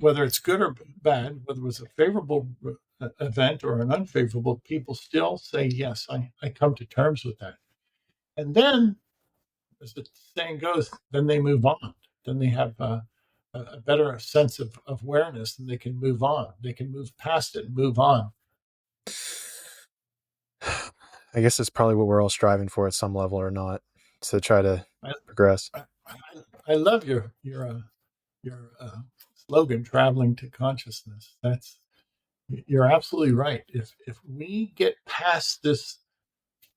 Whether it's good or bad, whether it was a favorable event or an unfavorable, people still say, yes, I come to terms with that. And then, as the saying goes, then they move on. Then they have a better sense of awareness, and they can move on. They can move past it and move on. I guess it's probably what we're all striving for at some level or not, to try to I, progress. I love your slogan, traveling to consciousness. You're absolutely right. If we get past this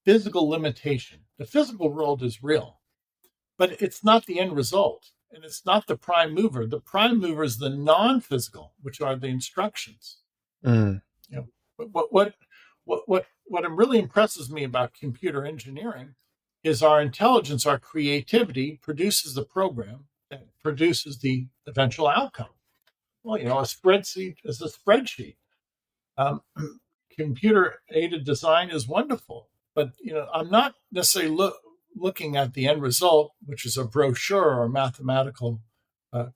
physical limitation, the physical world is real, but it's not the end result, and it's not the prime mover. The prime mover is the non-physical, which are the instructions. Mm. You know, what really impresses me about computer engineering is our intelligence, our creativity produces the program that produces the eventual outcome. Well, a spreadsheet is a spreadsheet. Um, Computer aided design is wonderful, but I'm not necessarily looking at the end result, which is a brochure or a mathematical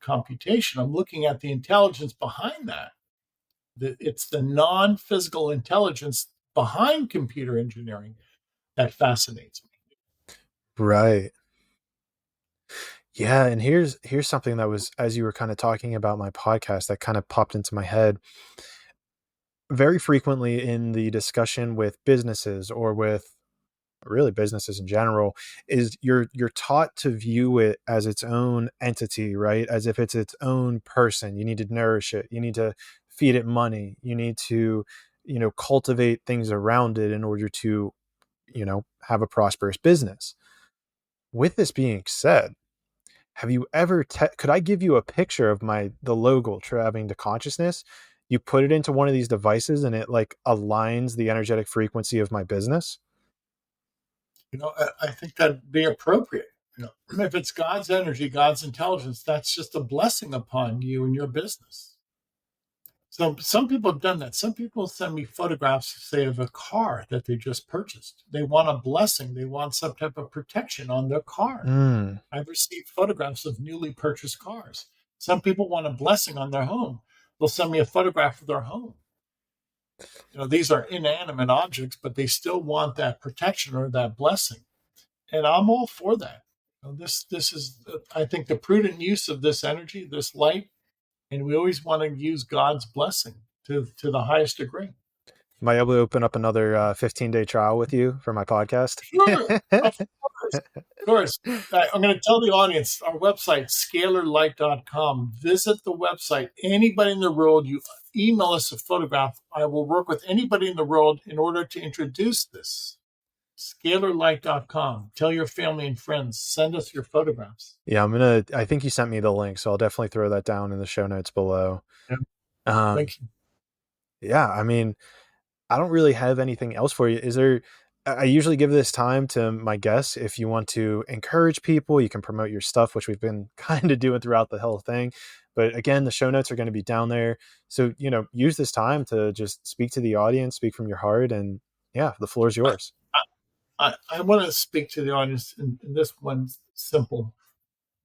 computation. I'm looking at the intelligence behind that. It's the non-physical intelligence behind computer engineering that fascinates me. Right. Yeah, and here's something that was, as you were kind of talking about my podcast, that kind of popped into my head. Very frequently in the discussion with businesses, or with really businesses in general, is you're taught to view it as its own entity, right? As if it's its own person. You need to nourish it. You need to feed it money. You need to, cultivate things around it in order to, have a prosperous business. With this being said, have you ever could I give you a picture of the logo, Traveling to Consciousness? You put it into one of these devices and it like aligns the energetic frequency of my business. I think that'd be appropriate. If it's God's energy, God's intelligence, that's just a blessing upon you and your business. So some people have done that. Some people send me photographs, say, of a car that they just purchased. They want a blessing. They want some type of protection on their car. Mm. I've received photographs of newly purchased cars. Some people want a blessing on their home. They'll send me a photograph of their home. These are inanimate objects, but they still want that protection or that blessing. And I'm all for that. This is, I think, the prudent use of this energy, this light, and we always want to use God's blessing to the highest degree. Am I able to open up another 15-day trial with you for my podcast? Sure, of course. I'm going to tell the audience, our website, scalarlight.com. Visit the website. Anybody in the world, you email us a photograph. I will work with anybody in the world in order to introduce this. Scalarlight.com. Tell your family and friends. Send us your photographs. Yeah, I think you sent me the link, so I'll definitely throw that down in the show notes below. Yeah. Thank you. Yeah, I mean, I don't really have anything else for you. I usually give this time to my guests. If you want to encourage people, you can promote your stuff, which we've been kind of doing throughout the whole thing. But again, the show notes are going to be down there. So, use this time to just speak to the audience, speak from your heart. And yeah, the floor is yours. I want to speak to the audience in this one simple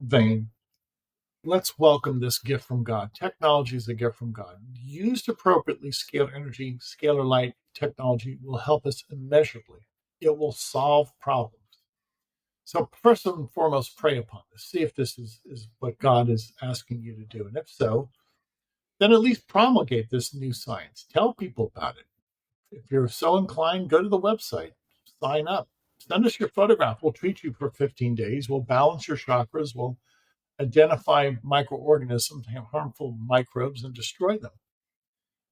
vein. Let's welcome this gift from God. Technology is a gift from God. Used appropriately, scalar energy, scalar light technology will help us immeasurably. It will solve problems. So first and foremost, pray upon this. See if this is what God is asking you to do. And if so, then at least promulgate this new science. Tell people about it. If you're so inclined, go to the website. Sign up. Send us your photograph. We'll treat you for 15 days. We'll balance your chakras. We'll identify microorganisms, harmful microbes, and destroy them.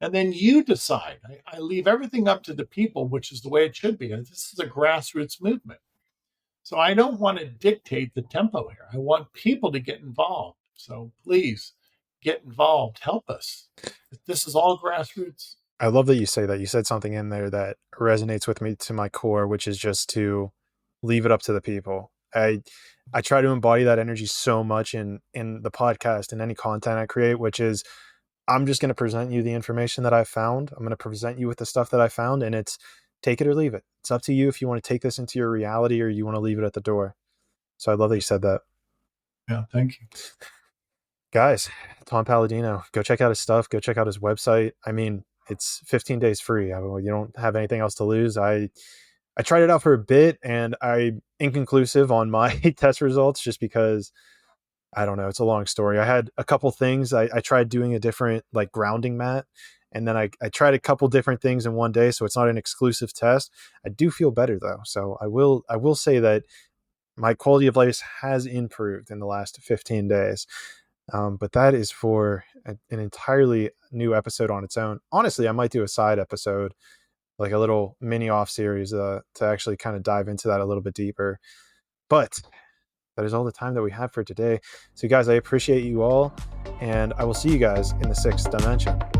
And then you decide. I leave everything up to the people, which is the way it should be. And this is a grassroots movement. So I don't want to dictate the tempo here. I want people to get involved. So please get involved. Help us. This is all grassroots. I love that you say that. You said something in there that resonates with me to my core, which is just to leave it up to the people. I try to embody that energy so much in the podcast and any content I create, which is I'm just going to present you the information that I found. I'm going to present you with the stuff that I found, and it's take it or leave it. It's up to you if you want to take this into your reality or you want to leave it at the door. So I love that you said that. Yeah, thank you. Guys, Tom Paladino, go check out his stuff. Go check out his website. I mean, it's 15 days free. You don't have anything else to lose. I tried it out for a bit and I'm inconclusive on my test results just because I don't know. It's a long story. I had a couple things. I tried doing a different like grounding mat And then I tried a couple different things in one day, so it's not an exclusive test. I do feel better though. So I will say that my quality of life has improved in the last 15 days. But that is for an entirely new episode on its own. Honestly, I might do a side episode, like a little mini off series to actually kind of dive into that a little bit deeper. But that is all the time that we have for today. So guys, I appreciate you all, and I will see you guys in the 6th dimension.